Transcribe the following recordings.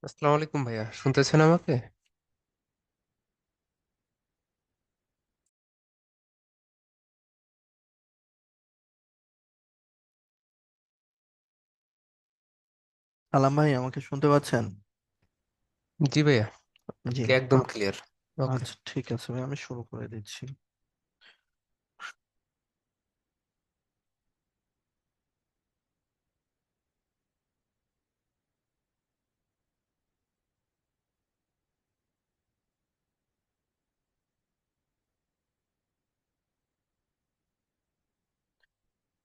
আসসালামু আলাইকুম ভাইয়া, শুনতেছেন আমাকে? সালাম ভাই, আমাকে শুনতে পাচ্ছেন? জি ভাইয়া, জি। একদম আ- ক্লিয়ার। ওকে। আচ্ছা, ঠিক আছে ভাই, আমি শুরু করে দিচ্ছি।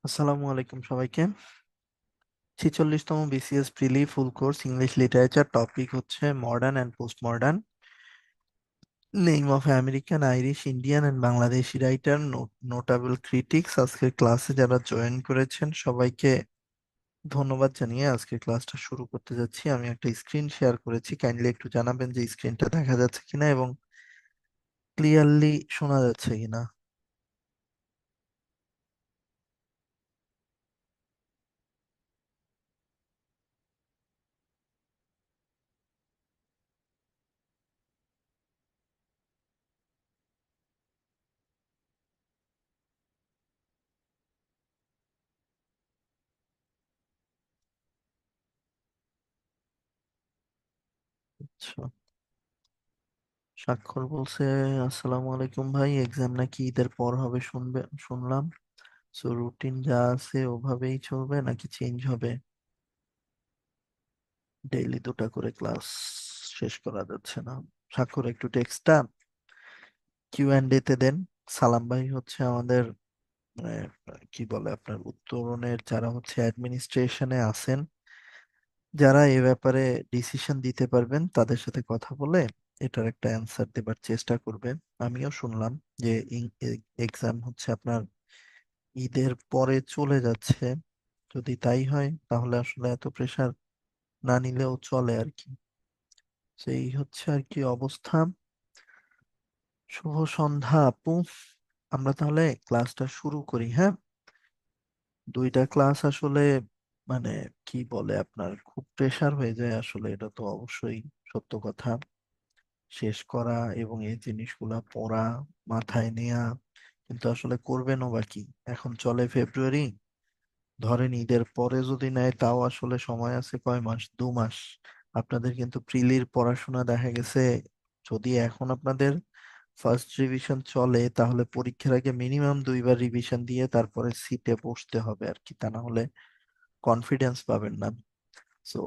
আসসালামু আলাইকুম সবাইকে। 46তম BCS preli full course English literature, topic হচ্ছে modern and post modern. Name of American, Irish, Indian and Bangladeshi writer, notable critics. আজকের ক্লাসে যারা জয়েন করেছেন সবাইকে ধন্যবাদ জানিয়ে আজকের ক্লাসটা শুরু করতে যাচ্ছি। আমি একটা স্ক্রিন শেয়ার করেছি, কাইন্ডলি একটু জানাবেন যে স্ক্রিনটা দেখা যাচ্ছে কিনা এবং ক্লিয়ারলি শোনা যাচ্ছে কিনা। আচ্ছা, স্বাক্ষর বলছে আসসালামু আলাইকুম ভাই, এক্সাম নাকি ঈদের পর হবে শুনলাম। সো রুটিন যা আছে ওভাবেই চলবে নাকি চেঞ্জ হবে? ডেইলি দুটা করে ক্লাস শেষ করা যাচ্ছে না। স্বাক্ষর একটু টেক্সটটা কিউ অ্যান্ড এ তে দেন। সালাম ভাই হচ্ছে আমাদের মানে কি বলে আপনার উত্তরণের যারা হচ্ছে অ্যাডমিনিস্ট্রেশনে আছেন, যারা এ ব্যাপারে ডিসিশন দিতে পারবেন তাদের সাথে কথা বলে এটার একটা অ্যান্সার দেবার চেষ্টা করবে। আমিও শুনলাম যে এক্সাম হচ্ছে আপনার ঈদের পরে চলে যাচ্ছে। যদি তাই হয় তাহলে আসলে এত প্রেসার না নিলেও চলে আর কি। সেই হচ্ছে আর কি অবস্থা। শুভ সন্ধ্যা আপু। আমরা তাহলে ক্লাসটা শুরু করি, হ্যাঁ? দুইটা ক্লাস আসলে মানে কি বলে আপনার খুব প্রেসার হয়ে যায় আসলে, এটা তো অবশ্যই সত্য কথা। শেষ করা এবং এই জিনিসগুলা পড়া, মাথায় নেয়া, কিন্তু আসলে করবেনও বা কি। এখন চলে ফেব্রুয়ারি, ধরেন ঈদের পরে যদি নেয় তাও আসলে সময় আছে কয় মাস, 2 মাস। আপনাদের কিন্তু প্রিলির পড়াশোনা দেখা গেছে, যদি এখন আপনাদের ফার্স্ট রিভিশন চলে তাহলে পরীক্ষার আগে মিনিমাম 2বার রিভিশন দিয়ে তারপরে সিটে বসতে হবে আর কি, তা না হলে কনফিডেন্স পাবেন না। সো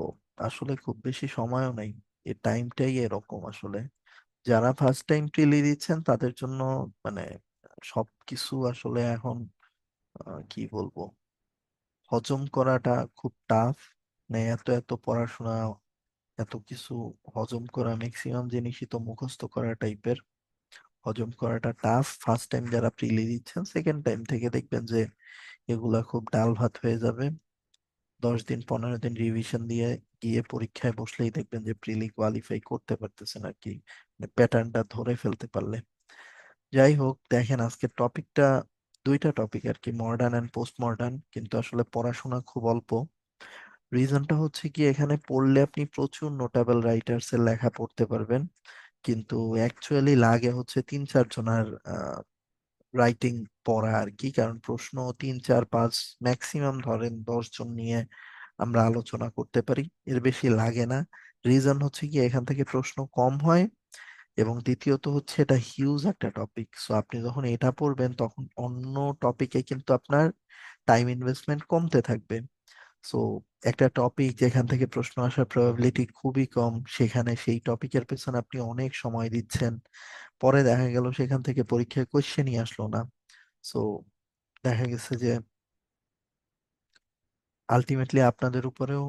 আসলে খুব বেশি সময়ও নেই, এই টাইমটাই এরকম আসলে। যারা ফার্স্ট টাইম প্রিলি দিচ্ছেন তাদের জন্য মানে সবকিছু আসলে এখন কি বলবো, হজম করাটা খুব টাফ। মানে এত এত পড়াশোনা, এত কিছু হজম করা, ম্যাক্সিমাম জিনিসই তো মুখস্থ করা টাইপের। হজম করাটা টাফ ফার্স্ট টাইম যারা প্রিলি দিচ্ছেন। সেকেন্ড টাইম থেকে দেখবেন যে এগুলা খুব ডাল ভাত হয়ে যাবে। 10 দিন 15 দিন রিভিশন দিয়ে গিয়ে পরীক্ষায় বসলেই দেখবেন যে প্রিলি কোয়ালিফাই করতে পারতেছেন আর কি, প্যাটার্নটা ধরে ফেলতে পারলে। যাই হোক, দেখেন আজকের টপিকটা, দুইটা টপিক আর কি, মডার্ন অ্যান্ড পোস্ট মডার্ন, কিন্তু আসলে পড়াশোনা খুব অল্প। রিজনটা হচ্ছে কি, এখানে পড়লে আপনি প্রচুর নোটেবল রাইটার্স এর লেখা পড়তে পারবেন, কিন্তু অ্যাকচুয়ালি লাগে হচ্ছে 3-4 জনের রাইটিং পড়া আর কি। কারণ প্রশ্ন 3 4 5, ম্যাক্সিমাম ধরেন 10 জন নিয়ে আমরা আলোচনা করতে পারি, এর বেশি লাগে না। রিজন হচ্ছে কি, এখান থেকে প্রশ্ন কম হয় এবং দ্বিতীয়ত হচ্ছে এটা হিউজ একটা টপিক। সো আপনি যখন এটা পড়বেন তখন অন্য টপিকে কিন্তু আপনার টাইম ইনভেস্টমেন্ট কমতে থাকবে। সো একটা টপিক যেখান থেকে প্রশ্ন আসার প্রবাবিলিটি খুবই কম, সেখানে সেই টপিকের পেছনে আপনি অনেক সময় দিচ্ছেন, পরে দেখা গেল সেখান থেকে পরীক্ষায় কোশ্চেনই আসলো না। সো দেখা গেছে যে আলটিমেটলি আপনাদের উপরেও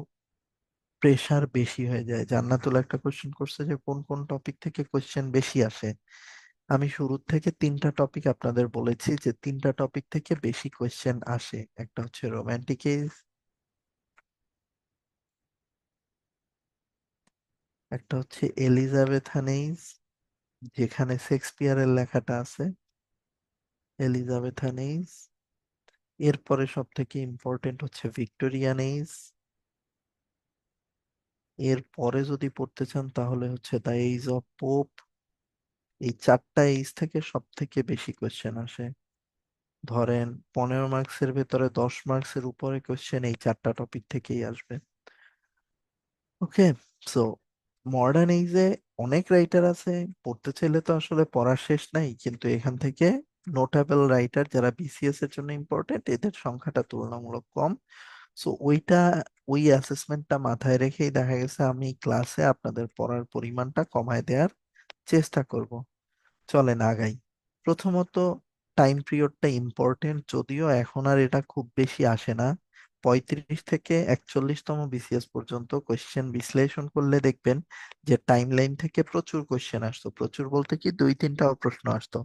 প্রেসার বেশি হয়ে যায়। জান্নাতুল একটা কোশ্চেন করছে যে কোন কোন টপিক থেকে কোশ্চেন বেশি আসে। আমি শুরু থেকে 3টা টপিক আপনাদের বলেছি যে 3টা টপিক থেকে বেশি কোয়েশ্চেন আসে। একটা হচ্ছে রোমান্টিক এজ, একটা হচ্ছে এলিজাবেথান এজ, যেখানে শেক্সপিয়ারের লেখাটা আছে, এলিজাবেথান এজ। এরপরে সব থেকে ইম্পর্টেন্ট হচ্ছে ভিক্টোরিয়ান এজ। এর পরে যদি পড়তে চান তাহলে হচ্ছে দ্য এইজ অফ পোপ। এই চারটা এইজ থেকে সব থেকে বেশি কোয়েশ্চেন আসে। ধরেন 15 মার্কসের ভেতরে 10 মার্কসের উপরে কোয়েশ্চেন এই চারটা টপিক থেকেই আসবে। ওকে, সো মডার্ন এইজে অনেক রাইটার আছে, পড়তে চাইলে তো আসলে পড়ার শেষ নাই, কিন্তু এখান থেকে নোটেবল রাইটার যারা বিসিএস এর জন্য ইম্পর্টেন্ট এদের সংখ্যাটা তুলনামূলক কম। সো ওই অ্যাসেসমেন্টটা মাথায় রেখেই দেখা গেছে আমি ক্লাসে আপনাদের পড়ার পরিমাণটা কমায় দেওয়ার চেষ্টা করব। চলেন আগাই। প্রথমত, টাইম পিরিয়ডটা ইম্পর্টেন্ট, যদিও এখন আর এটা খুব বেশি আসে না। 35 থেকে 41তম বিসিএস পর্যন্ত কোশ্চেন বিশ্লেষণ করলে দেখবেন যে টাইম লাইন থেকে প্রচুর কোশ্চেন আসতো, প্রচুর বলতে কি 2-3টাও প্রশ্ন আসতো।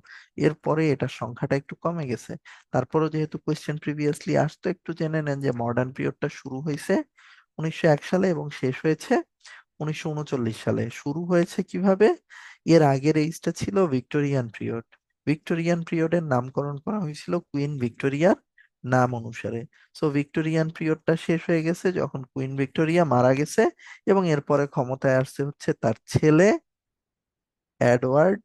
এরপরে এটার সংখ্যাটা একটু কমে গেছে। তারপরও যেহেতু কোশ্চেন প্রিভিয়াসলি আসতো, একটু জেনে নেন যে মডার্ন পিরিয়ডটা শুরু হয়েছে 1901 সালে এবং শেষ হয়েছে 1939 সালে। শুরু হয়েছে কিভাবে? এর আগের এইজটা ছিল ভিক্টোরিয়ান পিরিয়ড। ভিক্টোরিয়ান পিরিয়ডের নামকরণ করা হয়েছিল কুইন ভিক্টোরিয়ার নাম অনুসারে। সো ভিক্টোরিয়ান পিরিয়ডটা শেষ হয়ে গেছে যখন কুইন ভিক্টোরিয়া মারা গেছে, এবং এরপরে ক্ষমতায় আসছে হচ্ছে তার ছেলে এডওয়ার্ড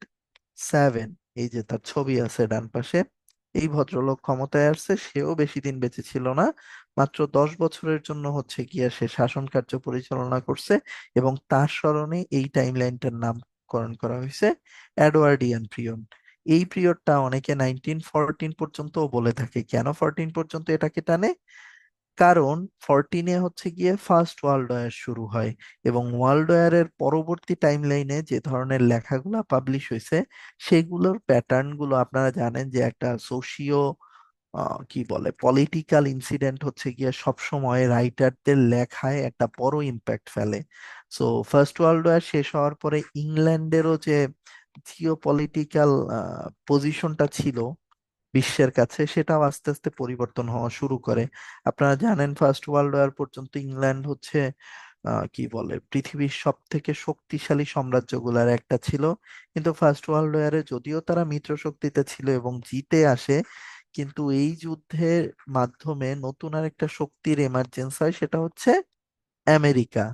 7। এই যে তার ছবি আছে ডান পাশে, এই ভদ্রলোক ক্ষমতায় আসছে। সেও বেশি দিন বেঁচে ছিল না, মাত্র 10 বছরের জন্য হচ্ছে গিয়া সে শাসন কার্য পরিচালনা করছে, এবং তার স্মরণে এই টাইম লাইনটার নামকরণ করা হয়েছে এডওয়ার্ডিয়ান পিরিয়ড। এই পিরিয়ডটা অনেকে 1914 পর্যন্ত বলে থাকে। কেন 14 পর্যন্ত এটাকে টানে? কারণ 14-এ হচ্ছে গিয়ে ফার্স্ট ওয়ার্ল্ড ওয়ার শুরু হয়, এবং ওয়ার্ল্ড ওয়ারের পরবর্তী টাইম লাইনে যে ধরনের লেখাগুলো পাবলিশ হয়েছে সেগুলোর প্যাটার্ন গুলো আপনারা জানেন যে একটা সোশিও কি বলে পলিটিক্যাল ইনসিডেন্ট হচ্ছে গিয়ে সবসময় রাইটারদের লেখায় একটা বড় ইম্প্যাক্ট ফেলে। সো ফার্স্ট ওয়ার্ল্ড ওয়ার শেষ হওয়ার পরে ইংল্যান্ডেরও যে জিও পলিটিক্যাল পজিশনটা ছিল বিশ্বের কাছে, সেটাও আস্তে আস্তে পরিবর্তন হওয়া শুরু করে। আপনারা জানেন ফার্স্ট ওয়ার্ল্ড ওয়ার পর্যন্ত ইংল্যান্ড হচ্ছে কি বলে পৃথিবীর সব থেকে শক্তিশালী সাম্রাজ্যগুলার একটা ছিল। কিন্তু ফার্স্ট ওয়ার্ল্ড ওয়ারে যদিও তারা মিত্র শক্তিতে ছিল এবং জিতে আসে, কিন্তু এই যুদ্ধের মাধ্যমে নতুন আরেকটা শক্তির এমার্জেন্স হয়, সেটা হচ্ছে আমেরিকা।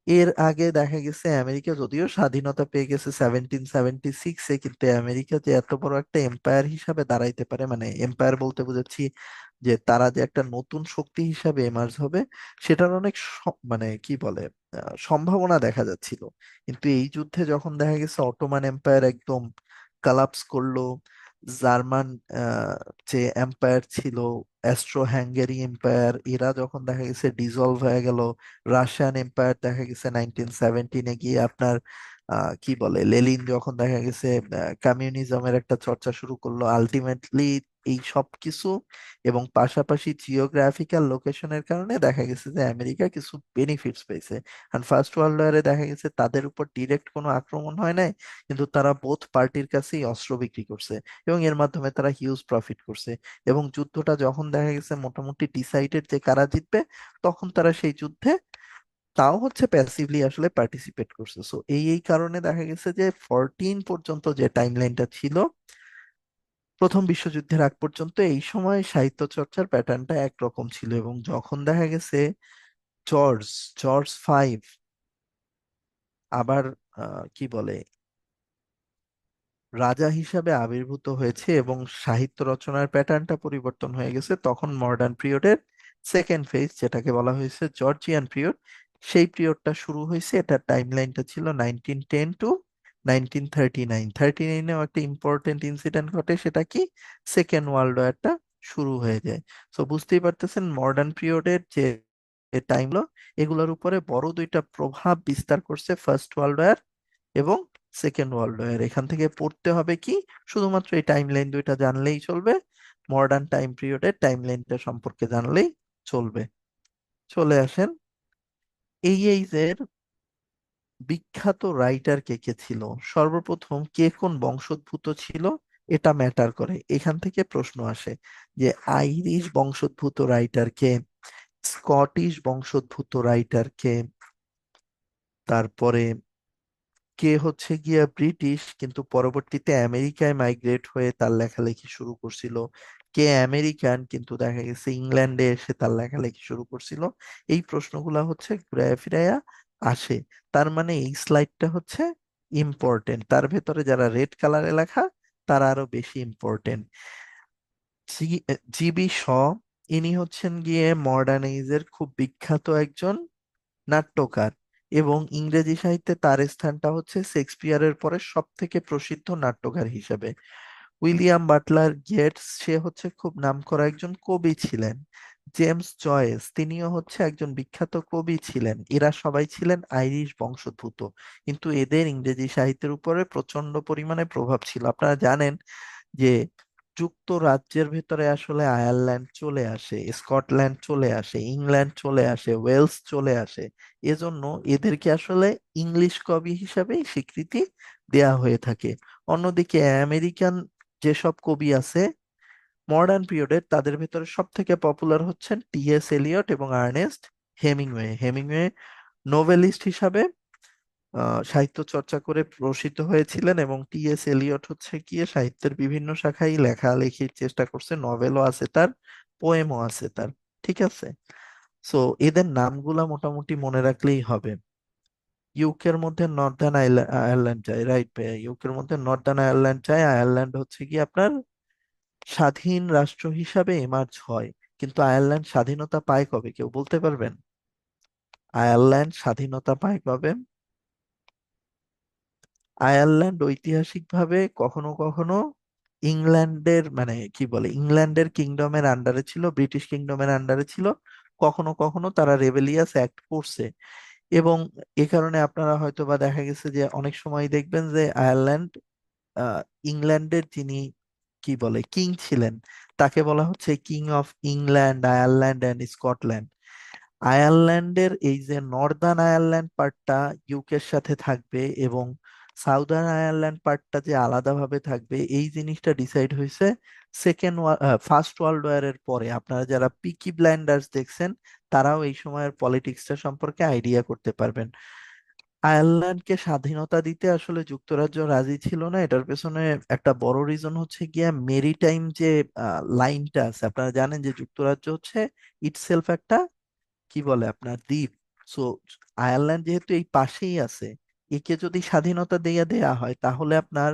এর আগে দেখা গেছে আমেরিকা যদিও স্বাধীনতা পেয়ে গেছে 1776-এ, কিন্তু আমেরিকা যে এত বড় একটা এম্পায়ার হিসাবে দাঁড়াইতে পারে, মানে এম্পায়ার বলতে বুঝাচ্ছি যে তারা যে একটা নতুন শক্তি হিসাবে এমার্জ হবে, সেটার অনেক মানে কি বলে সম্ভাবনা দেখা যাচ্ছিল। কিন্তু এই যুদ্ধে যখন দেখা গেছে অটোমান এম্পায়ার একদম কালাপস করলো, জার্মান আহ, যে এম্পায়ার ছিল অ্যাস্ট্রো হ্যাঙ্গেরি এম্পায়ার, এরা যখন দেখা গেছে ডিজলভ হয়ে গেল, রাশিয়ান এম্পায়ার দেখা গেছে 1917-এ গিয়ে আপনার কি বলে লেনিন যখন দেখা গেছে কমিউনিজমের একটা চর্চা শুরু করলো, আলটিমেটলি এই সব কিছু এবং পাশাপাশি জিওগ্রাফিক্যাল লোকেশনের কারণে দেখা গেছে যে আমেরিকা কিছু বেনিফিটস পেয়েছে। আর ফার্স্ট ওয়ার্ল্ড ওয়ারে দেখা গেছে তাদের উপর ডিরেক্ট কোনো আক্রমণ হয় নাই, কিন্তু তারা বোথ পার্টির কাছেই অস্ত্র বিক্রি করছে, এবং এর মাধ্যমে তারা হিউজ প্রফিট করছে। এবং যুদ্ধটা যখন দেখা গেছে মোটামুটি ডিসাইডেড যে কারা জিতবে, তখন তারা সেই যুদ্ধে তাও হচ্ছে প্যাসিভলি আসলে পার্টিসিপেট করছে। সো এই কারণে দেখা গেছে যে 14 পর্যন্ত যে টাইম লাইনটা ছিল প্রথম বিশ্বযুদ্ধের আগ পর্যন্ত, এই সময় সাহিত্য চর্চার প্যাটার্নটা একরকম ছিল। এবং যখন দেখা গেছে জর্জ জর্জ 5 আবার কি বলে রাজা হিসাবে আবির্ভূত হয়েছে এবং সাহিত্য রচনার প্যাটার্নটা পরিবর্তন হয়ে গেছে, তখন মডার্ন পিরিয়ডের সেকেন্ড ফেজ যেটাকে বলা হয়েছে জর্জিয়ান পিরিয়ড, সেই পিরিয়ডটা শুরু হয়েছে। এটার টাইম লাইনটা ছিল 1910 টু 1939। 39-এও একটা ইম্পর্টেন্ট ইনসিডেন্ট ঘটে, সেটা কি সেকেন্ড ওয়ার্ল্ড ওয়ারটা শুরু হয়ে যায়। তো বুঝতেই পারতেছেন মডার্ন পিরিয়ডের যে টাইমগুলো, এগুলোর উপরে বড় দুইটা প্রভাব বিস্তার করছে ফার্স্ট ওয়ার্ল্ড ওয়ার এবং সেকেন্ড ওয়ার্ল্ড ওয়ার। এখান থেকে পড়তে হবে কি, শুধুমাত্র এই টাইম লাইন দুইটা জানলেই চলবে, মডার্ন টাইম পিরিয়ডের টাইম লাইনটা সম্পর্কে জানলেই চলবে। চলে আসেন, এই যে বিখ্যাত রাইটার কে কে ছিল, সর্বপ্রথম কে কোন বংশোদ্ভূত ছিল এটা ম্যাটার করে। এখান থেকে প্রশ্ন আসে যে আইরিশ বংশোদ্ভূত রাইটার কে, স্কটিশ বংশোদ্ভূত রাইটার কে, তারপরে কে হচ্ছে গিয়া ব্রিটিশ কিন্তু পরবর্তীতে আমেরিকায় মাইগ্রেট হয়ে তার লেখালেখি শুরু করছিল, কে আমেরিকান কিন্তু দেখা গেছে ইংল্যান্ডে এসে তার লেখালেখি শুরু করছিল। এই প্রশ্নগুলা হচ্ছে ঘুরায় ফিরাইয়া আসে। তার মানে এই স্লাইডটা হচ্ছে ইম্পর্টেন্ট, তার ভেতরে যারা রেড কালারে লেখা তারা আরো বেশি ইম্পর্টেন্ট। জিবি শ, ইনি হচ্ছেন গিয়ে মডার্ন এজের খুব বিখ্যাত একজন নাট্যকার, এবং ইংরেজি সাহিত্যে তার স্থানটা হচ্ছে শেক্সপিয়ারের পরে সব থেকে প্রসিদ্ধ নাট্যকার হিসেবে। উইলিয়াম বাটলার গেটস, সে হচ্ছে খুব নামকরা একজন কবি ছিলেন। জেমস জয়েস, তিনিও হচ্ছে একজন বিখ্যাত কবি ছিলেন। এরা সবাই ছিলেন আইরিশ বংশোদ্ভূত, কিন্তু এদের ইংরেজি সাহিত্যের উপরে প্রচন্ড পরিমাণে প্রভাব ছিল। আপনারা জানেন যে যুক্তরাজ্যের ভেতরে আসলে আয়ারল্যান্ড চলে আসে, স্কটল্যান্ড চলে আসে, ইংল্যান্ড চলে আসে, ওয়েলস চলে আসে। এজন্য এদেরকে আসলে ইংলিশ কবি হিসাবেই স্বীকৃতি দেয়া হয়ে থাকে। অন্যদিকে আমেরিকান যেসব কবি আছে মডার্ন পিরিয়ডের, তাদের ভেতরে সব থেকে পপুলার হচ্ছেন টি.এস. এলিয়ট এবং আর্নেস্ট হেমিংওয়ে। হেমিংওয়ে নোবেলিস্ট হিসাবে সাহিত্য চর্চা করে প্রসিদ্ধ হয়েছিলেন, এবং টি.এস. এলিয়ট হচ্ছে গিয়ে সাহিত্যের বিভিন্ন শাখায় লেখালেখির চেষ্টা করছে, নভেলও আছে তার, পোয়েমও আছে তার। ঠিক আছে, সো এদের নামগুলা মোটামুটি মনে রাখলেই হবে। ইউকের মধ্যে নর্দার্ন আয়ারল্যান্ড যায়, রাইট ভাইয়া, ইউকের মধ্যে নর্দার্ন আয়ারল্যান্ড যায়। আয়ারল্যান্ড হচ্ছে কি আপনার স্বাধীন রাষ্ট্র হিসাবে এমার্জ হয়। কিন্তু আয়ারল্যান্ড স্বাধীনতা পায় কবে, কেউ বলতে পারবেন? আয়ারল্যান্ড স্বাধীনতা পায় কবে? আয়ারল্যান্ড ঐতিহাসিকভাবে কখনো কখনো ইংল্যান্ডের মানে কি বলে ইংল্যান্ডের কিংডমের আন্ডারে ছিল, ব্রিটিশ কিংডমের আন্ডারে ছিল। কখনো কখনো তারা রেবেলিয়াস অ্যাক্ট করছে, এবং এ কারণে আপনারা হয়তো বা দেখা গেছে যে অনেক সময় দেখবেন যে আয়ারল্যান্ড, আহ, ইংল্যান্ডের যিনি কি বলে কিং ছিলেন, তাকে বলা হচ্ছে king of England, Ireland and Scotland. আয়ারল্যান্ডের এই যে নর্দার্ন আয়ারল্যান্ড পার্টটা ইউকের সাথে থাকবে, এবং সাউদার্ন আয়ারল্যান্ড পার্টটা যে আলাদাভাবে থাকবে, এই জিনিসটা ডিসাইড হয়েছে ফার্স্ট ওয়ার্ল্ড ওয়ারের পরে। আপনারা যারা পিকি ব্লাইন্ডার্স দেখছেন তারাও এই সময়ের পলিটিক্সটা সম্পর্কে আইডিয়া করতে পারবেন। আয়ারল্যান্ডকে স্বাধীনতা দিতে আসলে যুক্তরাজ্য রাজি ছিল না। এটার পেছনে একটা বড় রিজন হচ্ছে গিয়া মেরিটাইম যে লাইনটা আছে। আপনারা জানেন যে যুক্তরাজ্য হচ্ছে ইটসেলফ একটা কি বলে আপনার দ্বীপ। সো আয়ারল্যান্ড যেহেতু এই পাশেই আছে, একে যদি স্বাধীনতা দিয়ে দেয়া হয় তাহলে আপনার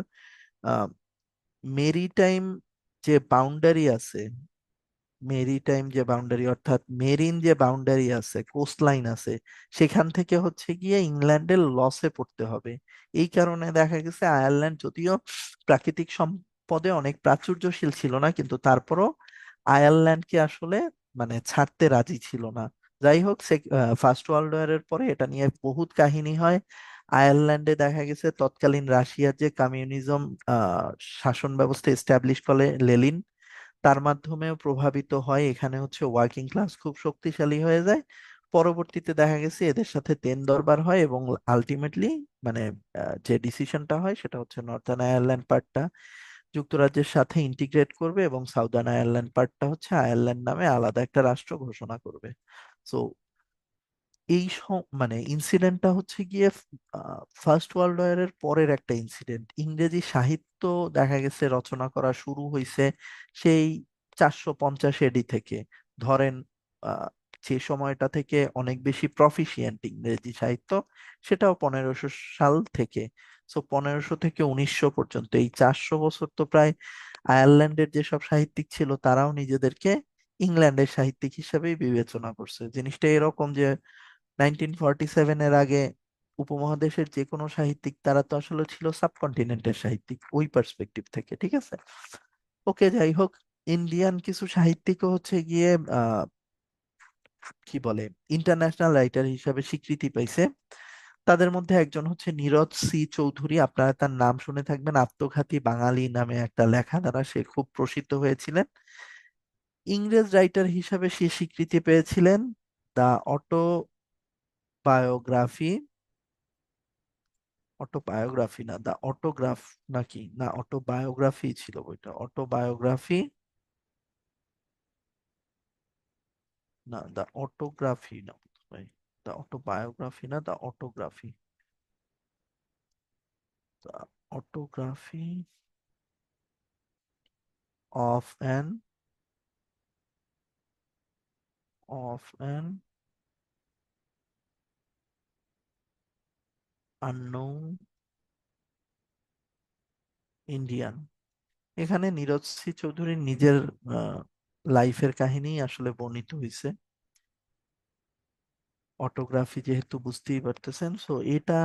মেরিটাইম যে বাউন্ডারি আছে, মেরিটাইম যে বাউন্ডারি অর্থাৎ মেরিন যে বাউন্ডারি আছে, কোস্ট লাইন আছে, সেখান থেকে হচ্ছে গিয়ে ইংল্যান্ডের লসে পড়তে হবে। এই কারণে দেখা গেছে আয়ারল্যান্ড যদিও প্রাকৃতিক সম্পদে অনেক প্রাচুর্যশীল ছিল না, কিন্তু তারপরও আয়ারল্যান্ডকে আসলে মানে ছাড়তে রাজি ছিল না। যাই হোক, ফার্স্ট ওয়ার্ল্ড ওয়ারের পরে এটা নিয়ে বহুত কাহিনী হয়। আয়ারল্যান্ডে দেখা গেছে তৎকালীন রাশিয়ার যে কমিউনিজম আহ শাসন ব্যবস্থা এস্টাবলিশ করে লেনিন, তার মাধ্যমেও প্রভাবিত হয়। এখানে হচ্ছে ওয়ার্কিং ক্লাস খুব শক্তিশালী হয়ে যায়। পরবর্তীতে দেখা গেছে এদের সাথে দেন দরবার হয়, এবং আলটিমেটলি মানে যে ডিসিশনটা হয় সেটা হচ্ছে নর্থার্ন আয়ারল্যান্ড পার্টটা যুক্তরাজ্যের সাথে ইন্টিগ্রেট করবে, এবং সাউদার্ন আয়ারল্যান্ড পার্টটা হচ্ছে আয়ারল্যান্ড নামে আলাদা একটা রাষ্ট্র ঘোষণা করবে। সো এই মানে ইনসিডেন্টটা হচ্ছে গিয়ে ফার্স্ট ওয়ার্ল্ড ওয়ারের পরের একটা ইনসিডেন্ট। ইংরেজি সাহিত্য দেখা গেছে রচনা করা শুরু হয়েছে সেই 450 এডি থেকে। ধরেন আহ, যে সময়টা থেকে অনেক বেশি প্রফিসিয়েন্ট ইংরেজি সাহিত্য, সেটাও 1500 সাল থেকে। সো 1500 থেকে 1900 পর্যন্ত এই 400 বছর তো প্রায় আয়ারল্যান্ডের যেসব সাহিত্যিক ছিল তারাও নিজেদেরকে ইংল্যান্ডের সাহিত্যিক হিসেবেই বিবেচনা করছে। জিনিসটা এরকম যে 1947-এর আগে উপমহাদেশের যে কোনো সাহিত্যিক তারা তো আসলে ছিল সাবকন্টিনেন্টের সাহিত্যিক ওই পার্সপেক্টিভ থেকে। ঠিক আছে, ওকে, যাই হোক, ইন্ডিয়ান কিছু সাহিত্যিকও হচ্ছে গিয়ে আহ কি বলে ইন্টারন্যাশনাল রাইটার হিসাবে স্বীকৃতি পাইছে। তাদের মধ্যে একজন হচ্ছে নীরদ সি চৌধুরী। আপনারা তার নাম শুনে থাকবেন, আত্মঘাতী বাঙালি নামে একটা লেখা দ্বারা সে খুব প্রসিদ্ধ হয়েছিলেন। ইংরেজ রাইটার হিসাবে সে স্বীকৃতি পেয়েছিলেন দা অটোবায়োগ্রাফি, অটোবায়োগ্রাফি না দা অটোগ্রাফ, নাকি না অটোবায়োগ্রাফি ছিল বইটা, অটোবায়োগ্রাফি না দা অটোগ্রাফি না ভাই, দা অটোবায়োগ্রাফি না the autography, the autography of an of an unknown Indian. এখানে নীরজ সি চৌধুরীর নিজের লাইফের কাহিনী আসলে বর্ণিত হয়েছে। অটোগ্রাফি যেহেতু বুঝতেই পারতেছেন, সো এটা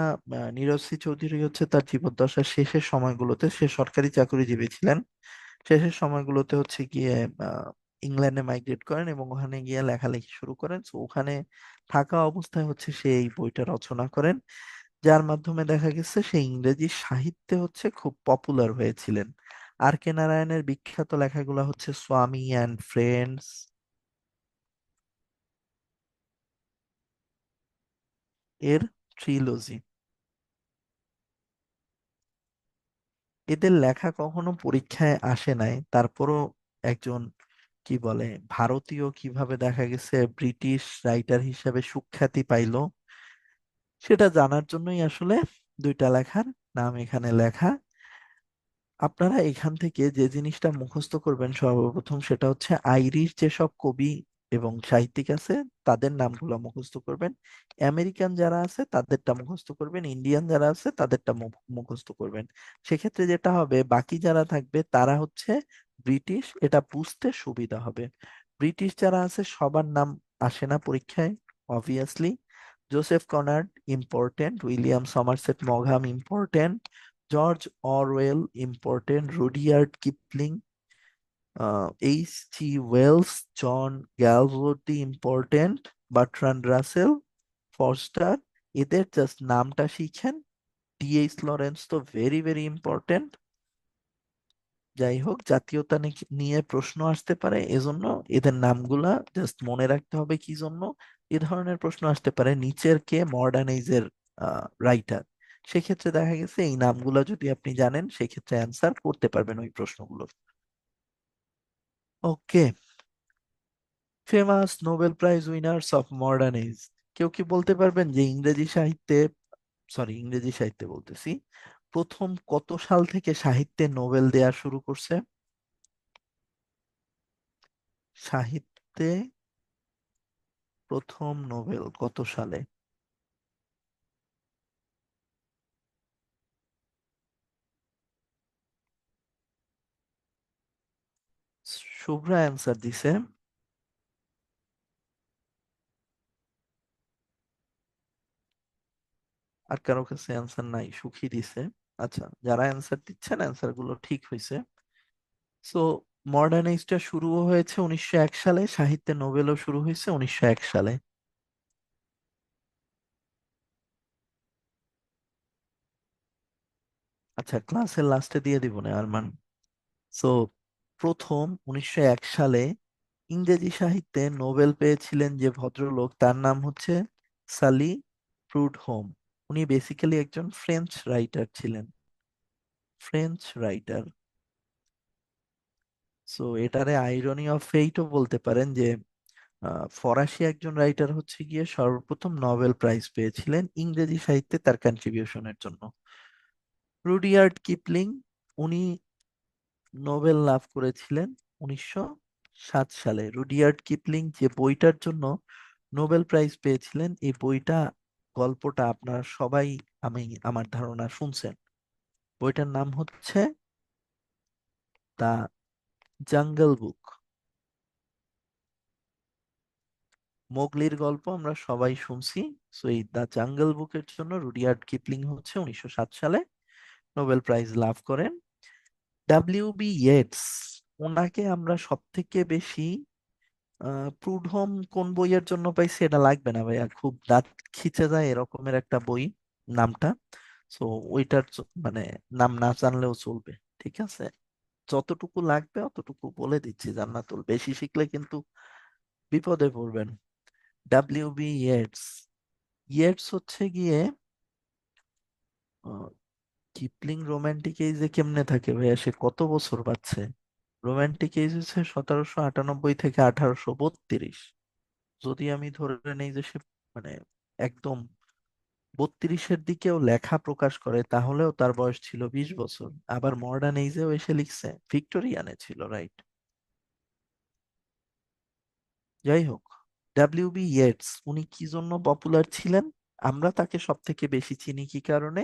নীরজ সি চৌধুরী হচ্ছে তার জীবদ্দশার শেষের সময়গুলোতে, সে সরকারি চাকরিজীবী ছিলেন, শেষের সময়গুলোতে হচ্ছে গিয়ে আহ, ইংল্যান্ডে মাইগ্রেট করেন এবং ওখানে গিয়ে লেখালেখি শুরু করেন। তো ওখানে থাকা অবস্থায় হচ্ছে সে এই বইটা রচনা করেন, যার মাধ্যমে দেখা গেছে সে ইংরেজি সাহিত্যে হচ্ছে খুব পপুলার হয়েছিলেন। আর কে নারায়ণের বিখ্যাত লেখাগুলো হচ্ছে স্বামী অ্যান্ড ফ্রেন্ডস, এর ট্রিলজি। এদের লেখা কখনো পরীক্ষায় আসে নাই, তারপরও একজন কি বলে ভারতীয় কিভাবে দেখা গেছে ব্রিটিশ রাইটার হিসেবে সুখ্যাতি পাইলো, সেটা জানার জন্যই আসলে দুইটা লেখার নাম এখানে লেখা। আপনারা এখান থেকে যে জিনিসটা মুখস্থ করবেন সর্বপ্রথম, সেটা হচ্ছে আইরিশ যেসব কবি এবং সাহিত্যিক আছে তাদের নামগুলো মুখস্থ করবেন, আমেরিকান যারা আছে তাদেরটা মুখস্থ করবেন, ইন্ডিয়ান যারা আছে তাদেরটা মুখস্থ করবেন। সেক্ষেত্রে যেটা হবে, বাকি যারা থাকবে তারা হচ্ছে ব্রিটিশ, এটা বুঝতে সুবিধা হবে। ব্রিটিশ যারা আছে সবার নাম আসে না পরীক্ষায়, obviously. Joseph Conrad important, William Somerset মঘাম important, George Orwell important, Rudyard Kipling, H G Wells, John Galsworthy important, Bertrand Russell, Forster, এদের জাস্ট নামটা শিখেন। টি এইচ লরেন্স তো ভেরি ভেরি ইম্পর্টেন্ট। যাই হোক, জাতীয়তা নিয়ে প্রশ্ন আসতে পারে, এজন্য এদের নামগুলা জাস্ট মনে রাখতে হবে কি জন্য। এ ধরনের প্রশ্ন আসতে পারে নিচের কে মডার্ন এজের রাইটার, সেক্ষেত্রে দেখা গেছে এই নামগুলা যদি আপনি জানেন সেক্ষেত্রে অ্যান্সার করতে পারবেন ওই প্রশ্নগুলো। Okay, famous Nobel prize winners of modern age. কেউ কি বলতে পারবেন যে ইংরেজি সাহিত্যে, সরি ইংরেজি সাহিত্যে বলতেছি, প্রথম কত সাল থেকে সাহিত্যে নোবেল দেয়া শুরু করছে? সাহিত্যে প্রথম নোবেল কত সালে? শুভ্রা অ্যান্সার দিছে। আর কারো কাছে অ্যান্সার নাই? সুখী দিছে। আচ্ছা, যারা অ্যান্সার দিচ্ছেন অ্যান্সার গুলো ঠিক হয়েছে। সো মডার্ন এজটা শুরু হয়েছে 1901 সালে, সাহিত্যে নোবেলও শুরু হয়েছে 1901 সালে। আচ্ছা, ক্লাসের লাস্টে দিয়ে দিব না আরমান। সো প্রথম 1901 সালে ইংরেজি সাহিত্যে নোবেল পেয়েছিলেন যে ভদ্রলোক, তার নাম হচ্ছে সালি প্রুডহোম। উনি বেসিক্যালি একজন ফ্রেঞ্চ রাইটার ছিলেন, ফ্রেঞ্চ রাইটার। সো এটারে আইরনি অফ ফেইটও বলতে পারেন যে ফরাসি একজন রাইটার হচ্ছে গিয়ে সর্বপ্রথম নোবেল প্রাইজ পেয়েছিলেন ইংরেজি সাহিত্যে তার কন্ট্রিবিউশনের জন্য। রুডিয়ার্ড কিপলিং, উনি নোবেল লাভ করেছিলেন 1907 সালে। রুডিয়ার্ড কিপলিং যে বইটার জন্য নোবেল প্রাইজ পেয়েছিলেন, এই বইটা, গল্পটা আপনারা সবাই, আমি আমার ধারণা শুনছেন। বইটার নাম হচ্ছে দ্য জাঙ্গল বুক। মোগলির গল্প আমরা সবাই শুনছি। সো এই দ্য জাঙ্গল বুকের জন্য রুডিয়ার্ড কিপলিং হচ্ছে 1907 সালে নোবেল প্রাইজ লাভ করেন। ডব্লিউ বি ইয়েটস, ওনাকে আমরা সব থেকে বেশি প্রুডহোম কোন বইয়ের জন্য পাইছি এটা লাগবে না ভাইয়া, খুব দাঁত খিচে যায় এরকমের একটা বই নামটা। সো ওইটার মানে নাম না জানলেও চলবে, ঠিক আছে। যতটুকু লাগবে অতটুকু বলে দিচ্ছি জান্নাতুল, বেশি শিখলে কিন্তু বিপদে পড়বেন। ডব্লিউ বি ইয়েটস, ইয়েটস হচ্ছে গিয়ে কিপলিং রোমান্টিক এজে কেমনে থাকে ভাইয়া, সে কত বছর পাচ্ছে? রোমান্টিক এজ হচ্ছে 1798 থেকে 1832। যদি আমি ধরে নেই যে সে মানে একদম 32-এর দিকেও লেখা প্রকাশ করে, তাহলেও তার বয়স ছিল 20 বছর। আবার মডার্ন এজেও এসে লিখছে, ভিক্টোরিয়ানে ছিল, রাইট? যাই হোক, ডব্লিউ বি ইয়েটস উনি কি জন্য পপুলার ছিলেন? আমরা তাকে সব থেকে বেশি চিনি কি কারণে?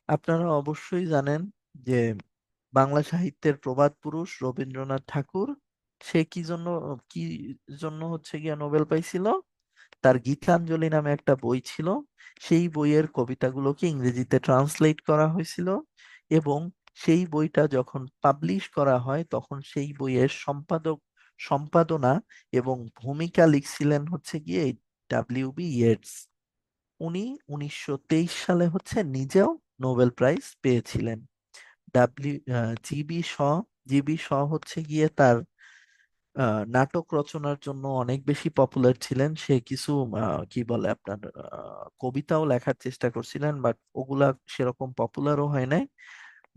আপনারা অবশ্যই জানেন যে বাংলা সাহিত্যের প্রবাদ পুরুষ রবীন্দ্রনাথ ঠাকুর, সে কি জন্য হচ্ছে গিয়া নোবেল পাইছিল? তার গীতাঞ্জলি নামে একটা বই ছিল, সেই বইয়ের কবিতাগুলোকে ইংরেজিতে ট্রান্সলেট করা হয়েছিল, এবং সেই বইটা যখন পাবলিশ করা হয় তখন সেই বইয়ের সম্পাদনা এবং ভূমিকা লিখছিলেন হচ্ছে গিয়ে ডাব্লিউ বি ইয়েটস। উনি 1923 সালে হচ্ছে নিজেও নোবেল প্রাইজ পেয়েছিলেন। ডাব্লিউ জিবি শ জিবি শ হচ্ছে গিয়ে তার নাটক রচনার জন্য অনেক বেশি পপুলার ছিলেন। সে কিছু কি বলে আপনার কবিতাও লেখার চেষ্টা করছিলেন, বাট ওগুলা সেরকম পপুলারও হয় নাই।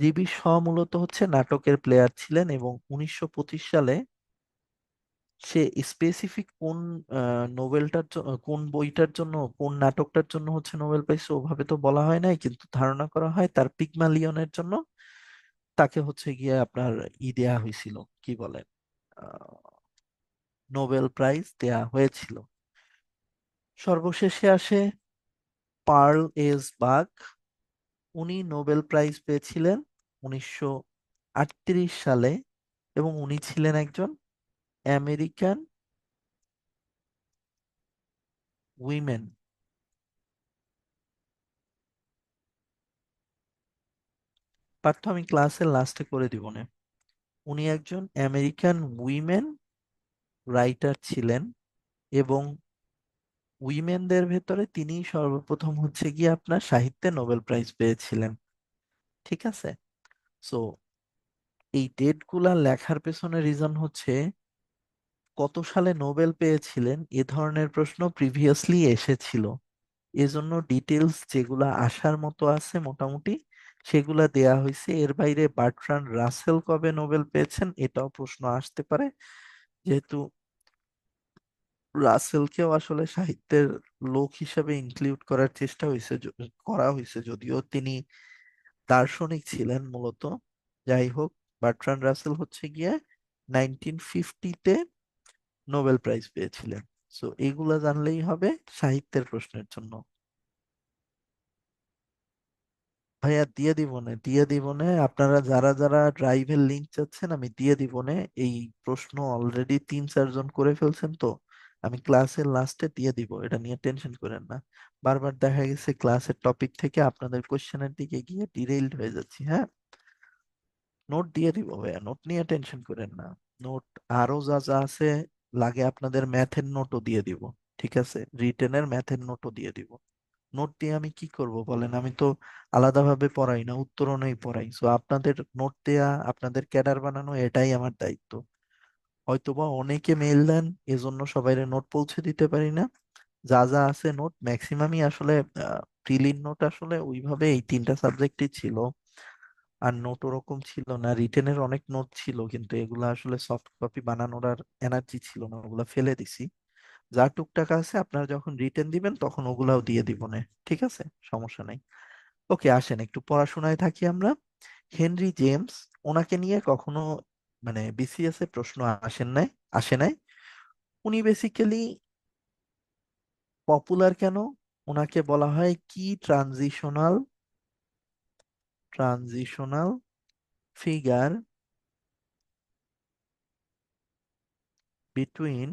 জিবি শ মূলত হচ্ছে নাটকের প্লেয়ার ছিলেন, এবং 1925 সালে সে স্পেসিফিক কোন কোন বইটার জন্য, কোন নাটকটার জন্য হচ্ছে নোবেল পাইছে ওভাবে তো বলা হয় নাই, কিন্তু ধারণা করা হয় তার পিগমালিয়নের জন্য তাকে হচ্ছে গিয়ে আপনার দেয়া হয়েছিল, কি বলে, নোবেল প্রাইজ দেয়া হয়েছিল। সর্বশেষে আসে পার্ল এস বাক। উনি নোবেল প্রাইজ পেয়েছিলেন 1938 সালে, এবং উনি ছিলেন একজন আমেরিকান উইমেন। পার্থ আমি ক্লাসের লাস্টে করে দিব না। উনি একজন আমেরিকান উইমেন রাইটার ছিলেন, এবং উইমেনদের ভেতরে তিনি সর্বপ্রথম হচ্ছে গিয়ে আপনার সাহিত্যে নোবেল প্রাইজ পেয়েছিলেন। ঠিক আছে। সো এই ডেট গুলা লেখার পেছনে রিজন হচ্ছে কত সালে নোবেল পেয়েছিলেন এ ধরনের প্রশ্ন প্রিভিয়াসলি এসেছিল, এজন্য ডিটেলস যেগুলা আসার মতো আছে মোটামুটি সেগুলা দেয়া হয়েছে। এর বাইরে বার্ট্রান্ড রাসেল কবে নোবেল পেয়েছেন এটাও প্রশ্ন আসতে পারে, যেহেতু রাসেলকেও আসলে সাহিত্যের লোক হিসাবে ইনক্লুড করার চেষ্টা করা হয়েছে, যদিও তিনি দার্শনিক ছিলেন মূলত। যাই হোক, বার্ট্রান্ড রাসেল হচ্ছে গিয়ে 1950-তে নোবেল প্রাইজ পেয়েছিলেন। সো এগুলা জানলেই হবে সাহিত্যের প্রশ্নের জন্য। ভাইয়া দিয়ে দিব নে, আপনারা যারা যারা ড্রাইভের লিংক চাচ্ছেন আমি দিয়ে দিব নে। এই প্রশ্ন অলরেডি 3-4 জন করে ফেলছেন, তো আমি ক্লাসের লাস্টে দিয়ে দিব, এটা নিয়ে টেনশন করেন না। বারবার দেখা গেছে ক্লাসের টপিক থেকে আপনাদের কোশ্চেনের দিকে গিয়ে ডিরেইলড হয়ে যাচ্ছি। হ্যাঁ, নোট দিয়ে দিব ভাইয়া, নোট নিয়ে টেনশন করেন না। নোট আরো যা যা আছে লাগে আপনাদের ম্যাথের নোটও দিয়ে দিব। ঠিক আছে, রিটেনের ম্যাথের নোটও দিয়ে দিব। নোট দিয়ে আমি কি করব বলেন, আমি তো আলাদাভাবে পড়াই না, উত্তরণেই পড়াই। সো আপনাদের নোট দেয়া, আপনাদের ক্যাডার বানানো এটাই আমার দায়িত্ব। হয়তোবা অনেকে মেইল দেন, এজন্য সবাইরে নোট পৌঁছে দিতে পারি না। যা যা আছে নোট ম্যাক্সিমামই আসলে প্রিলিম নোট আসলে ওইভাবে এই 3টা সাবজেক্টই ছিল। আর নোট ওরকম ছিল না, রিটেনের অনেক নোট ছিল, কিন্তু এগুলা আসলে সফট কপি বানানোর আর এনার্জি ছিল না, ওগুলা ফেলে দিছি। যা টুকটাক আছে আপনারা যখন রিটেন দিবেন তখন ওগুলাও দিয়ে দিব না। ঠিক আছে, সমস্যা নেই। ওকে, আসেন একটু পড়াশোনায় থাকি আমরা। হেনরি জেমস, ওনাকে নিয়ে কখনো মানে বিসিএস এ প্রশ্ন আসে নাই। উনি বেসিক্যালি পপুলার কেন? ওনাকে বলা হয় কি transitional figure between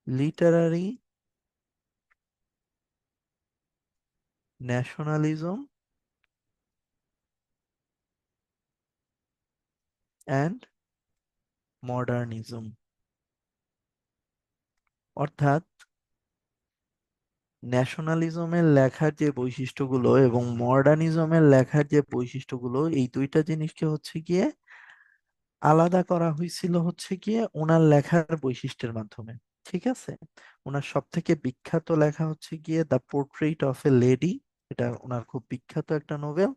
Literary nationalism and modernism. অর্থাৎ ন্যাশনালিজমের লেখার যে বৈশিষ্ট্যগুলো এবং মডার্নিজমের লেখার যে বৈশিষ্ট্যগুলো, এই দুইটা জিনিসকে হচ্ছে গিয়ে আলাদা করা হয়েছিল হচ্ছে গিয়ে ওনার লেখার বৈশিষ্ট্যের মাধ্যমে। ঠিক আছে। ওনার সব থেকে বিখ্যাত লেখা হচ্ছে গিয়ে the portrait of a lady. এটা ওনার খুব বিখ্যাত একটা নোবেল,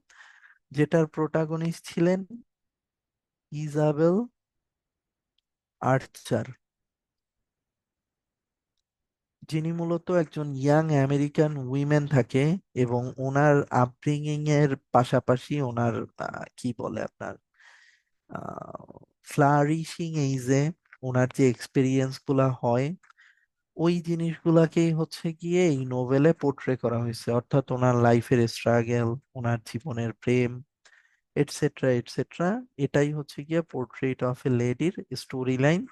যেটার প্রোটাগনিস্ট ছিলেন ইজাবেল আর্চার, যিনি মূলত একজন ইয়াং আমেরিকান উইমেন থাকে, এবং ওনার আপব্রিঙ্গিং এর পাশাপাশি ওনার কি বলে আপনার ফ্লারিশিং এইজে ওনার যে এক্সপিরিয়েন্স গুলা হয়, ওই জিনিসগুলাকেই হচ্ছে গিয়ে এই নোভেলে পোর্ট্রে করা হয়েছে, অর্থাৎ ওনার লাইফের স্ট্রাগল, ওনার জীবনের প্রেম, এটসেট্রা এটসেট্রা। এটাই হচ্ছে গিয়ে পোর্ট্রেট অফ এ লেডির স্টোরি লাইন।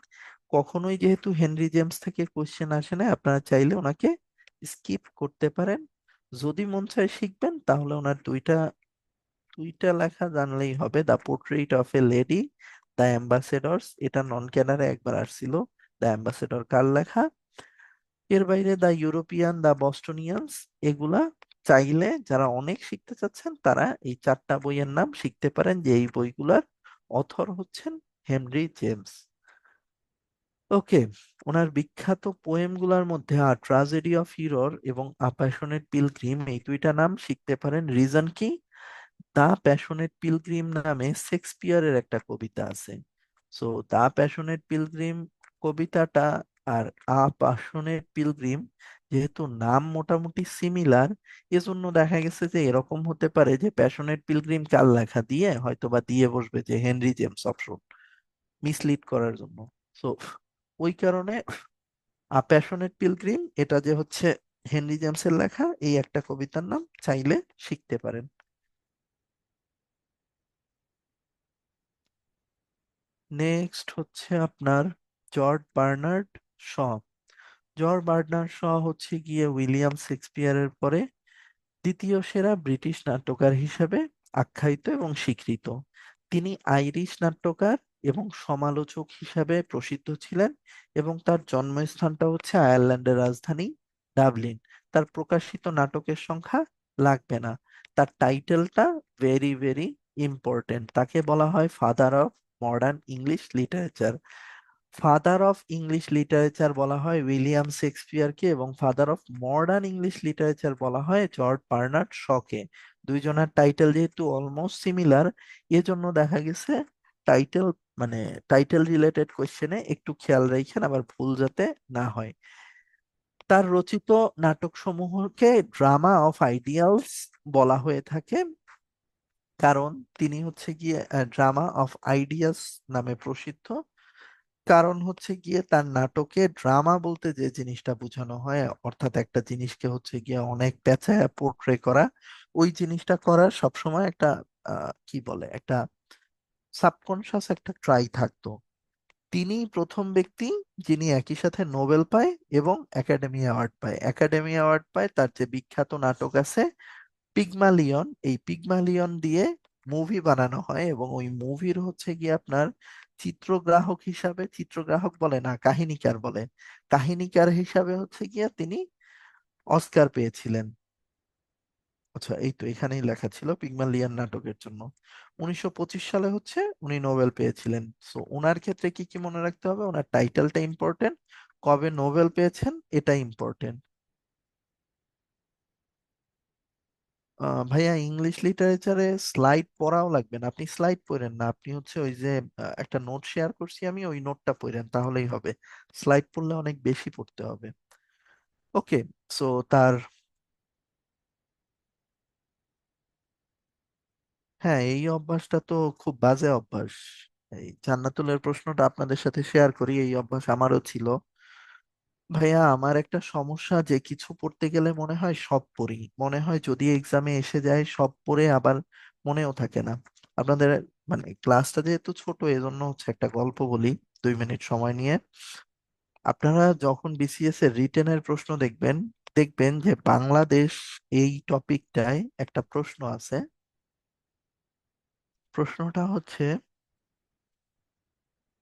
কখনোই যেহেতু হেনরি জেমস থেকে কোশ্চেন আসে না, আপনারা চাইলে ওনাকে স্কিপ করতে পারেন। যদি মন চায় শিখবেন, তাহলে ওনার দুইটা দুইটা লেখা জানলেই হবে: the portrait of a lady, the ambassadors, এটা নন ক্যানারে একবার আসছিল। দ্য অ্যাম্বাসেডর কার লেখা? এর বাইরে দ্য ইউরোপিয়ান, দ্য বস্টোনিয়ান্স, এগুলা চাইলে যারা অনেক শিখতে চাচ্ছেন তারা এই চারটা বইয়ের নাম শিখতে পারেন, যে এই বইগুলার অথর হচ্ছেন হেনরি জেমস। ওকে। ওনার বিখ্যাত পোয়েম গুলার মধ্যে আর ট্রাজেডি অফ হিরোর এবং আ প্যাশনেট পিলগ্রিম, এই দুইটা নাম শিখতে পারেন। রিজন কি? দা প্যাশনেট পিলগ্রিম নামে শেক্সপিয়ারের একটা কবিতা আছে। সো দা প্যাশনেট পিলগ্রিম কবিতাটা আর আ প্যাশনেট পিলগ্রিম, যেহেতু নাম মোটামুটি সিমিলার, এজন্য দেখা গেছে যে এরকম হতে পারে যে প্যাশনেট পিলগ্রিম কার লেখা দিয়ে হয়তো বা দিয়ে বসবে যে হেনরি জেমস অপশন, মিসলিড করার জন্য। সো ওই কারণে আ প্যাশনেট পিলগ্রিম এটা যে হচ্ছে হেনরি জেমসের লেখা, এই একটা কবিতার নাম চাইলে শিখতে পারেন। নেক্সট হচ্ছে আপনার George Bernard Shaw. George Bernard Shaw হচ্ছে গিয়ে উইলিয়াম শেক্সপিয়ারের পরে দ্বিতীয় সেরা ব্রিটিশ নাট্যকার হিসেবে আখ্যায়িত এবং স্বীকৃত। তিনি আইরিশ নাট্যকার এবং সমালোচক হিসেবে প্রসিদ্ধ ছিলেন, এবং তার জন্মস্থানটা হচ্ছে আয়ারল্যান্ডের রাজধানী ডাবলিন। তার প্রকাশিত নাটকের সংখ্যা লাগবে না। তার টাইটেলটা ভেরি ভেরি ইম্পর্টেন্ট। তাকে বলা হয় father of modern English literature. Father of English literature বলা হয় উইলিয়াম শেক্সপিয়ারকে, এবং father of modern English literature বলা হয় জর্জ বার্নার্ড শকে। দুইজনের টাইটেল যেহেতু অলমোস্ট সিমিলার, এজন্য দেখা গেছে টাইটেল, মানে টাইটেল রিলেটেড কোশ্চেনে একটু খেয়াল রাখেন, আবার ভুল যাতে না হয়। তার রচিত নাটক সমূহকে ড্রামা অফ আইডিয়ালস বলা হয়ে থাকে, কারণ তিনি হচ্ছে গিয়ে ড্রামা অফ আইডিয়াস নামে প্রসিদ্ধ। কারণ হচ্ছে গিয়ে তার নাটকে ড্রামা বলতে যে জিনিসটা বোঝানো হয়, অর্থাৎ একটা জিনিসকে হচ্ছে গিয়ে অনেক পেঁচায় পোর্ট্রে করা, ওই জিনিসটা করার সবসময় একটা কি বলে, একটা সাবকনশাস একটা ট্রাই থাকতো। তিনি প্রথম ব্যক্তি যিনি একই সাথে নোবেল পায় এবং একাডেমি অ্যাওয়ার্ড পায়। একাডেমি অ্যাওয়ার্ড পায় তার যে বিখ্যাত নাটক আছে পিগমালিয়ন, এই পিগমালিয়ন দিয়ে মুভি বানানো হয়, এবং ওই মুভির হচ্ছে গিয়ে আপনার চিত্রগ্রাহক হিসাবে, চিত্রগ্রাহক বলে না, কাহিনীকার বলে, কাহিনীকার হিসাবে হচ্ছে গিয়ে তিনি অস্কার পেয়েছিলেন। আচ্ছা, এই তো এখানেই লেখা ছিল পিগমালিয়ন নাটকের জন্য 1925 সালে হচ্ছে উনি নোবেল পেয়েছিলেন। সো ওনার ক্ষেত্রে কি কি মনে রাখতে হবে? ওনার টাইটেলটা ইম্পর্টেন্ট, কবে নোবেল পেয়েছেন এটা ইম্পর্টেন্ট। ভাইয়া, ইংলিশ লিটারেচারে স্লাইড পড়াও লাগবে না, আপনি স্লাইড পড়েন না, আপনি হচ্ছে ওই যে একটা নোট শেয়ার করছি আমি, ওই নোটটা পড়েন তাহলেই হবে। স্লাইড পড়লে অনেক বেশি পড়তে হবে। ওকে। সো তার, হ্যাঁ, এই অভ্যাসটা তো খুব বাজে অভ্যাস। এই জান্নাতুলের প্রশ্নটা আপনাদের সাথে শেয়ার করি, এই অভ্যাস আমারও ছিল। ভাইয়া, আমার একটা সমস্যা যে কিছু পড়তে গেলে মনে হয় সব পড়ি, মনে হয় যদি এক্সামে এসে যায় সব পড়ে আবার মনেও থাকে না। আপনাদের মানে ক্লাসটা যেহেতু ছোট, এজন্য হচ্ছে একটা গল্প বলি 2 মিনিট সময় নিয়ে। আপনারা যখন বিসিএস এর রিটেনের প্রশ্ন দেখবেন, দেখবেন যে বাংলাদেশ এই টপিকটায় একটা প্রশ্ন আছে। প্রশ্নটা হচ্ছে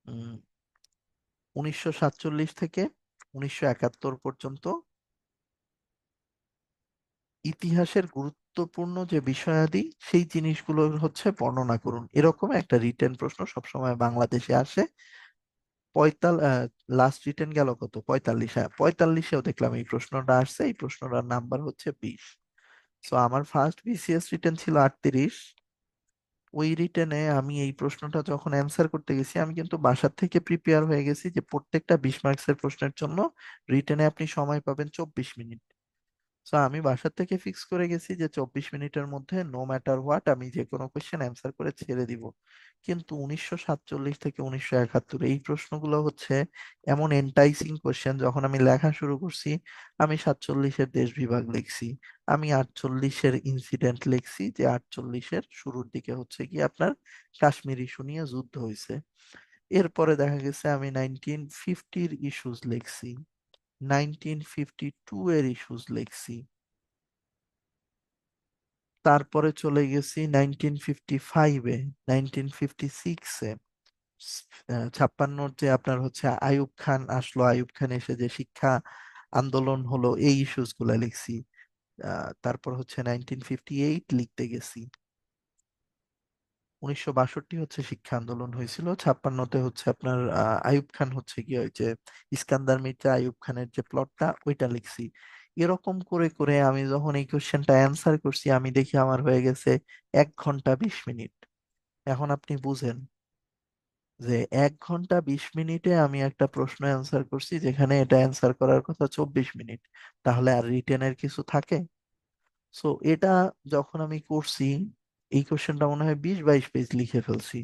উম 1947 থেকে 1971 পর্যন্ত ইতিহাসের গুরুত্বপূর্ণ যে বিষয়াদি সেই জিনিসগুলোর হচ্ছে বর্ণনা করুন, এরকম একটা রিটেন প্রশ্ন সবসময় বাংলাদেশে আসে। লাস্ট রিটেন গেল কত, 45, হ্যাঁ 45-এও দেখলাম এই প্রশ্নটা আসছে, এই প্রশ্নটার নাম্বার হচ্ছে 20। সো আমার ফার্স্ট বিসিএস রিটেন ছিল 38। ওই রিটেনে আমি এই প্রশ্নটা যখন অ্যান্সার করতে গেছি, আমি কিন্তু বাসার থেকে প্রিপেয়ার হয়ে গেছি যে প্রত্যেকটা 20 মার্কসের প্রশ্নের জন্য রিটেনে আপনি সময় পাবেন 24 মিনিট। তো আমি বাসার থেকে ফিক্স করে গেছি যে 24 মিনিটের মধ্যে নো ম্যাটার হোয়াট আমি যে কোনো কোশ্চেন অ্যান্সার করে ছেড়ে দিব। কিন্তু 1947 থেকে 1971 এই প্রশ্নগুলো হচ্ছে এমন এন্টাইসিং কোশ্চেন, যখন আমি লেখা শুরু করছি আমি 47-এর দেশ বিভাগ লিখছি, আমি 48-এর ইনসিডেন্ট লিখছি, যে 48-এর শুরুর দিকে হচ্ছে কি আপনার কাশ্মীর ইস্যু নিয়ে যুদ্ধ হয়েছে। এরপরে দেখা গেছে আমি 1950-র ইস্যুস লিখছি, 1952-এর ইস্যুস লিখছি, তারপরে চলে গেছি 1955-এ, 1956-এ 56-র যে আপনার হচ্ছে আইয়ুব খান আসলো, আইয়ুব খান এসে যে শিক্ষা আন্দোলন হলো এই ইস্যুস গুলা লিখছি। তারপর হচ্ছে 1958 লিখতে গেছি, 1962 হচ্ছে শিক্ষা আন্দোলন হয়েছিল, 56-তে হচ্ছে আপনার আইয়ুব খান হচ্ছে কি ওই যে ইস্কান্দার মির্জা আইয়ুব খানের যে প্লটটা ওইটা লিখছি। এরকম করে করে আমি যখন এই কোশ্চেনটা অ্যান্সার করছি আমি দেখি আমার হয়ে গেছে 1 ঘন্টা 20 মিনিট। এখন আপনি বুঝেন যে 1 ঘন্টা 20 মিনিটে আমি একটা প্রশ্ন অ্যান্সার করছি, যেখানে এটা অ্যান্সার করার কথা 24 মিনিট। তাহলে আর রিটেনের কিছু থাকে? সো এটা যখন আমি করছি, এই কোশ্চেনটা মনে হয় 20-22 পেজ লিখে ফেলছি।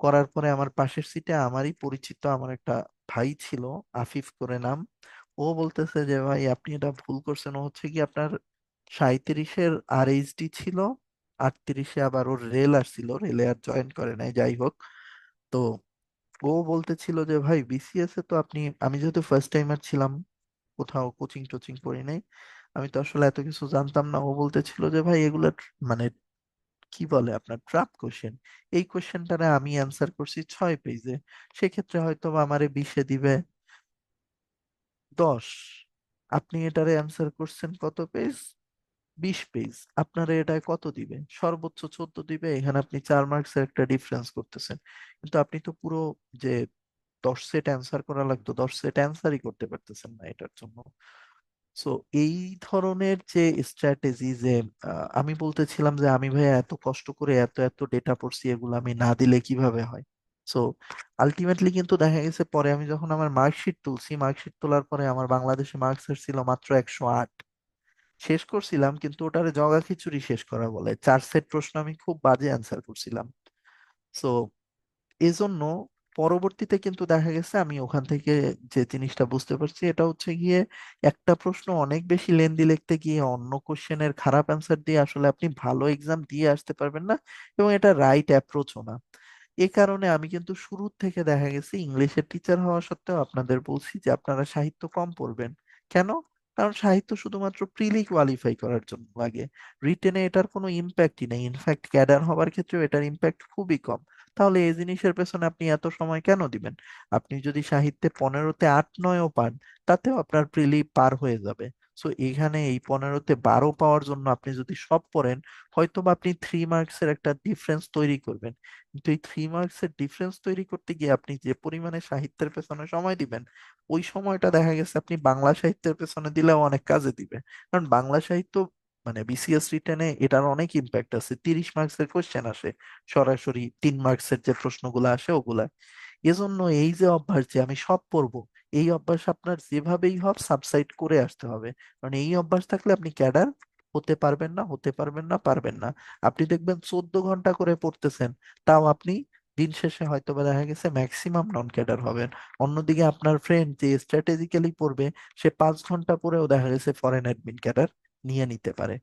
করার পরে আমার পাশের সিটে আমারই পরিচিত আমার একটা ভাই ছিল, আফিফ করে নাম। ও বলতেছে যে ভাই আপনি এটা ভুল করছেন, ও হচ্ছে কি আপনার 37-এর আরএইচডি ছিল, 38-এ আবার ওর রেল আসছিল, রেলে আর জয়েন করে নাই, যাই হোক। তো ও বলতেছিল যে ভাই বিসিএস এ তো আপনি, আমি যেহেতু ফার্স্ট টাইমার ছিলাম, কোথাও কোচিং টোচিং করি নাই, আমি তো আসলে এত কিছু জানতাম না। ও বলতেছিল যে ভাই এগুলা মানে কি বলে আপনার ট্রাপ কোশ্চেন, এই কোশ্চেনটারে আমি অ্যান্সার করছি 6 পেজে, সেক্ষেত্রে হয়তো বা আমারে 20-এ দিবে 10। আপনি এটারে অ্যান্সার করছেন কত পেজ, 20 পেজ, আপনারা এটায় কত দিবে, সর্বোচ্চ 14 দিবে। এখানে আপনি 4 মার্কসের একটা ডিফারেন্স করতেছেন, কিন্তু আপনি তো পুরো যে 10 সেট অ্যান্সার করা লাগতো 10 সেট অ্যান্সারই করতে পারতেছেন না এটার জন্য। সো এই ধরনের যে স্ট্র্যাটেজি, যে আমি বলতেছিলাম যে আমি ভাই এত কষ্ট করে এত এত ডেটা পড়ছি, এগুলো আমি না দিলে কিভাবে হয়। সো আলটিমেটলি কিন্তু দেখা গেছে পরে আমি যখন আমার মার্কশিট তুলছি, মার্কশিট তোলার পরে আমার বাংলাদেশে মার্কস ছিল মাত্র 108। শেষ করছিলাম কিন্তু ওটারে জগা খিচুড়ি শেষ করা বলে, 4 সেট প্রশ্ন আমি খুব বাজে অ্যান্সার করছিলাম। সো এজন্য পরবর্তীতে কিন্তু দেখা গেছে আমি ওখান থেকে যে জিনিসটা বুঝতে পারছি, এটা হচ্ছে গিয়ে একটা প্রশ্ন অনেক বেশি লেন্দি লিখতে গিয়ে অন্য কোশ্চেনের খারাপ অ্যান্সার দিয়ে আসলে আপনি ভালো এক্সাম দিয়ে আসতে পারবেন না, এবং এটা রাইট অ্যাপ্রোচও না। এ কারণে আমি কিন্তু শুরু থেকে দেখা গেছে ইংলিশের টিচার হওয়া সত্ত্বেও আপনাদের বলছি যে আপনারা সাহিত্য কম পড়বেন। কেন? কারণ সাহিত্য শুধুমাত্র প্রিলি কোয়ালিফাই করার জন্য লাগে, রিটেনে এটার কোনো ইম্প্যাক্টই নেই, ইনফ্যাক্ট ক্যাডার হবার ক্ষেত্রেও এটার ইম্প্যাক্ট খুবই কম। তাহলে এই জিনিসের পেছনে আপনি এত সময় কেন দিবেন? আপনি যদি সাহিত্যে 15-তে 8-9ও পান, তাতেও আপনার প্রিলি পার হয়ে যাবে। সো এখানে এই 15-তে 12 পাওয়ার জন্য আপনি যদি সব পড়েন, হয়তো বা আপনি 3 মার্কসের একটা ডিফারেন্স তৈরি করবেন, কিন্তু এই 3 মার্কসের ডিফারেন্স তৈরি করতে গিয়ে আপনি যে পরিমাণে সাহিত্যের পেছনে সময় দিবেন, ওই সময়টা দেখা গেছে আপনি বাংলা সাহিত্যের পেছনে দিলেও অনেক কাজে দিবে। কারণ বাংলা সাহিত্য মানে বিসিএস রিটেনে এটার অনেক ইম্প্যাক্ট আছে, 30 মার্কসের কোশ্চেন আসে সরাসরি, 3 মার্কসের যে প্রশ্নগুলো আসে ওগুলা। এজন্য এই যে অভ্যাস যে আমি সব পড়বো, এই অভ্যাস আপনার যেভাবেই হোক সাবসাইড করে আসতে হবে। কারণ এই অভ্যাস থাকলে আপনি ক্যাডার হতে পারবেন না, হতে পারবেন না, পারবেন না। আপনি দেখবেন 14 ঘন্টা করে পড়তেছেন, তাও আপনি দিন শেষে হয়তো বা দেখা গেছে ম্যাক্সিমাম নন ক্যাডার হবেন। অন্যদিকে আপনার ফ্রেন্ড যে স্ট্র্যাটেজিক্যালি পড়বে, সে 5 ঘন্টা পরেও দেখা গেছে ফরেন অ্যাডমিন ক্যাডার নিয়ে নিতে পারে।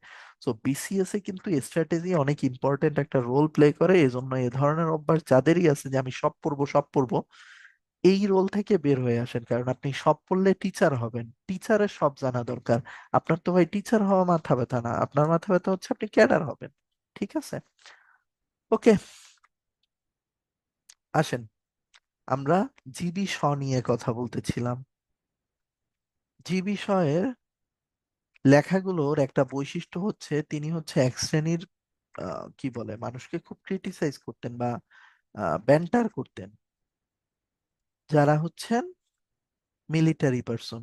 সো বিসিএস এ কিন্তু স্ট্র্যাটেজি অনেক ইম্পর্টেন্ট একটা রোল প্লে করে। এজন্য এ ধরনের অভ্যাস যাদেরই আছে যে আমি সব পড়বো সব পড়বো, এই রোল থেকে বের হয়ে আসেন, কারণ আপনি সব পড়লে টিচার হবেন, টিচারের সব জানা দরকার। আপনার তো ভাই টিচার হওয়া মাথা ব্যথা না, আপনার মাথা ব্যথা হচ্ছে আপনি ক্যাডার হবেন। ঠিক আছে, ওকে, আসেন আমরা জীবী ষ নিয়ে কথা বলতেছিলাম। জীবী ষয়ের লেখাগুলোর একটা বৈশিষ্ট্য হচ্ছে তিনি হচ্ছে এক শ্রেণীর কি বলে মানুষকে খুব ক্রিটিসাইজ করতেন বা ব্যান্টার করতেন, যারা হচ্ছেন মিলিটারি পার্সন,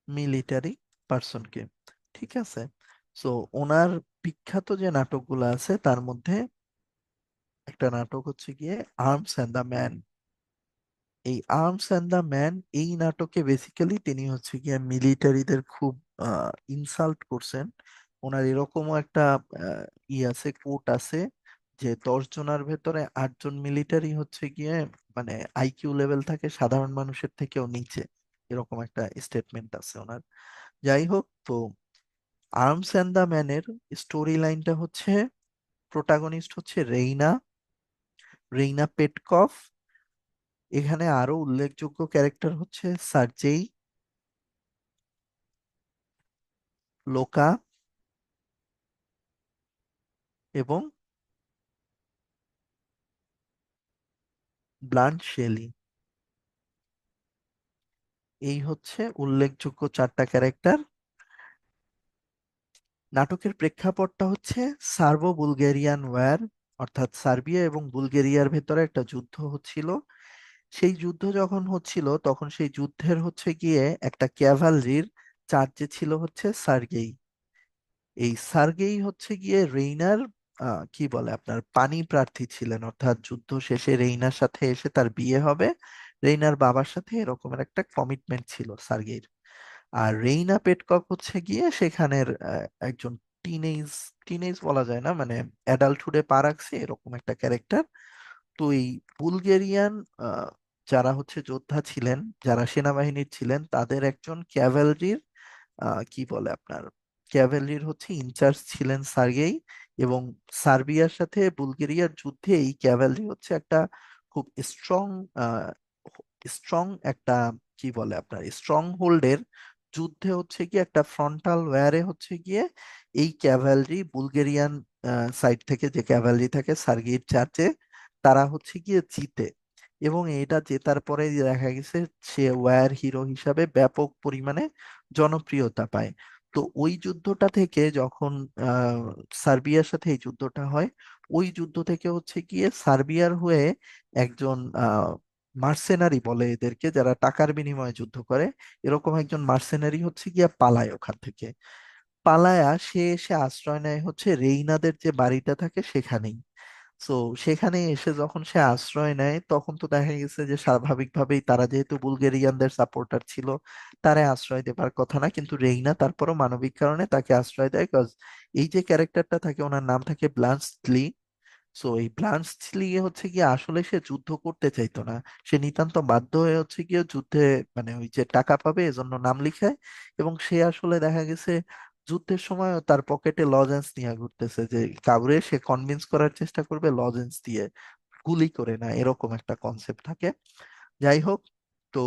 মিলিটারি পার্সনকে। ঠিক আছে, সো ওনার বিখ্যাত যে নাটকগুলো আছে তার মধ্যে একটা নাটক হচ্ছে গিয়ে আর্মস এন্ড দ্য ম্যান। এই আর্মস অ্যান্ড দ্য ম্যান এই নাটকে বেসিক্যালি তিনি হচ্ছে গিয়ে মিলিটারিদের খুব ইনসাল্ট করছেন। ওনার এরকমও একটা আছে, কোট আছে, যে 10 জনের ভেতরে 8জন মিলিটারি হচ্ছে গিয়ে মানে আইকিউ লেভেল থাকে সাধারণ মানুষের থেকেও নিচে, এরকম একটা স্টেটমেন্ট আছে ওনার। যাই হোক, তো আর্মস অ্যান্ড দ্য ম্যানের স্টোরি লাইনটা হচ্ছে, প্রোটাগনিস্ট হচ্ছে রেইনা, রেইনা পেটকফ। এখানে আরো উল্লেখযোগ্য ক্যারেক্টার হচ্ছে সার্জেই, লোকা এবং ব্লান্ট শেলি। এই হচ্ছে উল্লেখযোগ্য 4টা ক্যারেক্টার। নাটকের প্রেক্ষাপটটা হচ্ছে সার্বো বুলগেরিয়ান ওয়্যার, অর্থাৎ সার্বিয়া এবং বুলগেরিয়ার ভেতরে একটা যুদ্ধ হচ্ছিল। সেই যুদ্ধ যখন হচ্ছিল তখন সেই যুদ্ধের হচ্ছে গিয়ে একটা ক্যাভালরির চার্জে ছিল হচ্ছে সার্গেই। এই সার্গেই হচ্ছে গিয়ে রেইনার কি বলে আপনার পানি প্রার্থী ছিলেন, অর্থাৎ যুদ্ধ শেষে রেইনার সাথে এসে তার বিয়ে হবে, রেইনার বাবার সাথে এরকমের একটা কমিটমেন্ট ছিল সার্গেইর। আর রেইনা পেটকক হচ্ছে গিয়ে সেখানের একজন টিনেজ, টিনেজ বলা যায় না, মানে অ্যাডাল্টহুডে পা রাখছে এরকম একটা ক্যারেক্টার। তো এই বুলগেরিয়ান আহ, যারা হচ্ছে যোদ্ধা ছিলেন, যারা সেনাবাহিনীর ছিলেন, তাদের একজন ক্যাভেলরির কি বলে আপনার ক্যাভেলরির হচ্ছে ইনচার্জ ছিলেন সার্গেই। এবং সার্বিয়ার সাথে বুলগেরিয়ার যুদ্ধে এই ক্যাভেলরি হচ্ছে একটা খুব স্ট্রং স্ট্রং একটা কি বলে আপনার স্ট্রং হোল্ডের যুদ্ধে হচ্ছে গিয়ে একটা ফ্রন্টাল ওয়্যারে হচ্ছে গিয়ে এই ক্যাভেলরি বুলগেরিয়ান সাইড থেকে যে ক্যাভেলরি থাকে সার্গেইর চার্চে, তারা হচ্ছে গিয়ে জিতে। এবং এটা জেতার পরে দেখা গেছে সে ওয়্যার হিরো হিসাবে ব্যাপক পরিমাণে জনপ্রিয়তা পায়। তো ওই যুদ্ধটা থেকে যখন আহ সার্বিয়ার সাথে এই যুদ্ধটা হয়, ওই যুদ্ধ থেকে হচ্ছে গিয়ে সার্বিয়ার হয়ে একজন মার্সেনারি বলে এদেরকে, যারা টাকার বিনিময়ে যুদ্ধ করে, এরকম একজন মার্সেনারি হচ্ছে গিয়া পালায় ওখান থেকে। পালায়া সে এসে আশ্রয় নেয় হচ্ছে রেইনাদের যে বাড়িটা থাকে সেখানেই। তো সেখানে এসে যখন সে আশ্রয় নেয় তখন তো দেখা গেছে যে স্বাভাবিকভাবেই তারা যেহেতু বুলগেরিয়ানদের সাপোর্টার ছিল, তারে আশ্রয় দেবার কথা না, কিন্তু রেইনা তারপরও মানবিক কারণে তাকে আশ্রয় দেয়। কজ এই যে ক্যারেক্টারটা থাকে ওনার নাম থাকে ব্লান্সলি। সো এই ব্লান্সলি হচ্ছে গিয়ে আসলে সে যুদ্ধ করতে চাইতো না, সে নিতান্ত বাধ্য হয়ে হচ্ছে গিয়ে যুদ্ধে মানে ওই যে টাকা পাবে এজন্য নাম লিখায়। এবং সে আসলে দেখা গেছে যুদ্ধের সময় তার পকেটে লজেন্স নিয়ে ঘুরতেছে, যে কাউরে সে কনভিন্স করার চেষ্টা করবে লজেন্স দিয়ে, গুলি করে না, এরকম একটা কনসেপ্ট থাকে। যাই হোক, তো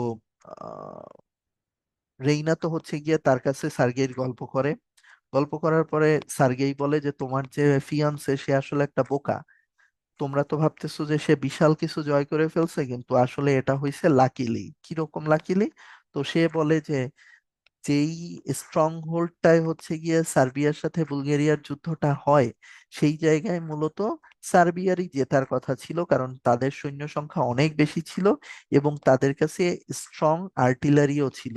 আহ, রেইনা তো হচ্ছে গিয়ে তার কাছে সার্গেইর গল্প করে। গল্প করার পরে সার্গেই বলে যে তোমার যে ফিয়ান্সে সে আসলে একটা বোকা। তোমরা তো ভাবতেছো যে সে বিশাল কিছু জয় করে ফেলছে, কিন্তু আসলে এটা হয়েছে লাকিলি। কিরকম লাকিলি? তো সে বলে যে যেই স্ট্রং হোল্ডটাই হচ্ছে গিয়ে সার্বিয়ার সাথে বুলগেরিয়ার যুদ্ধটা হয়, সেই জায়গায় মূলত সার্বিয়ারই জেতার কথা ছিল, কারণ তাদের সৈন্য সংখ্যা অনেক বেশি ছিল এবং তাদের কাছে স্ট্রং আর্টিলারিও ছিল।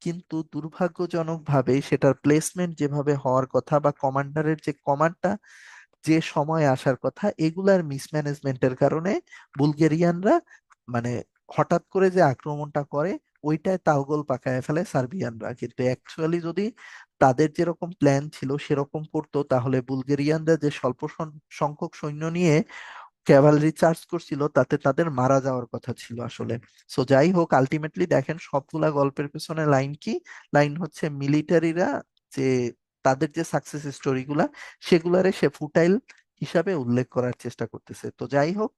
কিন্তু দুর্ভাগ্যজনকভাবে সেটার প্লেসমেন্ট যেভাবে হওয়ার কথা বা কমান্ডারের যে কমান্ডটা যে সময় আসার কথা, এগুলার মিসম্যানেজমেন্টের কারণে বুলগেরিয়ানরা মানে হঠাৎ করে যে আক্রমণটা করে ওইটায় তালগোল পাকায় ফেলে সার্বিয়ানরা। কিন্তু অ্যাকচুয়ালি যদি তাদের যেরকম প্ল্যান ছিল সেরকম করতো, তাহলে বুলগেরিয়ানরা যে স্বল্প সংখ্যক সৈন্য নিয়ে ক্যাভালরি চার্জ করছিল তাতে তাদের মারা যাওয়ার কথা ছিল আসলে। সো যাই হোক, আলটিমেটলি দেখেন সবগুলা গল্পের পেছনে লাইন কি? লাইন হচ্ছে মিলিটারিরা যে তাদের যে সাকসেস স্টোরি গুলা সেগুলারে সে ফুটাইল হিসাবে উল্লেখ করার চেষ্টা করতেছে। তো যাই হোক,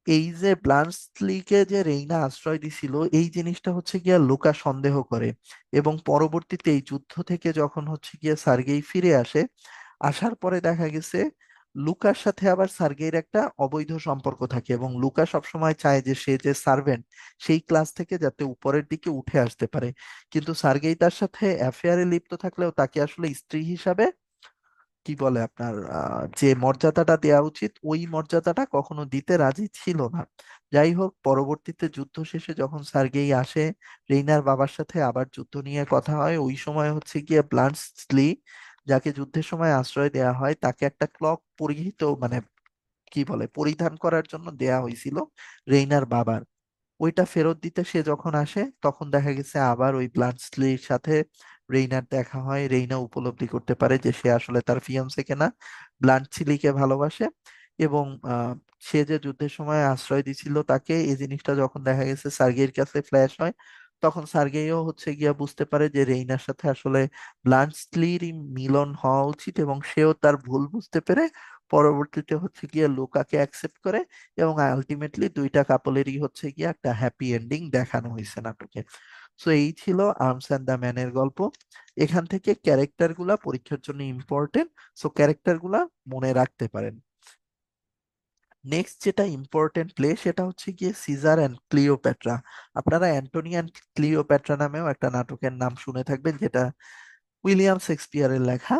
এই যে ব্লান্সলিকে যে রেইনা আশ্রয় দিছিল এই জিনিসটা হচ্ছে গিয়া লুকা সন্দেহ করে। এবং পরবর্তীতে এই যুদ্ধ থেকে যখন হচ্ছে গিয়া সার্গেই ফিরে আসে, আসার পরে দেখা গেছে লুকার সাথে আবার সার্গেইর একটা অবৈধ সম্পর্ক থাকে এবং লুকা সবসময় চায় যে সে যে সার্ভেন্ট সেই ক্লাস থেকে যাতে উপরের দিকে উঠে আসতে পারে। কিন্তু সার্গেই তার সাথে অ্যাফেয়ারে লিপ্ত থাকলেও তাকে আসলে স্ত্রী হিসাবে কি বলে আপনার যে মর্যাদাটা দেওয়া উচিত ওই মর্যাদাটা কখনো দিতে রাজি ছিল না। যাই হোক, পরবর্তীতে যুদ্ধ শেষে যখন সার্গেই আসে, রেইনার বাবার সাথে আবার যুদ্ধ নিয়ে কথা হয়, ওই সময় হচ্ছে গিয়ে ব্লান্টসলি, যাকে যুদ্ধের সময় আশ্রয় দেওয়া হয়, তাকে একটা ক্লক পরিহিত মানে কি বলে পরিধান করার জন্য দেয়া হয়েছিল রেইনার বাবার। ওইটা ফেরত দিতে সে যখন আসে তখন দেখা গেছে আবার ওই ব্লাডস্লির সাথে রেইনার দেখা হয়। রেইনা উপলব্ধি করতে পারে যে সে আসলে তার ফিয়ান্সেকে না, ব্লাডস্লিকে ভালোবাসে। এবং আহ, সে যে যুদ্ধের সময় আশ্রয় দিছিল তাকে, এই জিনিসটা যখন দেখা গেছে সার্গেইর কাছে ফ্ল্যাশ হয়, তখন সার্গেইও হচ্ছে গিয়া বুঝতে পারে যে রেইনার সাথে আসলে ব্লাডস্লিরই মিলন হওয়া উচিত, এবং সেও তার ভুল বুঝতে পেরে পরবর্তীতে হচ্ছে গিয়ে লুকাকে অ্যাকসেপ্ট করে। এবং আলটিমেটলি দুইটা কাপলেরই হচ্ছে গিয়ে একটা হ্যাপি এন্ডিং দেখানো হয়েছে নাটকে। সো এই ছিল আর্মস অ্যান্ড দ্য ম্যানের গল্প। এখান থেকে ক্যারেক্টার গুলা পরীক্ষার জন্য ইম্পর্টেন্ট, সো ক্যারেক্টার গুলা মনে রাখতে পারেন। নেক্সট যেটা ইম্পর্টেন্ট প্লে সেটা হচ্ছে গিয়ে সিজার অ্যান্ড ক্লিওপ্যাট্রা। আপনারা অ্যান্টনি অ্যান্ড ক্লিওপ্যাট্রা নামেও একটা নাটকের নাম শুনে থাকবেন, যেটা উইলিয়াম শেক্সপিয়ারের লেখা।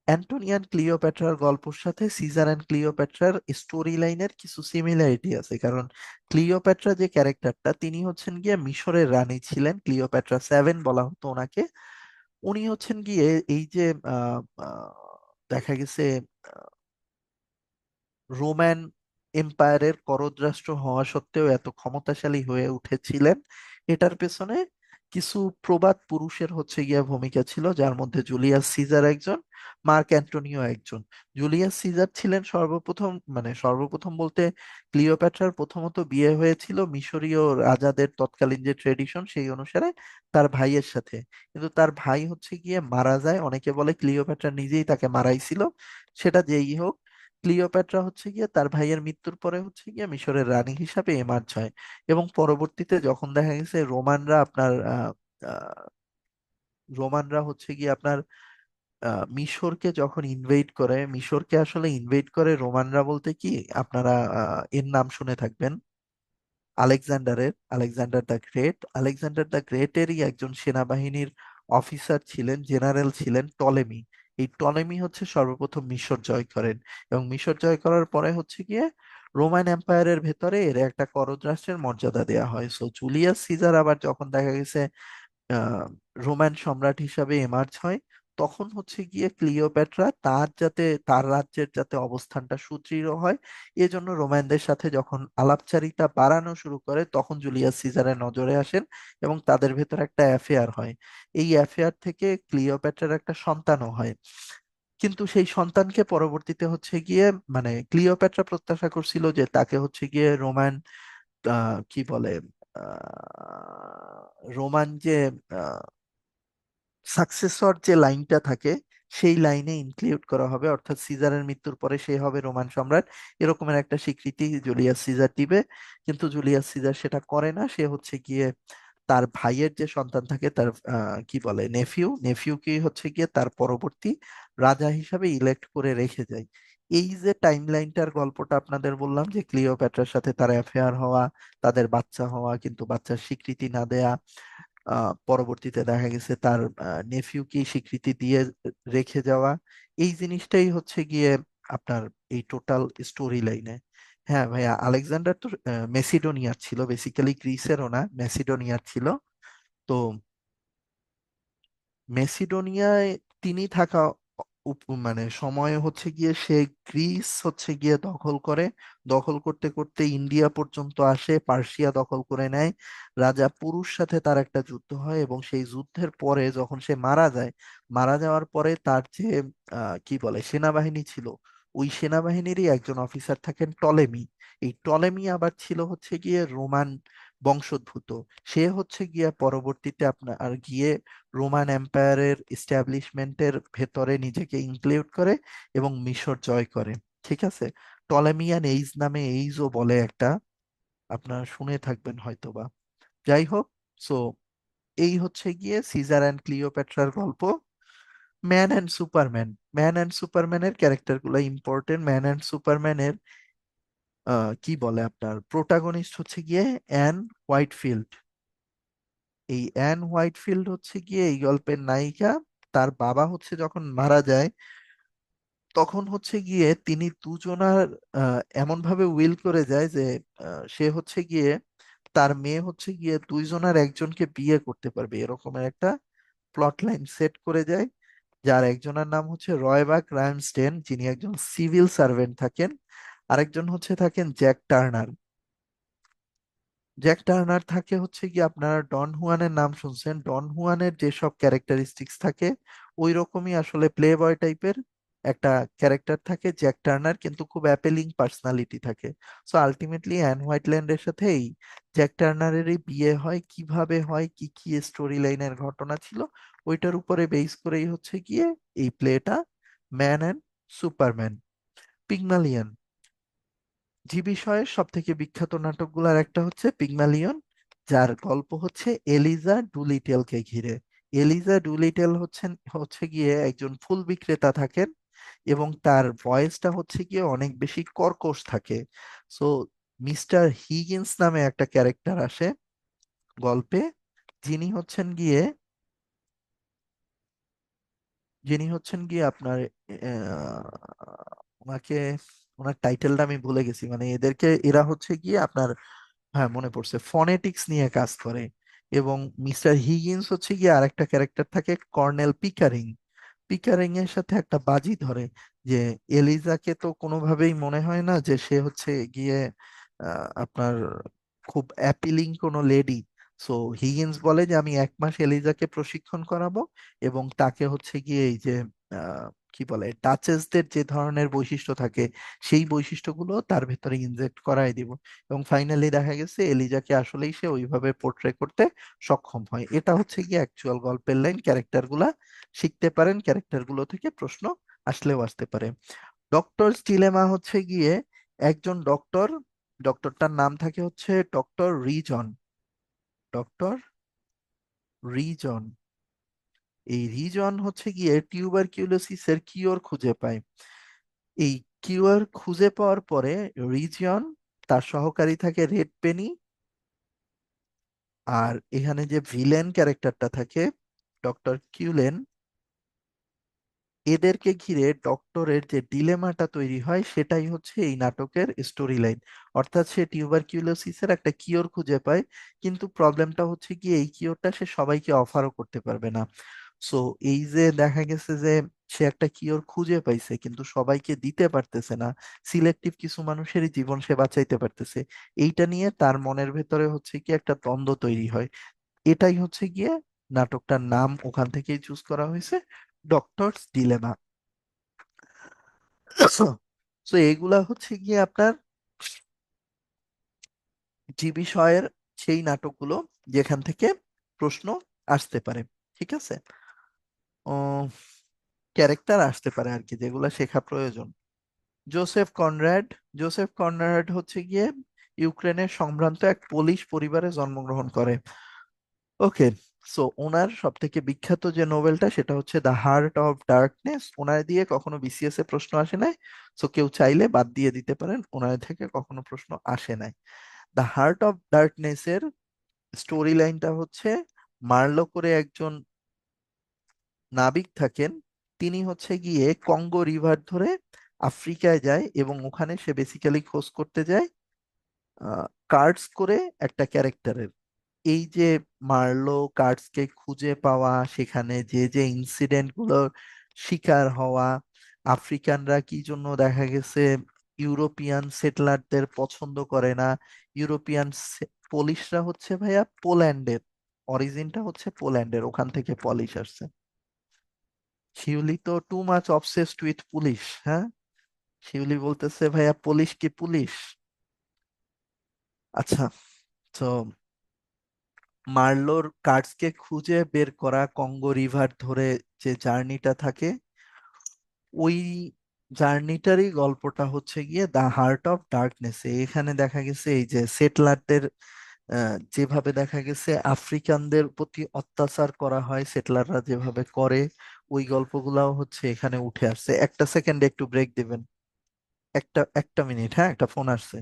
অ্যান্টোনিয়ান ক্লিওপ্যাট্রার গল্পের সাথে সিজার অ্যান্ড ক্লিওপ্যাট্রার স্টোরি লাইনের কিছু সিমিলারিটি আছে, কারণ ক্লিওপ্যাট্রা যে ক্যারেক্টারটা তিনি হচ্ছেন গিয়ে মিশরের রানী ছিলেন, ক্লিওপ্যাট্রা সেভেন বলা হতো ওনাকে। উনি হচ্ছেন গিয়ে এই যে আহ, আহ, দেখা গেছে রোমান এম্পায়ারের করদ্রাষ্ট্র হওয়া সত্ত্বেও এত ক্ষমতাশালী হয়ে উঠেছিলেন, এটার পেছনে কিছু প্রবাদ পুরুষের হচ্ছে গিয়া ভূমিকা ছিল, যার মধ্যে জুলিয়াস সিজার একজন, মার্ক অ্যান্টোনিও একজন। জুলিয়াস সিজার ছিলেন সর্বপ্রথম, মানে সর্বপ্রথম বলতে ক্লিওপ্যাট্রার প্রথমত বিয়ে হয়েছিল মিশরীয় রাজাদের তৎকালীন যে ট্রেডিশন সেই অনুসারে তার ভাইয়ের সাথে। কিন্তু তার ভাই হচ্ছে গিয়ে মারা যায়, অনেকে বলে ক্লিওপ্যাট্রা নিজেই তাকে মারাইছিল। সেটা যেই হোক, ক্লিওপ্যাট্রা হচ্ছে গিয়ে তার ভাইয়ের মৃত্যুর পরে হচ্ছে গিয়ে মিশরের রানী হিসাবে এমার্জ হয়। এবং পরবর্তীতে যখন দেখা গেছে রোমানরা আপনার আহ, রোমানরা হচ্ছে গিয়ে আপনার মিশরকে যখন ইনভেড করে, মিশরকে আসলে ইনভেড করে রোমানরা বলতে কি, আপনারা এর নাম শুনে থাকবেন, Alexander the great. Alexander the গ্রেটেরই একজন সেনাবাহিনীর অফিসার ছিলেন, জেনারেল ছিলেন টলেমি। এই টলেমি হচ্ছে সর্বপ্রথম মিশর জয় করেন, এবং মিশর জয় করার পরে হচ্ছে গিয়ে রোমান এম্পায়ারের ভেতরে এর একটা করদ রাষ্ট্রের মর্যাদা দেওয়া হয়। সো জুলিয়াস সিজার আবার যখন দেখা গেছে আহ, রোমান সম্রাট হিসাবে এমার্জ হয়, তখন হচ্ছে গিয়ে ক্লিওপ্যাট্রা তার যাতে তার রাজ্যের যাতে অবস্থানটা সুদৃঢ় হয়, এজন্য রোমানদের সাথে যখন আলাপচারিতা বাড়ানো শুরু করে, তখন জুলিয়াস সিজারের নজরে আসেন এবং তাদের ভেতর একটা অ্যাফেয়ার হয়। এই অ্যাফেয়ার থেকে ক্লিওপ্যাট্রার একটা সন্তানও হয়। কিন্তু সেই সন্তানকে পরবর্তীতে হচ্ছে গিয়ে, মানে ক্লিওপ্যাট্রা প্রত্যাশা করছিল যে তাকে হচ্ছে গিয়ে রোমান কি বলে রোমান যে সাকসেসর যে লাইনটা থাকে সেই লাইনে ইনক্লুড করা হবে, অর্থাৎ সিজারের মৃত্যুর পরে সে হবে রোমান সম্রাট, এরকমের একটা স্বীকৃতি জুলিয়াস সিজার দিবে। কিন্তু জুলিয়াস সিজার সেটা করে না, সে হচ্ছে গিয়ে তার ভাইয়ের যে সন্তান থাকে তার কি বলে নেফিউকে হচ্ছে গিয়ে তার পরবর্তী রাজা হিসাবে ইলেক্ট করে রেখে যায়। এই যে টাইম লাইনটার গল্পটা আপনাদের বললাম, যে ক্লিওপ্যাট্রার সাথে তার অ্যাফেয়ার হওয়া, তাদের বাচ্চা হওয়া কিন্তু বাচ্চার স্বীকৃতি না দেয়া, পরবর্তীতে দেখা গেছে তার নেফিউকে স্বীকৃতি দিয়ে রেখে যাওয়া, এই জিনিসটাই হচ্ছে গিয়ে আপনার এই টোটাল স্টোরি লাইনে। হ্যাঁ ভাইয়া, আলেকজান্ডার তো মেসিডোনিয়ার ছিল, বেসিক্যালি গ্রিসেরও না, মেসিডোনিয়ার ছিল। তো মেসিডোনিয়ায় তিনি থাকা মানে সময় হচ্ছে গিয়ে সে গ্রিস হচ্ছে গিয়ে দখল করে, দখল করতে করতে ইন্ডিয়া পর্যন্ত আসে, পার্সিয়া দখল করে নেয়। রাজা পুরুর সাথে তার একটা যুদ্ধ হয়, এবং সেই যুদ্ধের পরে যখন সে মারা যায়, মারা যাওয়ার পরে তার যে কি বলে সেনাবাহিনী ছিল, ওই সেনাবাহিনীরই একজন অফিসার থাকেন টলেমি। এই টলেমি আবার ছিল হচ্ছে গিয়ে রোমান বংশোদ্ভূত। সে হচ্ছে গিয়ে পরবর্তীতে আপনার গিয়ে রোমান এম্পায়ারের এস্টাবলিশমেন্টের ভেতরে নিজেকে ইনক্লুড করে এবং মিশর জয় করে। ঠিক আছে, টলেমিয়ান এইজ নামে এইজও বলে একটা, আপনারা শুনে থাকবেন হয়তোবা। যাই হোক, সো এই হচ্ছে গিয়ে সিজার অ্যান্ড ক্লিওপ্যাট্রার গল্প। Man and superman, man and সুপারম্যানের ক্যারেক্টার গুলো ইম্পর্টেন্ট। ম্যান অ্যান্ড সুপারম্যানের কি বলে আপনার প্রোটাগনিস্ট হচ্ছে গিয়ে অ্যান হোয়াইটফিল্ড। এই অ্যান হোয়াইটফিল্ড হচ্ছে গিয়ে এই গল্পের নায়িকা। তার বাবা হচ্ছে যখন মারা যায়, তখন হচ্ছে গিয়ে তিনি দুজনার এমন ভাবে উইল করে যায় যে সে হচ্ছে গিয়ে তার মেয়ে হচ্ছে গিয়ে দুইজনার একজনকে বিয়ে করতে পারবে, এরকমের একটা প্লট লাইন সেট করে যায়। যার একজনের নাম হচ্ছে রয়বাক রামস্টেন, যিনি একজন সিভিল সার্ভেন্ট থাকেন, আরেকজন হচ্ছে থাকেন জ্যাক টার্নার। জ্যাক টার্নার থাকে হচ্ছে কি, আপনারা ডন হুয়ানের নাম শুনছেন, ডন হুয়ানের যেসব ক্যারেক্টারিস্টিক্স থাকে ওই রকমই আসলে প্লে বয় টাইপের একটা ক্যারেক্টার থাকে জ্যাক টার্নার, কিন্তু খুব অ্যাপেলিং পার্সোনালিটি থাকে। সো আলটিমেটলি অ্যান হোয়াইটল্যান্ডের সাথে এই জ্যাক টার্নারেরই বিয়ে হয়, কিভাবে হয়, কি কি স্টোরি লাইনের ঘটনা ছিল ওইটার উপরে বেস করেই হচ্ছে গিয়ে এই প্লেটা, ম্যান অ্যান্ড সুপারম্যান। পিগমালিয়ন, জি বিষয়ের সব থেকে বিখ্যাত নাটকগুলোর একটা হচ্ছে পিগমালিয়ন, যার গল্প হচ্ছে এলিজা ডুলিটেলকে ঘিরে। এলিজা ডুলিটেল হচ্ছেন হচ্ছে গিয়ে একজন ফুল বিক্রেতা থাকেন, এবং তার ভয়েসটা হচ্ছে গিয়ে অনেক বেশি কর্কশ থাকে। সো মিস্টার হিগিন্স নামে একটা ক্যারেক্টার আসে গল্পে, যিনি হচ্ছেন গিয়ে আপনার ওনাকে, ওনার টাইটেলটা আমি ভুলে গেছি, মানে এদেরকে এরা হচ্ছে গিয়ে আপনার, হ্যাঁ মনে পড়ছে, ফনেটিক্স নিয়ে কাজ করে। এবং মিস্টার হিগিন্স হচ্ছে গিয়ে আরেকটা ক্যারেক্টার থাকে কর্নেল পিকারিং। পিকারিং এর সাথে একটা বাজি ধরে যে এলিজাকে তো কোনোভাবেই মনে হয় না যে সে হচ্ছে গিয়ে আপনার খুব অ্যাপিলিং কোনো লেডি। সো হিগিন্স বলে যে আমি 1 মাস এলিজাকে প্রশিক্ষণ করাবো, এবং তাকে হচ্ছে গিয়ে এই যে আহ, কি বলে ডাচেসদের যে ধরনের বৈশিষ্ট্য থাকে সেই বৈশিষ্ট্যগুলো তার ভেতরে ইনজেক্ট করাই দিব। এবং ফাইনালি দেখা গেছে এলিজাকে আসলেই সে ওইভাবে পোর্ট্রে করতে সক্ষম হয়। এটা হচ্ছে গিয়ে অ্যাকচুয়াল গল্পের লাইন, ক্যারেক্টার গুলা শিখতে পারেন, ক্যারেক্টার গুলো থেকে প্রশ্ন আসলেও আসতে পারে। ডক্টর ডিলেমা হচ্ছে গিয়ে একজন ডক্টর, ডক্টরটার নাম থাকে হচ্ছে ডক্টর রিজন। ডক্টর রিজন, এই রিজন হচ্ছে গিয়ে টিউবারকিউলোসিস এর কিওর খুঁজে পায়। এই কিওর খুঁজে পাওয়ার পরে রিজন, তার সহকারী থাকে রেড পেনি, আর এখানে যে ভিলেন ক্যারেক্টারটা থাকে ডক্টর কিউলেন, এদেরকে ঘিরে ডক্টরের যে ডিলেমাটা তৈরি হয় সেটাই হচ্ছে এই নাটকের স্টোরি লাইন। অর্থাৎ সে টিউবারকিউলোসিসের একটা কিওর খুঁজে পায়, কিন্তু প্রবলেমটা হচ্ছে কি এই কিওরটা সে সবাইকে অফারও করতে পারবে না। সো এই যে দেখা গেছে যে সে একটা কিওর খুঁজে পাইছে কিন্তু সবাইকে দিতে পারতেছে না, সিলেক্টিভ কিছু মানুষেরই জীবন সে বাঁচাইতে পারতেছে, এইটা নিয়ে তার মনের ভেতরে হচ্ছে কি একটা দ্বন্দ্ব তৈরি হয়। এটাই হচ্ছে গিয়ে নাটকটার নাম ওখান থেকেই চুজ করা হয়েছে, ডক্টরস ডিলেমা। তো এগুলা হচ্ছে গিয়ে আপনার জি বিষয়ের সেই নাটকগুলো যেখান থেকে প্রশ্ন আসতে পারে। ঠিক আছে, ও ক্যারেক্টার আসতে পারে আর কি, যেগুলো শেখা প্রয়োজন। জোসেফ কনরাড, জোসেফ কনরাড হচ্ছে গিয়ে ইউক্রেনের সম্ভ্রান্ত এক পোলিশ পরিবারে জন্মগ্রহণ করে। ওকে, সো ওনার সব থেকে বিখ্যাত যে নোবেলটা সেটা হচ্ছে দ্য হার্ট অফ ডার্কনেস। ওনার দিয়ে কখনো বিসিএস এ প্রশ্ন আসে নাই, সো কেউ চাইলে বাদ দিয়ে দিতে পারেন, ওনার থেকে কখনো প্রশ্ন আসে নাই। দ্য হার্ট অফ ডার্কনেস এর স্টোরি লাইনটা হচ্ছে, মার্লো করে একজন নাবিক থাকেন, তিনি হচ্ছে গিয়ে কঙ্গো রিভার ধরে আফ্রিকায় যায়, এবং ওখানে সে বেসিক্যালি খোঁজ করতে যায় কার্ডস করে একটা ক্যারেক্টারের। এই যে মার্লো কার্ডসকে খুঁজে পাওয়া, সেখানে যে যে ইনসিডেন্ট গুলোর শিকার হওয়া, আফ্রিকানরা কি জন্য দেখা গেছে ইউরোপিয়ান সেটলারদের পছন্দ করে না, ইউরোপিয়ান পলিশরা হচ্ছে ভাইয়া পোল্যান্ডের, অরিজিনটা হচ্ছে পোল্যান্ডের, ওখান থেকে পলিশ আসছে। শিউলি তো too much obsessed with police, হ্যাঁ, শিউলি বলতেছে ভাইয়া পুলিশ কি পুলিশ। আচ্ছা, তো মার্লোর কার্ডসকে খুঁজে বের করা কঙ্গো রিভার ধরে যে জার্নিটা থাকে, ওই জার্নিটারই গল্পটা হচ্ছে গিয়ে দ্য হার্ট অফ ডার্কনেস। এখানে দেখা গেছে এই যে সেটলারদের যেভাবে দেখা গেছে আফ্রিকানদের প্রতি অত্যাচার করা হয়, সেটলাররা যেভাবে করে, ওই গল্পগুলাও হচ্ছে এখানে উঠে আসছে। একটা সেকেন্ড একটু ব্রেক দিবেন, একটা মিনিট, হ্যাঁ একটা ফোন আসছে।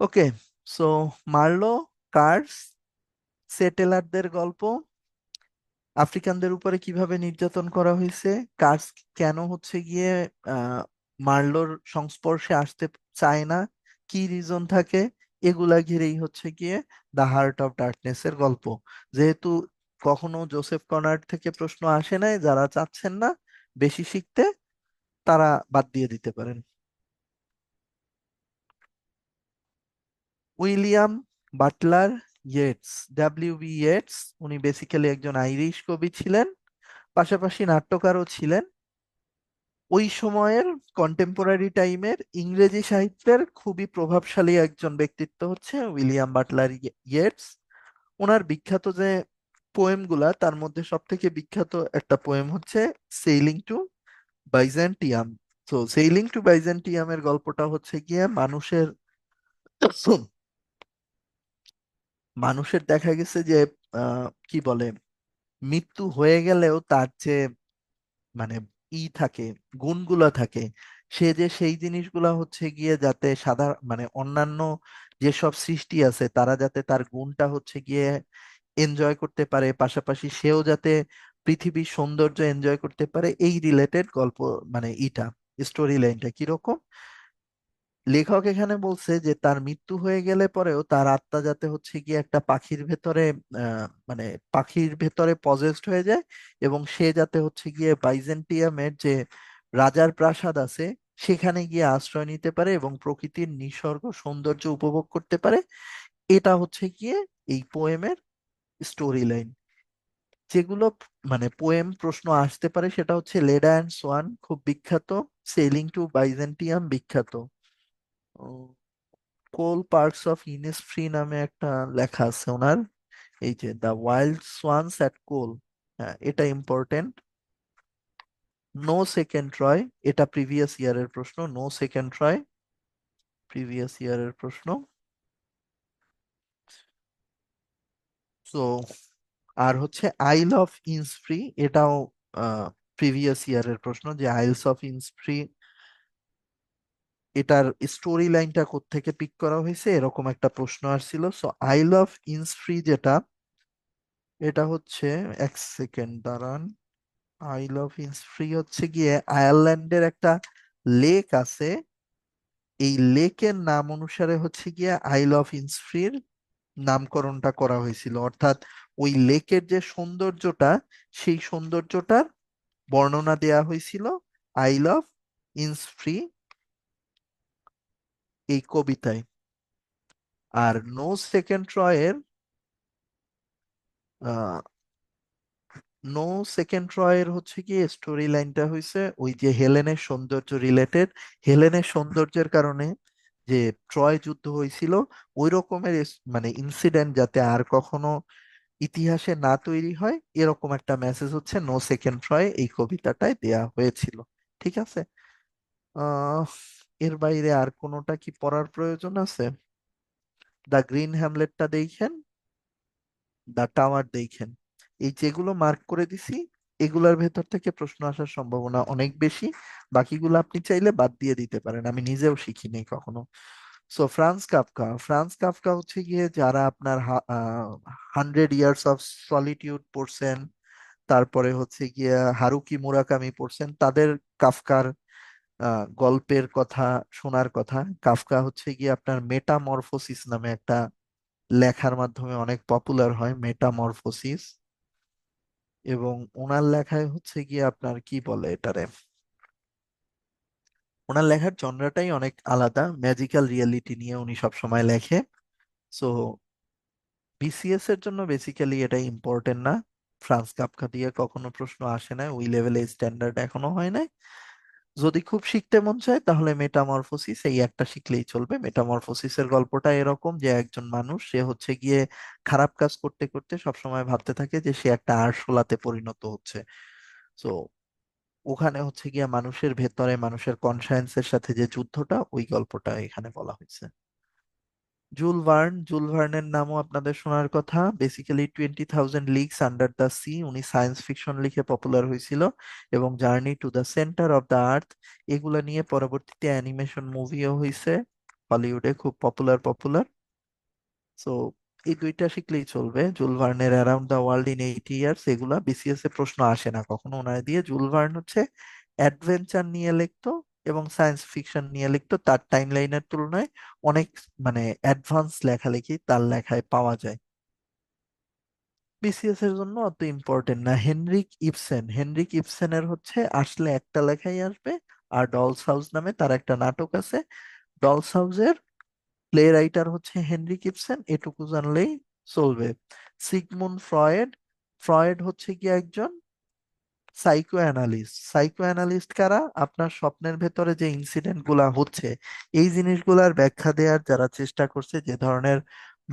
ওকে, সো মার্লো, কার্স, সেটেলারদের গল্প, আফ্রিকানদের উপরে কিভাবে নির্যাতন করা হয়েছে, কার্স কেন হচ্ছে গিয়ে আহ মার্লোর সংস্পর্শে আসতে চায় না, কি রিজন থাকে, এগুলা ঘিরেই হচ্ছে গিয়ে দ্য হার্ট অফ ডার্কনেস এর গল্প। যেহেতু কখনো জোসেফ কনার্ড থেকে প্রশ্ন আসে নাই, যারা চাচ্ছেন না বেশি শিখতে তারা বাদ দিয়ে দিতে পারেন। William Butler Yeats, W B Yeats, উনি বেসিক্যালি একজন আইরিশ কবি ছিলেন, পাশাপাশি নাট্যকারও ছিলেন। ওই সময়ের কন্টেম্পোরারি টাইমের ইংরেজি সাহিত্যের খুবই প্রভাবশালী একজন ব্যক্তিত্ব হচ্ছে উইলিয়াম বাটলার ইয়েটস। ওনার বিখ্যাত যে পোয়েম গুলা, তার মধ্যে সব থেকে বিখ্যাত একটা পোয়েম হচ্ছে সেইলিং টু বাইজেন্টিয়াম। তো সেইলিং টু বাইজেন্টিয়ামের গল্পটা হচ্ছে গিয়ে মানুষের দেখা গেছে যে কি বলে, মৃত্যু হয়ে গেলেও তার যে মানে থাকে, গুণগুলা থাকে, সে যে সেই জিনিসগুলা হচ্ছে গিয়ে যাতে মানে অন্যান্য যেসব সৃষ্টি আছে তারা যাতে তার গুণটা হচ্ছে গিয়ে এনজয় করতে পারে, পাশাপাশি সেও যাতে পৃথিবীর সৌন্দর্য এনজয় করতে পারে, এই রিলেটেড গল্প। মানে স্টোরি লাইনটা কিরকম, লেখক এখানে বলছে যে তার মৃত্যু হয়ে গেলে পরেও তার আত্মা যাতে হচ্ছে গিয়ে একটা পাখির ভেতরে মানে পাখির ভেতরে পজেসড হয়ে যায়, এবং সে যাতে হচ্ছে গিয়ে বাইজেন্টিয়ামের যে রাজার প্রাসাদ আছে সেখানে গিয়ে আশ্রয় নিতে পারে এবং প্রকৃতির নিসর্গ সৌন্দর্য উপভোগ করতে পারে। এটা হচ্ছে গিয়ে এই পোয়েমের স্টোরি লাইন। যেগুলো মানে পোয়েম প্রশ্ন আসতে পারে সেটা হচ্ছে লেডা অ্যান্ড সোয়ান খুব বিখ্যাত, সেলিং টু বাইজেন্টিয়াম বিখ্যাত, কোল পার্কস অফ ইনিসফ্রি নামে একটা লেখা আছে ওনার, এই যে দ্য ওয়াইল্ড সোয়ানস অ্যাট কোল, হ্যাঁ এটা ইম্পর্টেন্ট। নো সেকেন্ড ট্রয়, এটা প্রিভিয়াস ইয়ারের প্রশ্ন, নো সেকেন্ড ট্রয় প্রিভিয়াস ইয়ারের প্রশ্ন। তো আর হচ্ছে আইল অফ ইন্সফ্রি, এটাও প্রিভিয়াস ইয়ারের প্রশ্ন, যে আইলস অফ ইন্সফ্রি এটার স্টোরি লাইনটা কোত্থেকে পিক করা হয়েছে এরকম একটা প্রশ্ন আসছিল। সো আইল অফ ইন্সফ্রি যেটা, এটা হচ্ছে, এক সেকেন্ড দাঁড়ান, আইল অফ ইন্সফ্রি হচ্ছে গিয়ে আয়ারল্যান্ডের একটা লেক আছে, এই লেকের নাম অনুসারে হচ্ছে গিয়ে আইল অফ ইন্সফ্রির নামকরণটা করা হয়েছিল। অর্থাৎ ওই লেকের যে সৌন্দর্যটা, সেই সৌন্দর্যটার বর্ণনা দেয়া হয়েছিল আইল অফ ইন্সফ্রি এই কবিতায়। আর নো সেকেন্ড ট্রয়ের নো সেকেন্ড ট্রয়ের হচ্ছে কি স্টোরি লাইনটা হয়েছে ওই যে হেলেনের সৌন্দর্য রিলেটেড, হেলেনের সৌন্দর্যের কারণে যে ট্রয় যুদ্ধ হয়েছিল, ওই রকমের মানে ইনসিডেন্ট যাতে আর কখনো ইতিহাসে না তৈরি হয়, এরকম একটা মেসেজ হচ্ছে নো সেকেন্ড ট্রয় এই কবিতাটায় দেয়া হয়েছিল। ঠিক আছে, আহ এর বাইরে আর কোনোটা কি পড়ার প্রয়োজন আছে? দ্য গ্রিন হ্যামলেটটা দেখেন, দা টাওয়ার দেখেন, এই যেগুলো মার্ক করে দিছি এগুলার ভেতর থেকে প্রশ্ন আসার সম্ভাবনা অনেক বেশি। বাকিগুলো আপনি চাইলে বাদ দিয়ে দিতে পারেন, আমি নিজেও শিখিনি কখনো। সো ফ্রান্স কাফকা হচ্ছে গিয়ে যারা আপনার 100 ইয়ার্স অফ সলিটিউড পড়ছেন, তারপরে হচ্ছে গিয়ে হারুকি মুরাকামি পড়ছেন, তাদের কাফকার গল্পের কথা শোনার কথা। কাফকা হচ্ছে গিয়ে আপনার মেটামরফোসিস নামে একটা লেখার মাধ্যমে অনেক পপুলার হয়, মেটামরফোসিস। এবং ওনার লেখায় হচ্ছে গিয়ে আপনার কি বলে এটারে, ওনার লেখার জনরাটাই অনেক আলাদা, ম্যাজিক্যাল রিয়েলিটি নিয়ে উনি সব সময় লেখে। সো বিসিএস এর জন্য বেসিক্যালি এটা ইম্পর্টেন্ট না, ফ্রান্স কাফকা দিয়ে কখনো প্রশ্ন আসে না, ওই লেভেলে স্ট্যান্ডার্ড এখনো হয় নাই। যদি খুব শিখতে মন চায় তাহলে মেটামরফোসিস এই একটা শিখলেই চলবে। মেটামরফোসিসের গল্পটা এরকম যে একজন মানুষ সে হচ্ছে গিয়ে খারাপ কাজ করতে করতে সবসময় ভাবতে থাকে যে সে একটা আরশোলাতে পরিণত হচ্ছে। তো ওখানে হচ্ছে গিয়ে মানুষের ভেতরে মানুষের কনসায়েন্সের সাথে যে যুদ্ধটা, ওই গল্পটা এখানে বলা হয়েছে। জুল ভার্নের নামও আপনাদের শোনার কথা, basically 20,000 leagues under the sea, উনি সায়েন্স ফিকশন লিখে পপুলার হয়েছিল, এবং journey to the centre of the আর্থ এগুলা নিয়ে পরবর্তীতে অ্যানিমেশন মুভিও হয়েছে, হলিউডে খুব পপুলার পপুলার। সো এই দুইটা শিখলেই চলবে, জুল ভার্নের around the world in 80 years, এগুলা বিসিএস এ প্রশ্ন আসে না কখনো ওনারা দিয়ে। জুল ভার্ন হচ্ছে অ্যাডভেঞ্চার নিয়ে লিখতো এবং সায়েন্স ফিকশন নিয়ে লিখতো, তার টাইম লাইনের তুলনায় অনেক মানে অ্যাডভান্স লেখালেখি তার লেখায় পাওয়া যায়। বিসিএস এর জন্য অত ইম্পর্টেন্ট না। হেনরিক ইবসেন, হেনরিক ইবসেনের হচ্ছে আসলে একটা লেখাই আসবে, আর ডলস হাউস নামে তার একটা নাটক আছে। ডলস হাউসের প্লে রাইটার হচ্ছে হেনরিক ইবসেন, এটুকু জানলেই চলবে। সিগমুন্ড ফ্রয়েড, ফ্রয়েড হচ্ছে কি একজন সাইকো অ্যানালিস্ট। সাইকো অ্যানালিস্ট কারা? আপনার স্বপ্নের ভেতরে যে ইনসিডেন্ট গুলা হচ্ছে, এই জিনিসগুলার ব্যাখ্যা দেওয়ার যারা চেষ্টা করছে, যে ধরনের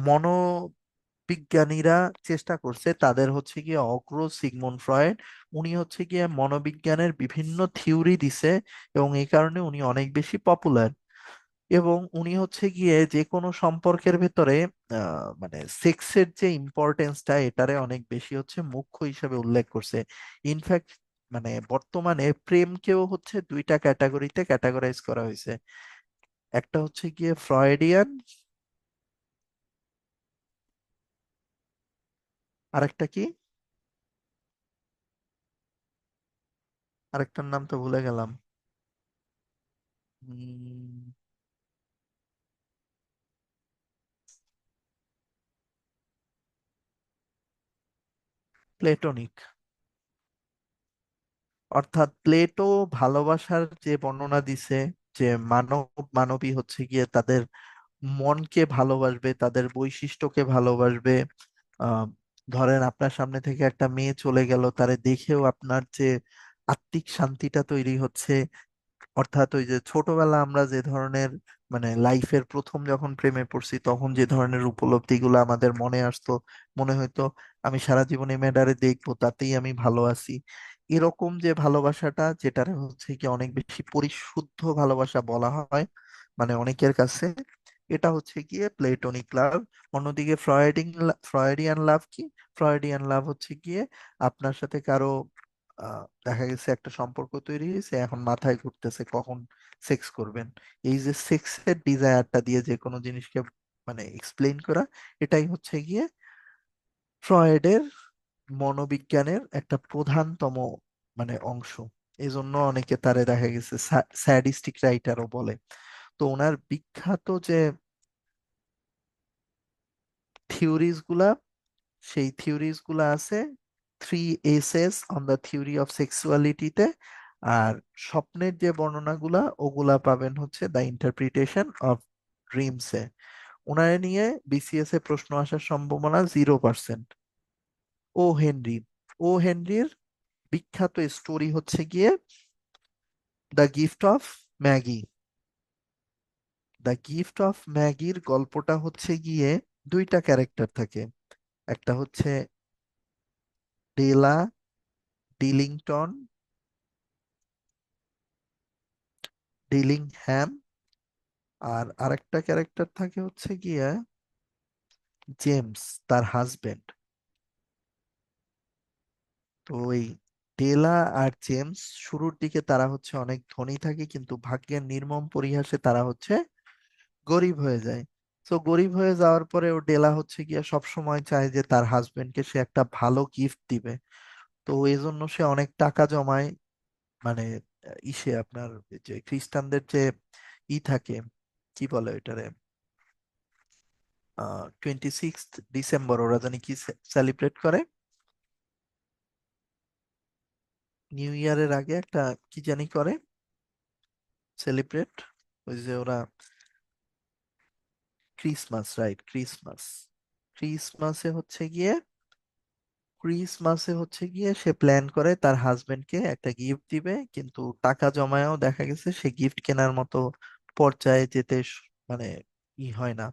মনোবিজ্ঞানীরা চেষ্টা করছে, তাদের হচ্ছে গিয়ে অগ্র সিগমুন্ড ফ্রয়েড। উনি হচ্ছে গিয়ে মনোবিজ্ঞানের বিভিন্ন থিওরি দিছে এবং এই কারণে উনি অনেক বেশি পপুলার। এবং উনি হচ্ছে গিয়ে যে কোনো সম্পর্কের ভেতরে মানে সেক্সের যে ইম্পর্টেন্সটা, এটারে অনেক বেশি হচ্ছে মুখ্য হিসেবে উল্লেখ করছে। ইনফ্যাক্ট মানে বর্তমানে প্রেমকেও হচ্ছে দুইটা ক্যাটাগরিতে ক্যাটাগরাইজ করা হয়েছে। একটা হচ্ছে গিয়ে ফ্রয়েডিয়ান, আরেকটা কি, আরেকটার নাম তো ভুলে গেলাম। প্লেটোনিক। অর্থাৎ প্লেটো ভালোবাসার যে বর্ণনা দিছে, যে মানব মানবী হচ্ছে গিয়ে তাদের মনকে ভালোবাসবে, তাদের বৈশিষ্ট্যকে ভালোবাসবে। আহ ধরেন আপনার সামনে থেকে একটা মেয়ে চলে গেল, তারে দেখেও আপনার যে আত্মিক শান্তিটা তৈরি হচ্ছে। অর্থাৎ ওই যে ছোটবেলা আমরা যে ধরনের মানে লাইফের প্রথম যখন প্রেমে পড়ছি, তখন যে ধরনের উপলব্ধিগুলো আমাদের মনে আসতো, মনে হইতো আমি সারা জীবনে মেয়েটারে দেখবো, তাতেই আমি ভালো আছি। এরকম যে ভালোবাসাটা, যেটারে হচ্ছে কি অনেক বেশি পরিশুদ্ধ ভালোবাসা বলা হয় মানে অনেকের কাছে, এটা হচ্ছে গিয়ে প্লেটোনিক লাভ। অন্যদিকে ফ্রয়েডিয়ান লাভ কি? ফ্রয়েডিয়ান লাভ হচ্ছে গিয়ে আপনার সাথে কারো দেখা গেছে একটা সম্পর্ক তৈরি হয়েছে, এখন মাথায় ঘুরতেছে কখন সেক্স করবেন। এই যে সেক্সের ডিজায়ারটা দিয়ে যে কোনো জিনিসকে মানে এক্সপ্লেইন করা, এটাই হচ্ছে গিয়ে ফ্রয়েডের মনোবিজ্ঞানের একটা প্রধানতম মানে অংশ। এই জন্য অনেকে তারে দেখা গেছে স্যাডিস্টিক রাইটারও বলে। তো ওনার বিখ্যাত যে থিওরিজ গুলা, সেই থিওরিজ গুলা আছে three essays on the theory of সেক্সুয়ালিটিতে। আর স্বপ্নের যে বর্ণনাগুলা, ওগুলা পাবেন হচ্ছে দ্য ইন্টারপ্রিটেশন অফ ড্রিমসে। ওনারে নিয়ে বিসিএস এ প্রশ্ন আসার সম্ভাবনা 0%। ও হেনরি, ও হেনরির বিখ্যাত স্টোরি হচ্ছে গিয়ে the gift of magi. The gift of ম্যাগির গল্পটা হচ্ছে গিয়ে দুইটা ক্যারেক্টার থাকে, একটা হচ্ছে ডেলা ডিলিংটন, ডিলিংহ্যাম, আর আরেকটা ক্যারেক্টার থাকে হচ্ছে গিয়ে জেমস, তার হাজবেন্ড। তো ওই ডেলা আর জেমস শুরুর দিকে তারা হচ্ছে অনেক ধনী থাকে, কিন্তু ভাগ্যের নির্মম পরিহাসে তারা হচ্ছে গরিব হয়ে যায়। তো গরিব হয়ে যাওয়ার পরে ও ডেলা হচ্ছে গিয়ে সব সময় চায় যে তার হাজবেন্ডকে সে একটা ভালো গিফট দিবে। তো এই জন্য সে অনেক টাকা জমায়। মানে ইসে আপনার এই যে খ্রিস্টানদের যে থাকে, কি বলে ওইটারে, 26 ডিসেম্বর ওরা জানি কি সেলিব্রেট করে, নিউ ইয়ারের আগে একটা কি জানি করে সেলিব্রেট, ওই যে ওরা ক্রিসমাস, রাইট, ক্রিসমাস। ক্রিসমাসে হচ্ছে গিয়ে ক্রিসমাসে হচ্ছে গিয়ে সে প্ল্যান করে তার হাজবেন্ডকে একটা গিফট দিবে, কিন্তু টাকা জমায়ও দেখা গেছে সে গিফট কেনার মতো পর্যায়ে যেতে মানে হয় না,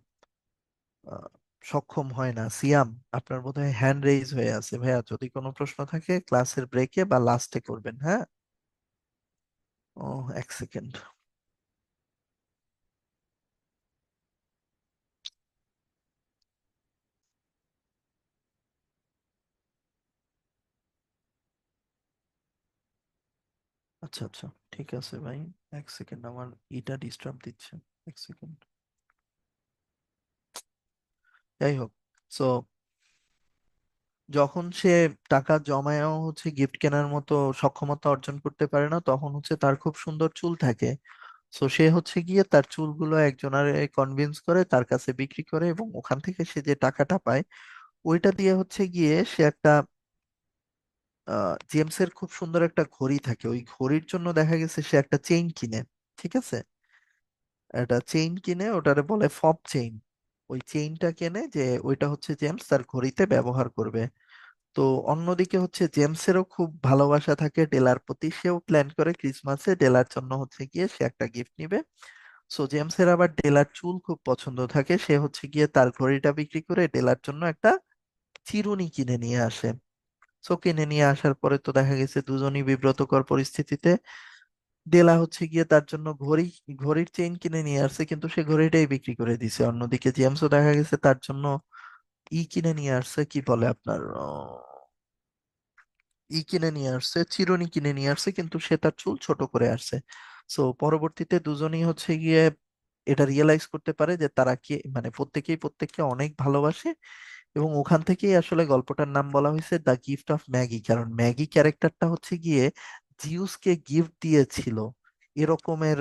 আহ, সক্ষম হয় না। সিয়াম, আপনার বোধহয় হ্যান্ড রেইজ হয়ে আছে ভাইয়া, যদি কোনো প্রশ্ন থাকে ক্লাসের ব্রেকে বা লাস্টে করবেন, হ্যাঁ? ও, এক সেকেন্ড। আচ্ছা আচ্ছা, ঠিক আছে ভাই, এক সেকেন্ড, আমার ইটা ডিস্টার্ব দিচ্ছে, এক সেকেন্ড। যাই হোক, সো যখন সে টাকা জমায়ও হচ্ছে গিফট কেনার মতো সক্ষমতা অর্জন করতে পারে না, তখন হচ্ছে তার খুব সুন্দর চুল থাকে। সো সে হচ্ছে গিয়ে তার চুলগুলো একজনের কনভিন্স করে তার কাছে বিক্রি করে, এবং ওখান থেকে সে যে টাকাটা পায় ওইটা দিয়ে হচ্ছে গিয়ে সে একটা জেমসের খুব সুন্দর একটা ঘড়ি থাকে, ওই ঘড়ির জন্য দেখা গেছে সে একটা চেইন কিনে। ঠিক আছে, একটা চেইন কিনে, ওটারে বলে ফব চেইন। ওই চেইনটা কেনে যে ওইটা হচ্ছে জেমস তার ঘড়িতে ব্যবহার করবে। তো অন্যদিকে হচ্ছে জেমসেরও খুব ভালোবাসা থাকে ডেলার প্রতি, সেও প্ল্যান করে ক্রিসমাসে ডেলার জন্য হচ্ছে গিয়ে সে একটা গিফট নিবে। সো জেমসের আবার ডেলার চুল খুব পছন্দ থাকে, সে হচ্ছে গিয়ে তার ঘড়িটা বিক্রি করে ডেলার জন্য একটা চিরুনি কিনে নিয়ে আসে। সো কিনে নিয়ে আসার পরে তো দেখা গেছে দুজনই বিব্রতকর পরিস্থিতিতে। ডেলা হচ্ছে গিয়ে তার জন্য ঘড়ির চেইন কিনে নিয়ে আসছে, কিন্তু সে ঘড়িটাই বিক্রি করে দিছে। অন্যদিকে জেমসও দেখা গেছে তার জন্য কিনে নিয়ে আসছে, কি বলে আপনার কিনে নিয়ে আসছে, চিরুনি কিনে নিয়ে আসছে, কিন্তু সে তার চুল ছোট করে আসছে। সো পরবর্তীতে দুজনেই হচ্ছে গিয়ে এটা রিয়েলাইজ করতে পারে যে তারা কি মানে প্রত্যেকেই প্রত্যেককে অনেক ভালোবাসে। এবং ওখান থেকেই আসলে গল্পটার নাম বলা হয়েছে দ্য গিফট অফ ম্যাগি, কারণ ম্যাগি ক্যারেক্টারটা হচ্ছে গিয়ে জিউসকে গিফট দিয়েছিল এরকমের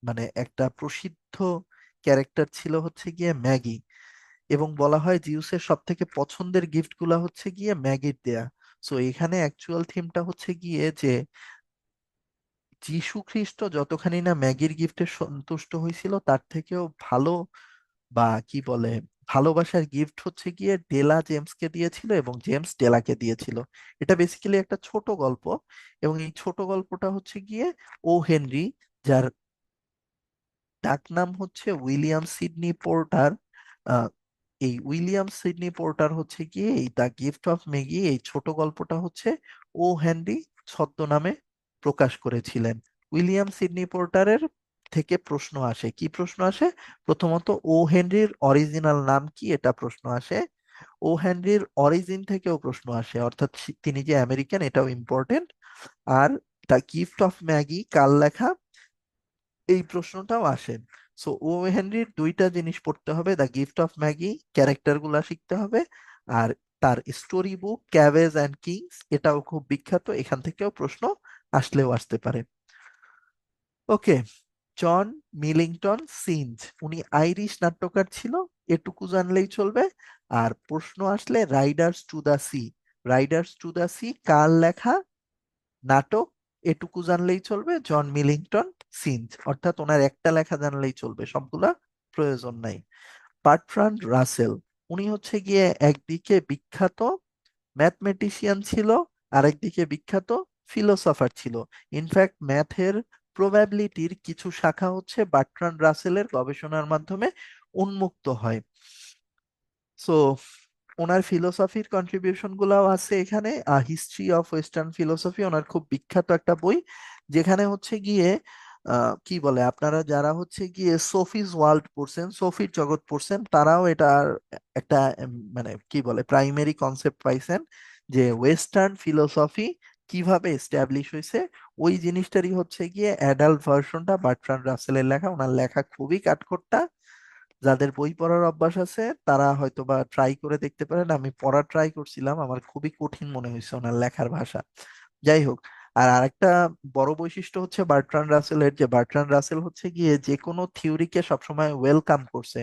মানে একটা প্রসিদ্ধ ক্যারেক্টার ছিল হচ্ছে গিয়ে ম্যাগি। এবং বলা হয় জিউসের সব থেকে পছন্দের গিফট গুলা হচ্ছে গিয়ে ম্যাগির দেয়া। সো এখানে অ্যাকচুয়াল থিমটা হচ্ছে গিয়ে যে যিশু খ্রিস্ট যতখানি না ম্যাগির গিফটে সন্তুষ্ট হয়েছিল, তার থেকেও ভালো বা কি বলে ভালোবাসার গিফট হচ্ছে গিয়ে ডেলা জেমসকে দিয়েছিল এবং জেমস ডেলাকে দিয়েছিল। এটা বেসিক্যালি একটা ছোট গল্প, এবং এই ছোট গল্পটা হচ্ছে গিয়ে ও হেনরি, যার ডাকনাম হচ্ছে উইলিয়াম সিডনি পোর্টার। আহ, এই উইলিয়াম সিডনি পোর্টার হচ্ছে গিয়ে এই দ্য গিফট অফ ম্যাগি এই ছোট গল্পটা হচ্ছে ও হেনরি ছদ্মনামে প্রকাশ করেছিলেন। উইলিয়াম সিডনি পোর্টারের থেকে প্রশ্ন আসে, কি প্রশ্ন আসে? প্রথমত ও হেনরির অরিজিনাল নাম কি, এটা প্রশ্ন আসে। ও হেনরির অরিজিন থেকেও প্রশ্ন আসে, অর্থাৎ তিনি যে আমেরিকান এটাও ইম্পর্টেন্ট। আর দ্য গিফট অফ ম্যাগি কার লেখা, এই প্রশ্নটাও আসে। সো ও হেনরির দুইটা জিনিস পড়তে হবে, the gift of Maggi character গুলা শিখতে হবে, আর তার স্টোরি বুক ক্যাভেজ অ্যান্ড কিংস এটাও খুব বিখ্যাত, এখান থেকেও প্রশ্ন আসলেও আসতে পারে। ওকে, জন মিলিংটন সিঞ্জ, উনি আইরিশ নাট্যকার ছিল, এটুকু জানলেই চলবে। আর প্রশ্ন আসলে riders to the sea, riders to the sea কার লেখা নাটক, এটুকু জানলেই চলবে। জন মিলিংটন সিঞ্জ, অর্থাৎ ওনার একটা লেখা জানলেই চলবে, সবগুলা প্রয়োজন নাই। বার্ট্রান্ড রাসেল, উনি হচ্ছে গিয়ে একদিকে বিখ্যাত ম্যাথমেটিশিয়ান ছিল, আরেকদিকে বিখ্যাত ফিলোসফার ছিল। ইনফ্যাক্ট ম্যাথের প্রবাবিলিটির কিছু শাখা হচ্ছে বার্ট্রান্ড রাসেলের গবেষণার মাধ্যমে উন্মুক্ত হয়। সো ওনার ফিলোসফির কন্ট্রিবিউশন গুলাও আছে এখানে। হিস্ট্রি অফ ওয়েস্টার্ন ফিলোসফি ওনার খুব বিখ্যাত একটা বই, যেখানে হচ্ছে গিয়ে কি বলে আপনারা যারা হচ্ছে গিয়ে সোফিজ ওয়ার্ল্ড পড়ছেন, সোফির জগৎ পড়ছেন, তারাও এটার একটা মানে কি বলে প্রাইমারি কনসেপ্ট পাইছেন যে ওয়েস্টার্ন ফিলোসফি কিভাবে এস্টাবলিশ হয়েছে। ওই জিনিসটারই হচ্ছে গিয়ে অ্যাডাল্ট ভার্সনটা বার্ট্রান্ড রাসেলের লেখা। ওনার লেখা খুবই কাঠখোট্টা, যাদের বই পড়ার অভ্যাস আছে তারা হয়তো বা ট্রাই করে দেখতে পারেন। আমি পড়া ট্রাই করছিলাম, আমার খুবই কঠিন মনে হয়েছে ওনার লেখার ভাষা। যাই হোক, আর আরেকটা বড় বৈশিষ্ট্য হচ্ছে বার্ট্রান্ড রাসেলের, যে বার্ট্রান্ড রাসেল হচ্ছে গিয়ে যে কোনো থিওরিকে সবসময় ওয়েলকাম করছে।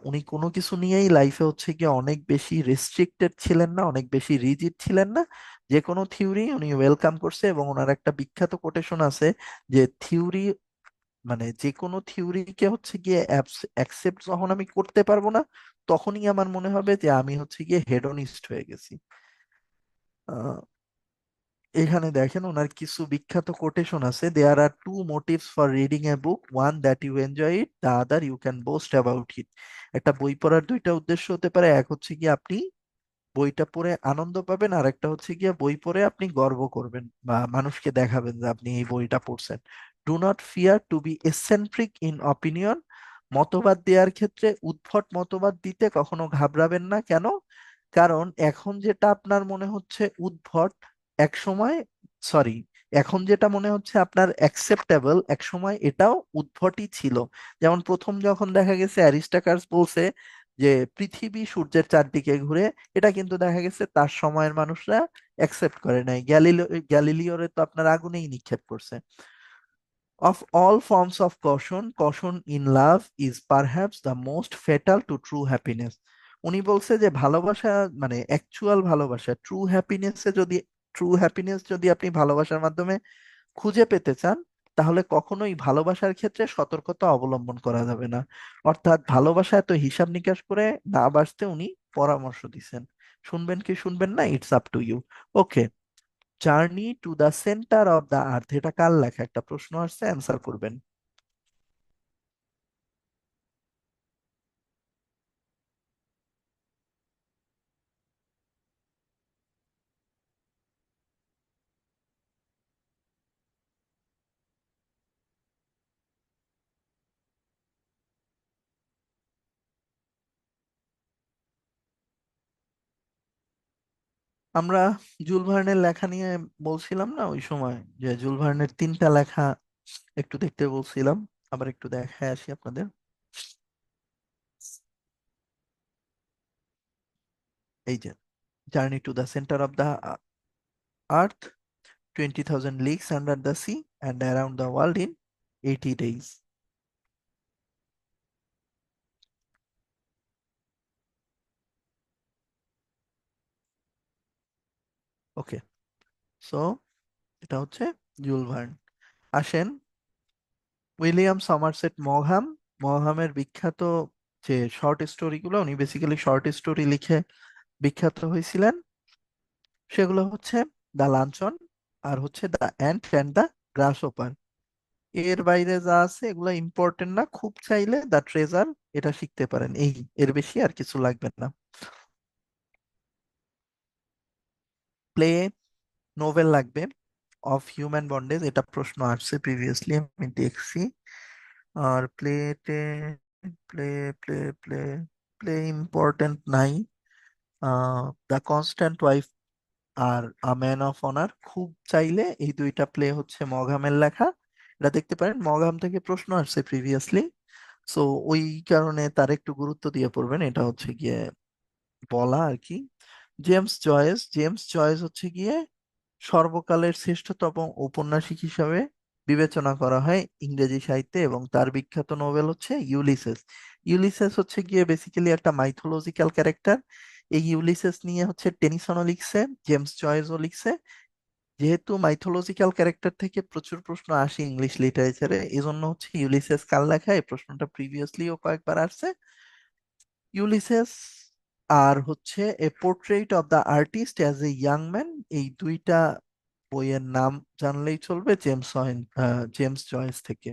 উনি কোনো কিছু নিয়েই লাইফে হচ্ছে গিয়ে অনেক বেশি রেস্ট্রিক্টেড ছিলেন না, অনেক বেশি রিজিড ছিলেন না। যে কোনো থিওরি উনি ওয়েলকাম করছে, এবং ওনার একটা বিখ্যাত কোটেশন আছে যে থিওরি মানে যে কোনো থিওরিকে হচ্ছে গিয়ে অ্যাকসেপ্ট যখন আমি করতে পারবো না, তখনই আমার মনে হবে যে আমি হচ্ছে গিয়ে হেডনিস্ট হয়ে গেছি। আহ, এখানে দেখেন ওনার কিছু বিখ্যাত কোটেশন আছে, there are two motives for reading a book, one that you enjoy it, the other you can boast about it. একটা বই পড়ার দুইটা উদ্দেশ্য হতে পারে, এক হচ্ছে গিয়ে আপনি বইটা পড়ে আনন্দ পাবেন, আর একটা হচ্ছে গিয়ে বই পড়ে আপনি গর্ব করবেন বা মানুষকে দেখাবেন যে আপনি এই বইটা পড়ছেন। Do not fear to be eccentric in opinion, মতবাদ দেওয়ার ক্ষেত্রে উদ্ভট মতবাদ দিতে কখনো ঘাবড়াবেন না। কেন? কারণ এখন যেটা আপনার মনে হচ্ছে উদ্ভট, এক সময় সরি এখন যেটা মনে হচ্ছে আপনার অ্যাকসেপ্টেবল, এক সময় এটাও উদ্ভটই ছিল। যেমন প্রথম যখন দেখা গেছে অ্যারিস্টাকাস বলছে যে পৃথিবী সূর্যের চারদিকে ঘুরে, এটা কিন্তু দেখা গেছে তার সময়ের মানুষরা অ্যাকসেপ্ট করে নাই। গ্যালিলিওরে তো আপনার আগুনেই নিক্ষেপ করছে। Of all forms of caution, caution in love is perhaps the most fatal to true happiness. উনি বলছে যে ভালোবাসা, মানে অ্যাকচুয়াল ভালোবাসা, ট্রু হ্যাপিনেস যদি আপনি ভালোবাসার মাধ্যমে খুঁজে পেতে চান, তাহলে কখনোই ভালোবাসার ক্ষেত্রে সতর্কতা অবলম্বন করা যাবে না। অর্থাৎ ভালোবাসা এত হিসাব নিকাশ করে না বাসতে উনি পরামর্শ দিছেন। শুনবেন কি শুনবেন না, it's up to you. Okay. Journey to the centre of the earth, এটা কার লেখা? একটা প্রশ্ন আসছে, অ্যান্সার করবেন। আমরা জুল ভার্নের লেখা নিয়ে বলছিলাম না ওই সময়, যে জুল ভার্নের তিনটা লেখা একটু দেখতে বলছিলাম। আবার একটু দেখায় আসি আপনাদের। এই যে, journey to the centre of the earth, 20,000 leagues under the sea, and around the world in 80 days. Okay. So এটা হচ্ছে জুল ভার্ন। আসেন উইলিয়াম সমারসেট মঘাম। মঘামের বিখ্যাত যে শর্ট স্টোরিগুলো, উনি বেসিক্যালি শর্ট স্টোরি লিখে বিখ্যাত হয়েছিলেন। সেগুলো হচ্ছে দ্য লাঞ্চন, আর হচ্ছে দ্য অ্যান্ট অ্যান্ড দ্য গ্রাসহপার। এর বাইরে যা আছে এগুলো ইম্পর্টেন্ট না, খুব চাইলে দ্য ট্রেজার এটা শিখতে পারেন, এই এর বেশি আর কিছু লাগবে না। প্লে, নোভেল লাগবে। অফ হিউম্যান বন্ডেজ, এটা প্রশ্ন আসছে প্রিভিয়াসলি, আমি দেখছি। আর প্লেতে, play play play play important নাই। দ্য কনস্ট্যান্ট ওয়াইফ আর আ ম্যান অফ অনার, খুব চাইলে এই দুইটা প্লে হচ্ছে মগহামের লেখা, এটা দেখতে পারেন। মগহাম থেকে প্রশ্ন আসছে প্রিভিয়াসলি, সো ওই কারণে তার একটু গুরুত্ব দিয়ে পড়বেন, এটা হচ্ছে গিয়ে বলা আর কি। জেমস জয়েস হচ্ছে গিয়ে সর্বকালের শ্রেষ্ঠতম ঔপন্যাসিক হিসাবে বিবেচনা করা হয় ইংরেজি সাহিত্যে, এবং তার বিখ্যাত নোবেল হচ্ছে ইউলিসেস। ইউলিসেস হচ্ছে গিয়ে বেসিক্যালি একটা মাইথোলজিক্যাল ক্যারেক্টার। এই ইউলিসেস নিয়ে হচ্ছে টেনিসনও লিখছে, জেমস জয়েসও লিখছে। যেহেতু মাইথোলজিক্যাল ক্যারেক্টার থেকে প্রচুর প্রশ্ন আসে ইংলিশ লিটারেচারে, এই জন্য হচ্ছে ইউলিসেস কার লেখা, এই প্রশ্নটা প্রিভিয়াসলিও কয়েকবার আসছে। ইউলিসেস আর হচ্ছে a portrait of the artist as a young man, এই দুইটা বইয়ের নাম জানলেই চলবে জেমস জয়েস থেকে।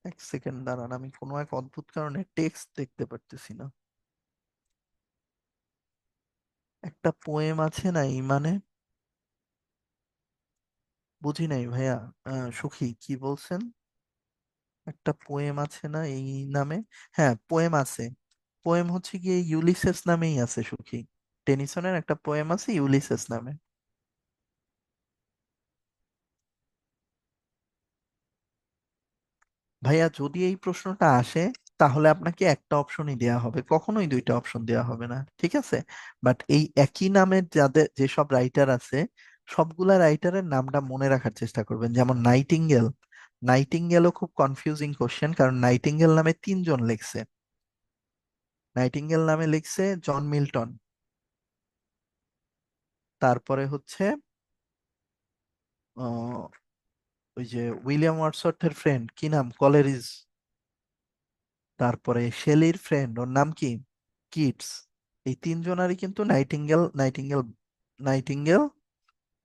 এক সেকেন্ড দাঁড়ান, আমি কোনো এক অদ্ভুত কারণে টেক্সট দেখতে পারতেছি না। একটা পোয়েম আছে না এই মানে, বুঝি নাই ভাইয়া। সুখী কি বলছেন? একটা পোয়েম আছে না এই নামে? হ্যাঁ, পোয়েম আছে। পোয়েম হচ্ছে গিয়ে ইউলিসেস নামেই আছে সুখী। টেনিসনের একটা পোয়েম আছে ইউলিসেস নামে। ভাইয়া যদি এই প্রশ্নটা আসে, তাহলে আপনাকে একটা অপশনই দেওয়া হবে, কখনোই দুইটা অপশন দেওয়া হবে না, ঠিক আছে? বাট এই একই নামের যাদের যেসব রাইটার আছে, সবগুলা রাইটারের নামটা মনে রাখার চেষ্টা করবেন। যেমন নাইটিঙ্গেল, নাইটিঙ্গেলও খুব কনফিউজিং কোশ্চেন, কারণ নাইটিঙ্গেল নামে তিনজন লিখছে। নাইটিঙ্গেল নামে লিখছে জন মিল্টন, তারপরে হচ্ছে আহ, ওই যে উইলিয়াম ওয়ার্ডসওয়ার্থের ফ্রেন্ড, কি নাম, কলেরিজ। তারপরে শেলির ফ্রেন্ড, ওর নাম কি, কিটস। এই তিনজনারই কিন্তু নাইটিঙ্গেল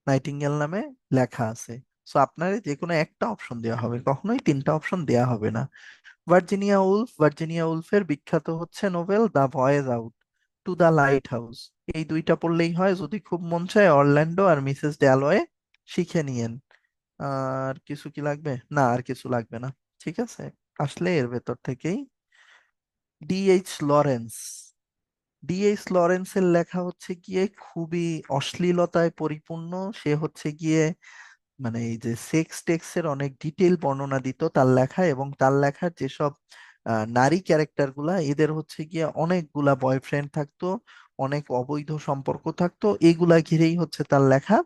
নাইটিঙ্গেল নামে লেখা আছে। সো আপনার যে কোনো একটা অপশন দেওয়া হবে, কখনোই তিনটা অপশন দেওয়া হবে না। ভার্জিনিয়া উলফের বিখ্যাত হচ্ছে Nobel the voice out, to the light house. এই দুইটা পড়লেই হয়, যদি খুব মন চায় অরল্যান্ডো আর মিসেস ড্যালওয়ে শিখে নিয়েন। আর কিছু কি লাগবে? না, আর কিছু লাগবে না। ঠিক আছে, আসলে এর ভেতর থেকেই ডিএইচ লরেন্স। ডিএইচ লরেন্সের লেখা হচ্ছে গিয়ে খুবই অশ্লীলতায় পরিপূর্ণ। সে হচ্ছে গিয়ে মানে এই যে সেক্স টেক্সের অনেক ডিটেল বর্ণনা দিত তার লেখায়, এবং তার লেখার যেসব নারী ক্যারেক্টার গুলা, এদের হচ্ছে গিয়ে অনেকগুলা বয়ফ্রেন্ড থাকতো, অনেক অবৈধ সম্পর্ক থাকতো, এগুলা ঘিরেই হচ্ছে তার লেখা।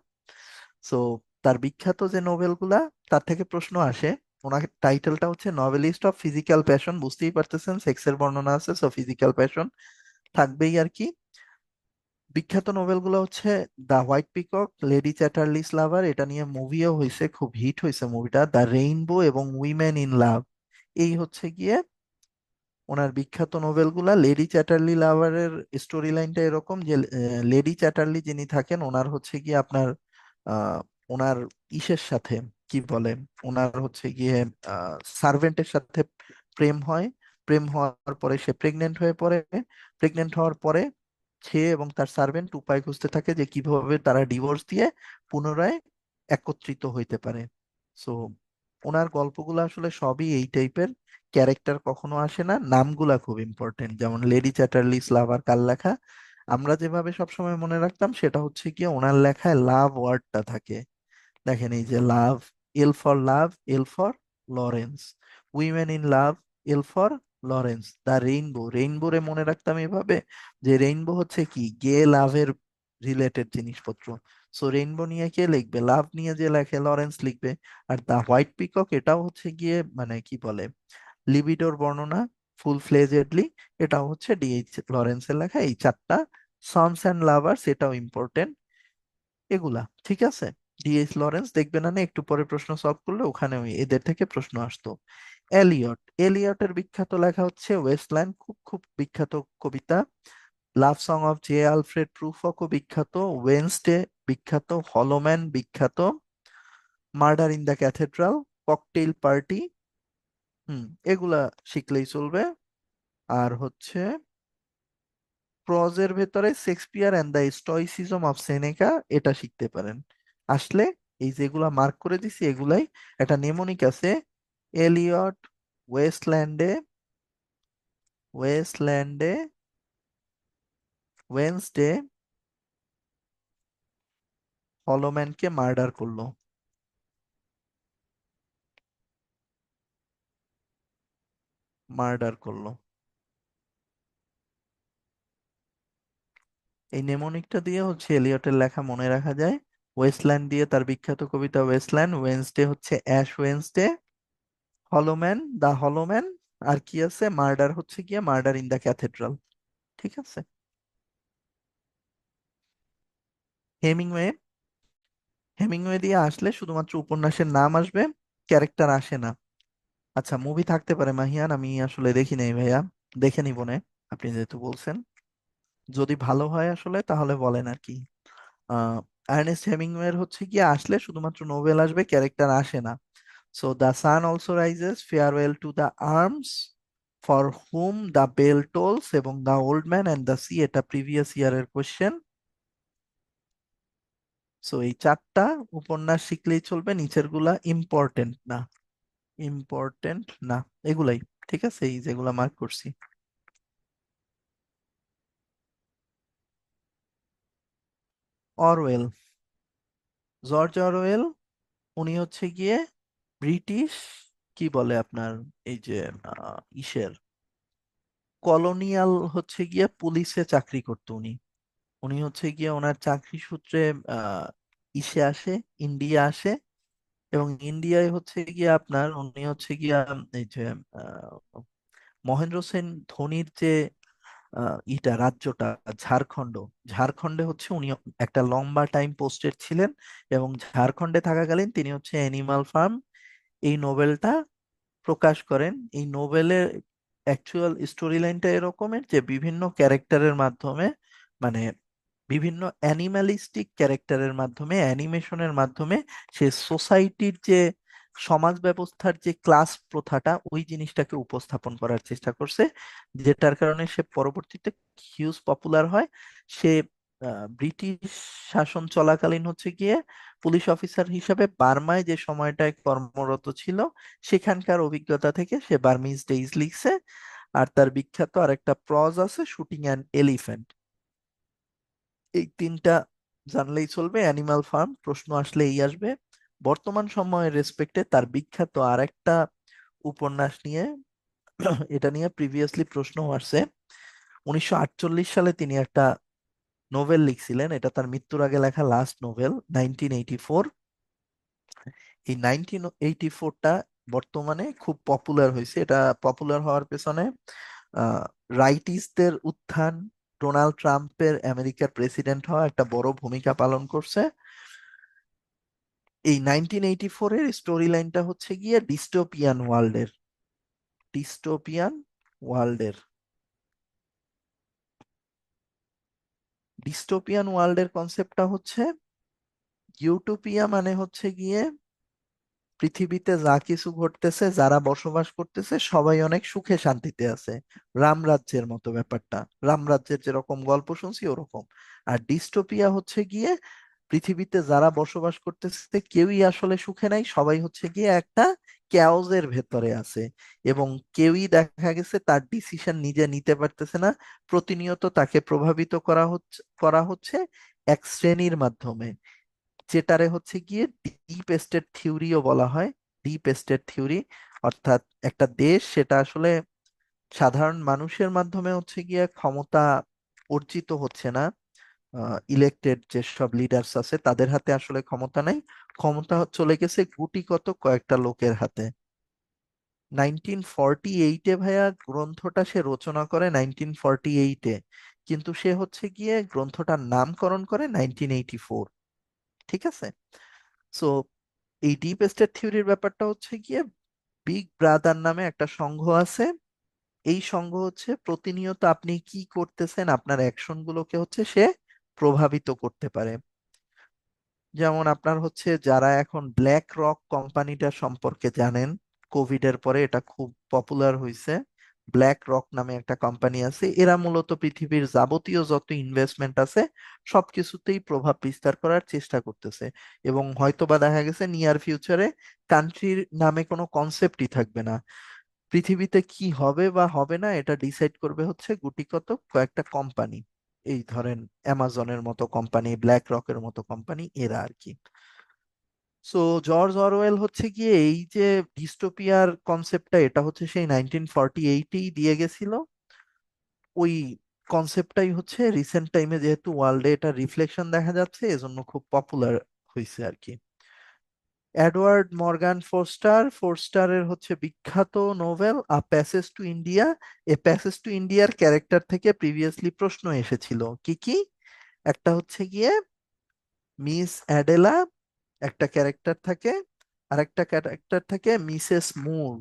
সো তার বিখ্যাত যে নোবেলগুলা, তার থেকে প্রশ্ন আসে। ওনার টাইটেলটা হচ্ছে নভেলিস্ট অফ ফিজিক্যাল প্যাশন, বুঝতেই পারতেছেন সেক্সের বর্ণনা আছে, সো ফিজিক্যাল প্যাশন থাকবেই আর কি। বিখ্যাত নোবেলগুলো হচ্ছে the white peacock, lady Chatterley's লাভার, এটা নিয়ে মুভিও হয়েছে, খুব হিট হয়েছে মুভিটা, দ্য রেইনবো এবং উইমেন ইন লাভ। এই হচ্ছে গিয়ে ওনার বিখ্যাত নোবেলগুলা। লেডি চ্যাটার্লি লাভারের স্টোরি লাইনটা এরকম যে লেডি চ্যাটার্লি যিনি থাকেন, ওনার হচ্ছে গিয়ে আপনার আহ, ওনার ইসের সাথে কি বলে, ওনার হচ্ছে গিয়ে সার্ভেন্টের সাথে প্রেম হয়। প্রেম হওয়ার পরে সে প্রেগনেন্ট হয়ে পড়ে। প্রেগনেন্ট হওয়ার পরে সে এবং তার সার্ভেন্ট উপায় খুঁজতে থাকে যে কিভাবে তারা ডিভোর্স দিয়ে পুনরায় একত্রিত হইতে পারে। সো ওনার গল্পগুলো আসলে সবই এই টাইপের। ক্যারেক্টার কখনো আসে না, নামগুলা খুব ইম্পর্টেন্ট, যেমন লেডি চ্যাটার্লি স্লাভার কার লেখা। আমরা যেভাবে সবসময় মনে রাখতাম সেটা হচ্ছে কি, ওনার লেখায় লাভ ওয়ার্ডটা থাকে। দেখেন এই যে love, L for love, L for Lawrence, women in love, L for Lawrence, the rainbow, rainbow রে মনে রাখতাম এভাবে যে রেইনবো হচ্ছে কি, গে লাভের রিলেটেড জিনিসপত্র। সো রেইনবো নিয়ে কে লিখবে, লাভ নিয়ে যে লেখে লরেন্স লিখবে। আর দ্য হোয়াইট পিকক, এটাও হচ্ছে গিয়ে মানে কি বলে, লিবিডোর বর্ণনা ফুল ফ্লেজেডলি, এটাও হচ্ছে ডিএইচ লরেন্সের লেখা। এই চারটা, সন্স অ্যান্ড লাভার্স, এটাও ইম্পর্টেন্ট। এগুলা ঠিক আছে। ডিএইচ লরেন্স দেখবে না, না একটু পরে প্রশ্ন সলভ করলে ওখানে ওই এদের থেকে প্রশ্ন আসতো। এলিয়ট, এলিয়টের বিখ্যাত লেখা হচ্ছে ওয়েস্টল্যান্ড, খুব খুব বিখ্যাত কবিতা। Love song of J Alfred প্রুফকও বিখ্যাত। ওয়েনসডে বিখ্যাত। হলোম্যান বিখ্যাত। Murder in the cathedral, cocktail party, হুম, এগুলা শিখলেই চলবে। আর হচ্ছে প্রজের ভেতরে Shakespeare and the stoicism of Seneca, এটা শিখতে পারেন আসলে। এই যেগুলা মার্ক করে দিছি এগুলাই। একটা নেমোনিক আছে, এলিয়ট, ওয়েস্টল্যান্ডে, ওয়েস্টল্যান্ডে, ওয়েন্সডে হলোম্যানকে মার্ডার করলো, মার্ডার করলো। এই নেমোনিকটা দিয়ে হচ্ছে এলিয়টের লেখা মনে রাখা যায়। ওয়েস্টল্যান্ড দিয়ে তার বিখ্যাত কবিতা ওয়েস্টল্যান্ড, ওয়েন্সডে হচ্ছে অ্যাশ ওয়েন্সডে, হলোম্যান দা হলোম্যান, আর কি আছে, মার্ডার হচ্ছে গিয়ে মার্ডার ইন দ্য ক্যাথেড্রাল। ঠিক আছে। হেমিংওয়ে, হেমিংওয়ে দিয়ে আসলে শুধুমাত্র উপন্যাসের নাম আসবে, ক্যারেক্টার আসে না। আচ্ছা, মুভি থাকতে পারে মাহিয়ান, আমি আসলে দেখি নাই ভাইয়া, দেখে নিব নে, আপনি যেহেতু বলছেন। যদি ভালো হয় আসলে তাহলে বলেন আর কি। আর্নেস্ট হেমিংওয়ের হচ্ছে কি আসলে শুধুমাত্র নোবেল আসবে, ক্যারেক্টার আসে না। So the sun also rises, farewell to the arms, for whom the bell tolls এবং the old man and the sea, এটা প্রিভিয়াস ইয়ারের কোশ্চেন। সো এই চারটা উপন্যাস শিখলেই চলবে, নিচের গুলা ইম্পর্টেন্ট না, ইম্পর্টেন্ট না এগুলাই। ঠিক আছে, এই যেগুলা মার্ক করছি। অরওয়েল, জর্জ অরওয়েল, উনি হচ্ছে গিয়ে ব্রিটিশ, কি বলে আপনার, এই যে ইসের কলোনিয়াল হচ্ছে গিয়ে পুলিশে চাকরি করতো উনি। উনি হচ্ছে গিয়ে ওনার চাকরি সূত্রে আহ ইসে আসে, ইন্ডিয়া আসে, এবং ইন্ডিয়ায় হচ্ছে গিয়ে আপনার উনি হচ্ছে গিয়া এই যে আহ, মহেন্দ্র সেন ধোনির যে ইটা রাজ্যটা, ঝাড়খণ্ড, ঝাড়খণ্ডে হচ্ছে উনি একটা লম্বা টাইম পোস্টেড ছিলেন, এবং ঝাড়খণ্ডে থাকাকালীন তিনি হচ্ছে অ্যানিমাল ফার্ম, এই নোবেলটা প্রকাশ করেন। এই নোবেলের অ্যাকচুয়াল স্টোরি লাইনটা এরকমের যে বিভিন্ন ক্যারেক্টারের মাধ্যমে, মানে বিভিন্ন অ্যানিমালিস্টিক ক্যারেক্টারের মাধ্যমে, অ্যানিমেশনের মাধ্যমে সে সোসাইটির যে সমাজ ব্যবস্থার যে ক্লাস প্রথাটা, ওই জিনিসটাকে উপস্থাপন করার চেষ্টা করছে, যেটার কারণে সে পরবর্তীতে হিউজ পপুলার হয়। সে ব্রিটিশ শাসন চলাকালীন হচ্ছে গিয়ে পুলিশ অফিসার হিসাবে বার্মায় যে সময়টায় কর্মরত ছিল, সেখানকার অভিজ্ঞতা থেকে সে বার্মিজ ডেইজ লিখছে। আর তার বিখ্যাত আরেকটা প্রজ আছে, শুটিং অ্যান এলিফ্যান্ট। এই তিনটা জানলেই চলবে। অ্যানিমাল ফার্ম প্রশ্ন আসলে এই আসবে। বর্তমান সময়ের রেসপেক্টে তার বিখ্যাত আরেকটা উপন্যাস নিয়ে এটা নিয়ে প্রিভিয়াসলি প্রশ্ন আসছে। 1948 সালে তিনি একটা নোবেল লিখছিলেন, এটা তার মৃত্যুর আগে লেখা লাস্ট নোবেল, 1984। এই 1984টা বর্তমানে খুব পপুলার হয়েছে। এটা পপুলার হওয়ার পেছনে রাইটিস্টদের উত্থান, ডোনাল্ড ট্রাম্পের আমেরিকার প্রেসিডেন্ট হওয়া একটা বড় ভূমিকা পালন করছে। এই 1984 এর স্টোরি লাইনটা হচ্ছে গিয়ে ডিস্টোপিয়ান ওয়ার্ল্ডের ডিস্টোপিয়ান ওয়ার্ল্ডের কনসেপ্টটা হচ্ছে, ইউটোপিয়া মানে হচ্ছে গিয়ে পৃথিবীতে যা কিছু ঘটতেছে, যারা বসবাস করতেছে সবাই অনেক সুখে শান্তিতে আছে, রামরাজ্যের মতো ব্যাপারটা। রামরাজ্যের যেরকম গল্প শুনছি ওরকম। আর ডিস্টোপিয়া হচ্ছে গিয়ে পৃথিবীতে যারা বসবাস করতেছে কেউই আসলে সুখে নাই, সবাই হচ্ছে গিয়ে একটা ক্যাওসের ভেতরে আছে। এবং কেউই দেখা গেছে তার ডিসিশন নিজে নিতে পারতেছে না, প্রতিনিয়ত তাকে প্রভাবিত করা হচ্ছে এক শ্রেণীর মাধ্যমে, যেটারে হচ্ছে গিয়ে ডিপ স্টেট থিওরিও বলা হয়। ডিপ স্টেট থিওরি অর্থাৎ একটা দেশ সেটা আসলে সাধারণ মানুষের মাধ্যমে হচ্ছে গিয়ে ক্ষমতা অর্জিত হচ্ছে না, ইলেক্টেড যেসব লিডার্স আছে তাদের হাতে আসলে ক্ষমতা নাই, ক্ষমতা চলে গেছে গুটিকত কয়েকটা লোকের হাতে। 1948-এ ভাইয়া গ্রন্থটা সে রচনা করে, 1948-এ, কিন্তু সে হচ্ছে গিয়ে গ্রন্থটার নামকরণ করে 1984। ঠিক আছে। সো এই ডিপ স্টেট থিওরির ব্যাপারটা হচ্ছে গিয়ে, বিগ ব্রাদার নামে একটা সংঘ আছে। এই সংঘ হচ্ছে প্রতিনিয়ত আপনি কি করতেছেন আপনার অ্যাকশন গুলোকে হচ্ছে সে প্রভাবিত করতে পারে। যেমন আপনার হচ্ছে যারা এখন ব্ল্যাক রক কোম্পানিটা সম্পর্কে জানেন, কোভিড এর পরে এটা খুব পপুলার হয়েছে। ব্ল্যাক রক নামে একটা কোম্পানি আছে, এরা মূলত পৃথিবীর যাবতীয় যত ইনভেস্টমেন্ট আছে সবকিছুতেই প্রভাব বিস্তার করার চেষ্টা করতেছে। এবং হয়তোবা দেখা গেছে নিয়ার ফিউচারে কান্ট্রির নামে কোনো কনসেপ্টই থাকবে না। পৃথিবীতে কি হবে বা হবে না এটা ডিসাইড করবে হচ্ছে গুটিকত কয়েকটা কোম্পানি। এই ধরেন অ্যামাজনের মতো কোম্পানি, ব্ল্যাক রকের মতো কোম্পানি, এরা আর কি। সো জর্জ অরওয়েল হচ্ছে গিয়ে এই যে ডিস্টোপিয়ার কনসেপ্টটা, এটা হচ্ছে সেই 1948-এই দিয়ে গেছিল। ওই কনসেপ্টটাই হচ্ছে রিসেন্ট টাইমে যেহেতু ওয়ার্ল্ডে এটা রিফ্লেকশন দেখা যাচ্ছে এজন্য খুব পপুলার হয়েছে আর কি। এডওয়ার্ড মর্গান ফোরস্টারের হচ্ছে বিখ্যাত novel a passage to India. A passage to ইন্ডিয়ার ক্যারেক্টার থেকে প্রিভিয়াসলি প্রশ্ন এসেছিল কি কি। একটা হচ্ছে গিয়ে মিস অ্যাডেলা একটা ক্যারেক্টার থাকে, আর একটা ক্যারেক্টার থাকে মিসেস মুর।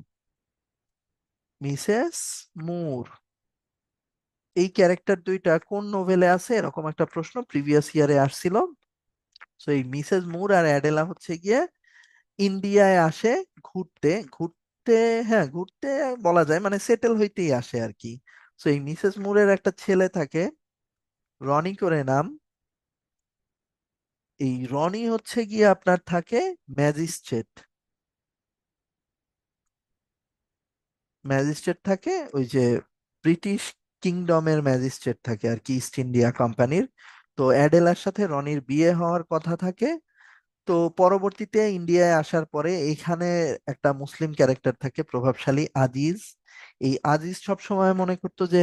এই ক্যারেক্টার দুইটা কোন নোভেলে আছে এরকম একটা প্রশ্ন প্রিভিয়াস ইয়ারে আসছিল। তো এই মিসেস মুর আর অ্যাডেলা হচ্ছে গিয়ে ইন্ডিয়ায় আসে ঘুরতে ঘুরতে, হ্যাঁ ঘুরতে বলা যায়, মানে সেটেল হইতেই আসে আর কি। তো এই মিসেস মুরের একটা ছেলে থাকে, রনি করে নাম। এই রনি হচ্ছে গিয়ে আপনার থাকে ম্যাজিস্ট্রেট। ম্যাজিস্ট্রেট থাকে ওই যে ব্রিটিশ কিংডমের ম্যাজিস্ট্রেট থাকে আর কি, ইস্ট ইন্ডিয়া কোম্পানির। তো অ্যাডেলার সাথে রনির বিয়ে হওয়ার কথা থাকে। তো পরবর্তীতে ইন্ডিয়ায় আসার পরে এখানে একটা মুসলিম ক্যারেক্টার থাকে প্রভাবশালী আজিজ। এই আজিজ সব সময় মনে করতো যে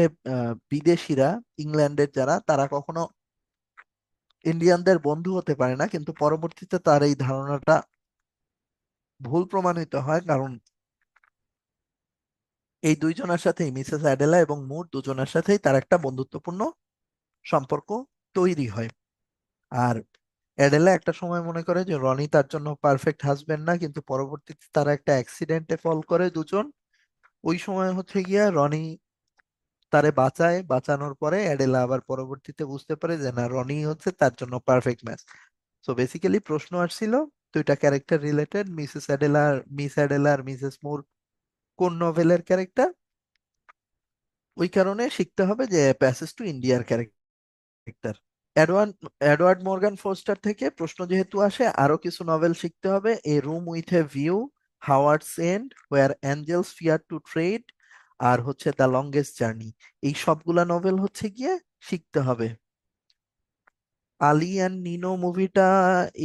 বিদেশিরা, ইংল্যান্ডের যারা, তারা কখনো ইন্ডিয়ানদের বন্ধু হতে পারে না, কিন্তু পরবর্তীতে তার এই ধারণাটা ভুল প্রমাণিত হয়। কারণ এই দুইজনের সাথেই, মিসেস অ্যাডেলা এবং মুর দুজনের সাথেই তার একটা বন্ধুত্বপূর্ণ সম্পর্ক তৈরি হয়। আর অ্যাডেলা একটা সময় মনে করে যে রনি তার জন্য পারফেক্ট হাজবেন্ড না, কিন্তু পরবর্তীতে তারা একটা অ্যাক্সিডেন্টে ফল করে দুজন। ওই সময় হচ্ছে গিয়া রনি তারে বাঁচায়, বাঁচানোর পরে অ্যাডেলা আবার পরবর্তীতে বুঝতে পারে যে না, রনি হচ্ছে তার জন্য পারফেক্ট ম্যাচ। তো বেসিক্যালি প্রশ্ন আসছিল দুইটা ক্যারেক্টার রিলেটেড, মিস অ্যাডেলা আর মিসেস মুর কোন নোভেলের ক্যারেক্টার। ওই কারণে শিখতে হবে যে প্যাসেজ টু ইন্ডিয়ার character. Edward Edward Morgan Forster থেকে প্রশ্ন যেহেতু আসে, আরো কিছু নভেল শিখতে হবে। A room with a view, Howards end, where angels fear to tread, আর হচ্ছে দ্য লংগেস্ট জার্নি। এই সবগুলা নভেল হচ্ছে গিয়ে শিখতে হবে। আলি অ্যান্ড নিনো মুভিটা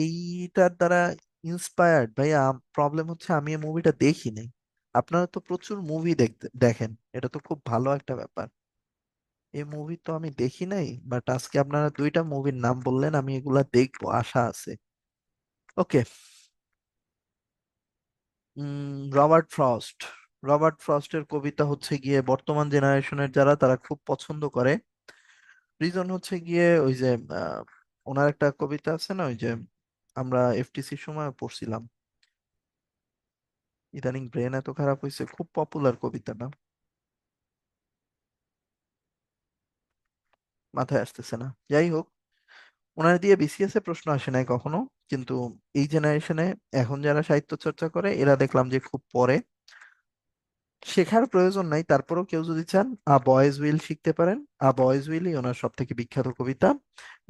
এইটার দ্বারা ইন্সপায়ার্ড ভাইয়া। প্রবলেম হচ্ছে আমি এই মুভিটা দেখি নাই। আপনারা তো প্রচুর মুভি দেখতে দেখেন, এটা তো খুব ভালো একটা ব্যাপার। এই মুভি তো আমি দেখি নাই, বাট আজকে আপনারা দুইটা মুভির নাম বললেন, আমি এগুলা দেখবো, আশা আছে। ওকে। Robert Frost. রবার্ট ফ্রস্টের কবিতা হচ্ছে গিয়ে বর্তমান জেনারেশনের যারা, তারা খুব পছন্দ করে। রিজন হচ্ছে গিয়ে ওই যে আহ, ওনার একটা কবিতা আছে না, ওই যে আমরা এফটিসির সময় পড়ছিলাম। ইদানিং ব্রেন এত খারাপ হয়েছে, খুব পপুলার কবিতাটা, মাথায় আসতেছে না। যাই হোক, ওনার দিয়ে বিসিএস এ প্রশ্ন আসে নাই কখনো, কিন্তু এই জেনারেশনে এখন যারা সাহিত্য চর্চা করে এরা দেখলাম যে খুব পড়ে। শেখার প্রয়োজন নাই, তারপরেও কেউ যদি চান আ বয়েজ উইল শিখতে পারেন। আ বয়েজ উইলই ওনার সব থেকে বিখ্যাত কবিতা।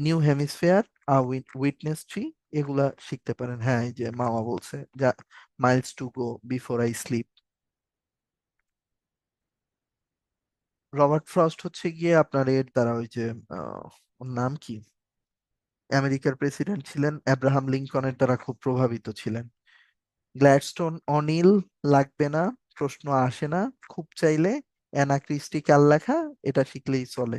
নিউ হেমিসফেয়ার, আ উইটনেস ট্রি, এগুলা শিখতে পারেন। হ্যাঁ, এই যে মামা বলছে যা, Miles to go before I sleep. Robert frost হচ্ছে গিয়ে আপনার এর দ্বারা ওই যে ওর নাম কি, আমেরিকার প্রেসিডেন্ট ছিলেন আব্রাহাম লিঙ্কনের দ্বারা খুব প্রভাবিত ছিলেন। গ্ল্যাডস্টোন অনিল লাগবে না, প্রশ্ন আসে না, খুব চাইলে অ্যানা ক্রিস্টি কার লেখা, এটা শিখলেই চলে।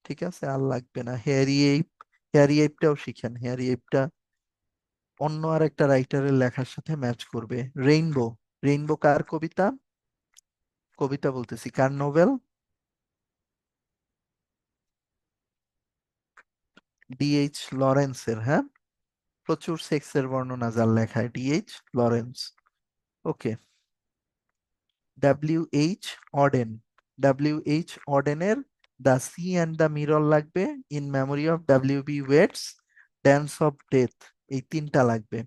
ঠিক আছে, আর লাগবে না। হ্যারি এইপ, হ্যারি এইপটাও শিখেন। হ্যারি এইপটা অন্য আর একটা রাইটারের লেখার সাথে ম্যাচ করবে। রেইনবো। রেইনবো কার কবিতা? কবিতা বলতেছি, কার নোবেল? ডিএইচ লরেন্সের, হ্যাঁ। প্রচুর সেক্সের বর্ণনা যার লেখায়, D H Lawrence. Okay. W H Auden. W H অডেনের the sea and the mirror লাগবে। In memory of W B Yeats, dance of death, এই তিনটা লাগবে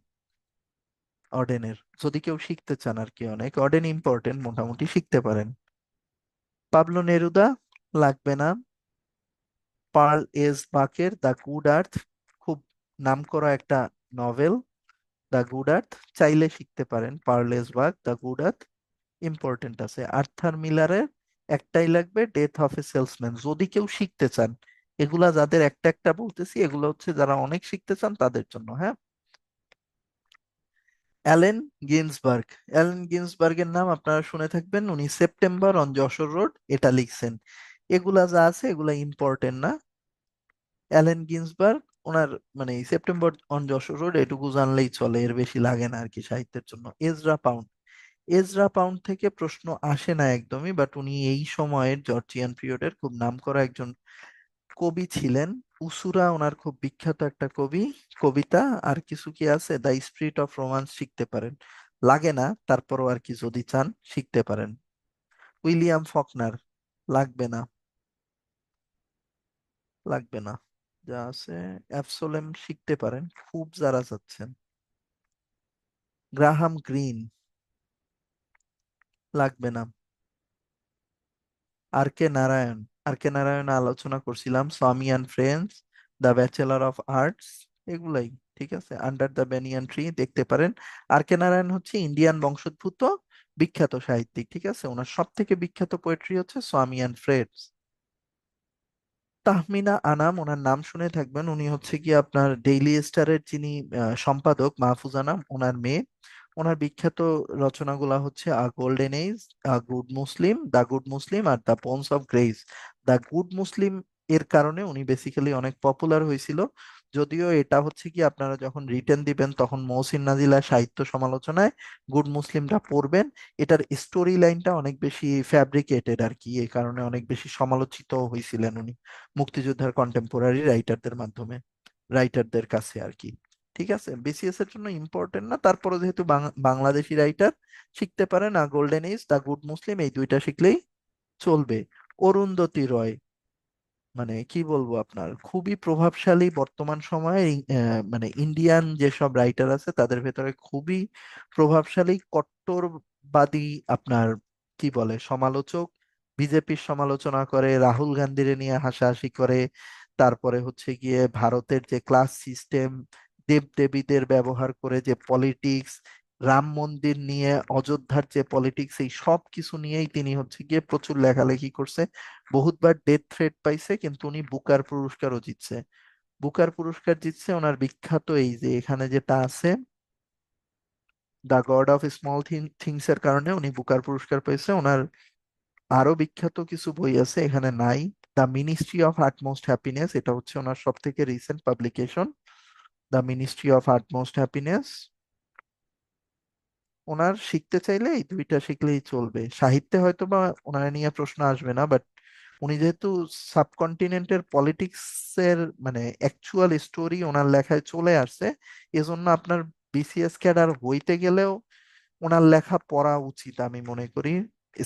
অডেনের, যদি কেউ শিখতে চান আর কি। অনেক অডেন ইম্পর্টেন্ট, মোটামুটি শিখতে পারেন। পাবলো নেরুদা লাগবে না। পার্ল এস বাকের দ্য গুড আর্থ, খুব নামকরা একটা নভেল। দ্য গুড আর্থ চাইলে শিখতে পারেন। পার্ল এস বাক, দ্য গুড আর্থ ইম্পর্টেন্ট আছে। আর্থার মিলারের একটাই লাগবে, ডেথ অফ এ সেলসম্যান, যদি কেউ শিখতে চান। এগুলা যাদের একটা একটা বলতেছি, এগুলো হচ্ছে যারা অনেক শিখতে চান তাদের জন্য, হ্যাঁ। Allen Ginsberg. অ্যালেন গিন্সবার্গের নাম আপনারা শুনে থাকবেন, উনি সেপ্টেম্বর অন যশোর রোড এটা লিখছেন। এগুলা যা আছে এগুলা ইম্পর্টেন্ট না। অ্যালেন গিন্সবার্গ, ওনার মানে এই সেপ্টেম্বর অন যশোর রোড এটুকু জানলেই চলে, এর বেশি লাগে না আর কি সাহিত্যের জন্য। Ezra pound. এজরা পাউন্ড থেকে প্রশ্ন আসে না একদমই, বাট উনি এই সময়ের জর্জিয়ান পিরিয়ডের খুব নামকরা একজন কবি ছিলেন। উসুরা ওনার খুব বিখ্যাত একটা কবি, কবিতা। আর কিছু কি আছে, দ্য স্পিরিট অফ রোমান্স শিখতে পারেন। লাগে না, তারপরও আর কি যদি চান শিখতে পারেন। উইলিয়াম ফকনার লাগবে না। লাগবে না, যা আছে। অ্যাবসোলেম শিখতে পারেন খুব যারা চাচ্ছেন। গ্রাহাম গ্রিন লাগবে না। আর কে নারায়ণ। আর কে নারায়ণ আলোচনা করছিলাম, স্বামী and friends, the bachelor of arts, এগুলাই। ঠিক আছে, আন্ডার দ্য ব্যানিয়ান ট্রি দেখতে পারেন। আর কে নারায়ণ হচ্ছে ইন্ডিয়ান বংশোদ্ভূত বিখ্যাত সাহিত্যিক। ঠিক আছে, ওনার সব থেকে বিখ্যাত পোয়েট্রি হচ্ছে স্বামী অ্যান্ড ফ্রেন্ডস। তাহমিনা আনাম, ওনার নাম শুনে থাকবেন, উনি হচ্ছে কি আপনার ডেইলি স্টারের যিনি সম্পাদক, মাহফুজ আনাম ওনার মেয়ে। ওনার বিখ্যাত রচনাগুলা হচ্ছে a golden age, a good Muslim, the good Muslim, আর the bones of grace. The good Muslim এর কারণে উনি বেসিক্যালি অনেক পপুলার হয়েছিল। যদিও এটা হচ্ছে কি আপনারা যখন রিটেন দিবেন তখন মহসিন নাজিলা সাহিত্য সমালোচনায় গুড মুসলিমটা পড়বেন। এটার স্টোরি লাইনটা অনেক বেশি ফ্যাব্রিকেটেড আর কি, এই কারণে অনেক বেশি সমালোচিত হয়েছিলেন উনি মুক্তিযোদ্ধার কন্টেম্পোরারি রাইটারদের মাধ্যমে, রাইটারদের কাছে আর কি। ঠিক আছে, বিসিএস এর জন্য ইম্পর্টেন্ট না, তারপরে যেহেতু বাংলাদেশি রাইটার, শিখতে পারেন না golden age, the good Muslim, এই দুইটা শিখলেই চলবে। অরুন্ধতী রয়, মানে কি বলবো আপনার, খুবই প্রভাবশালী বর্তমান সময়ে মানে ইন্ডিয়ান যেসব রাইটার আছে তাদের ভেতরে খুবই প্রভাবশালী, কট্টরবাদী আপনার কি বলে সমালোচক। বিজেপির সমালোচনা করে, রাহুল গান্ধীর নিয়ে হাসাহাসি করে। তারপরে হচ্ছে গিয়ে ভারতের যে ক্লাস সিস্টেম, দেব দেবীদের ব্যবহার করে যে পলিটিক্স, রাম মন্দির নিয়ে অযোধ্যার যে পলিটিক্স, এই সব কিছু নিয়েই তিনি হচ্ছে গিয়ে প্রচুর লেখালেখি করছে। বহুতবার ডেথ থ্রেট পাইছে, কিন্তু উনি বুকার পুরস্কারও জিতছে। বুকার পুরস্কার জিতছে ওনার বিখ্যাত এই যে এখানে যেটা আছে, the God of small things এর কারণে উনি বুকার পুরস্কার পেয়েছে। ওনার আরো বিখ্যাত কিছু বই আছে, এখানে নাই। The ministry of utmost happiness, এটা হচ্ছে ওনার সব থেকে recent publication. The ministry of utmost happiness. ওনার শিখতে চাইলে এই দুইটা শিখলেই চলবে। সাহিত্যে হয়তো বা ওনার নিয়ে প্রশ্ন আসবে না, বাট উনি যেহেতু সাবকন্টিনেন্টের পলিটিক্স এর মানে অ্যাকচুয়াল স্টোরি ওনার লেখায় চলে আসছে, এজন্য আপনার বিসিএস ক্যাডার হইতে গেলেও ওনার লেখা পড়া উচিত আমি মনে করি।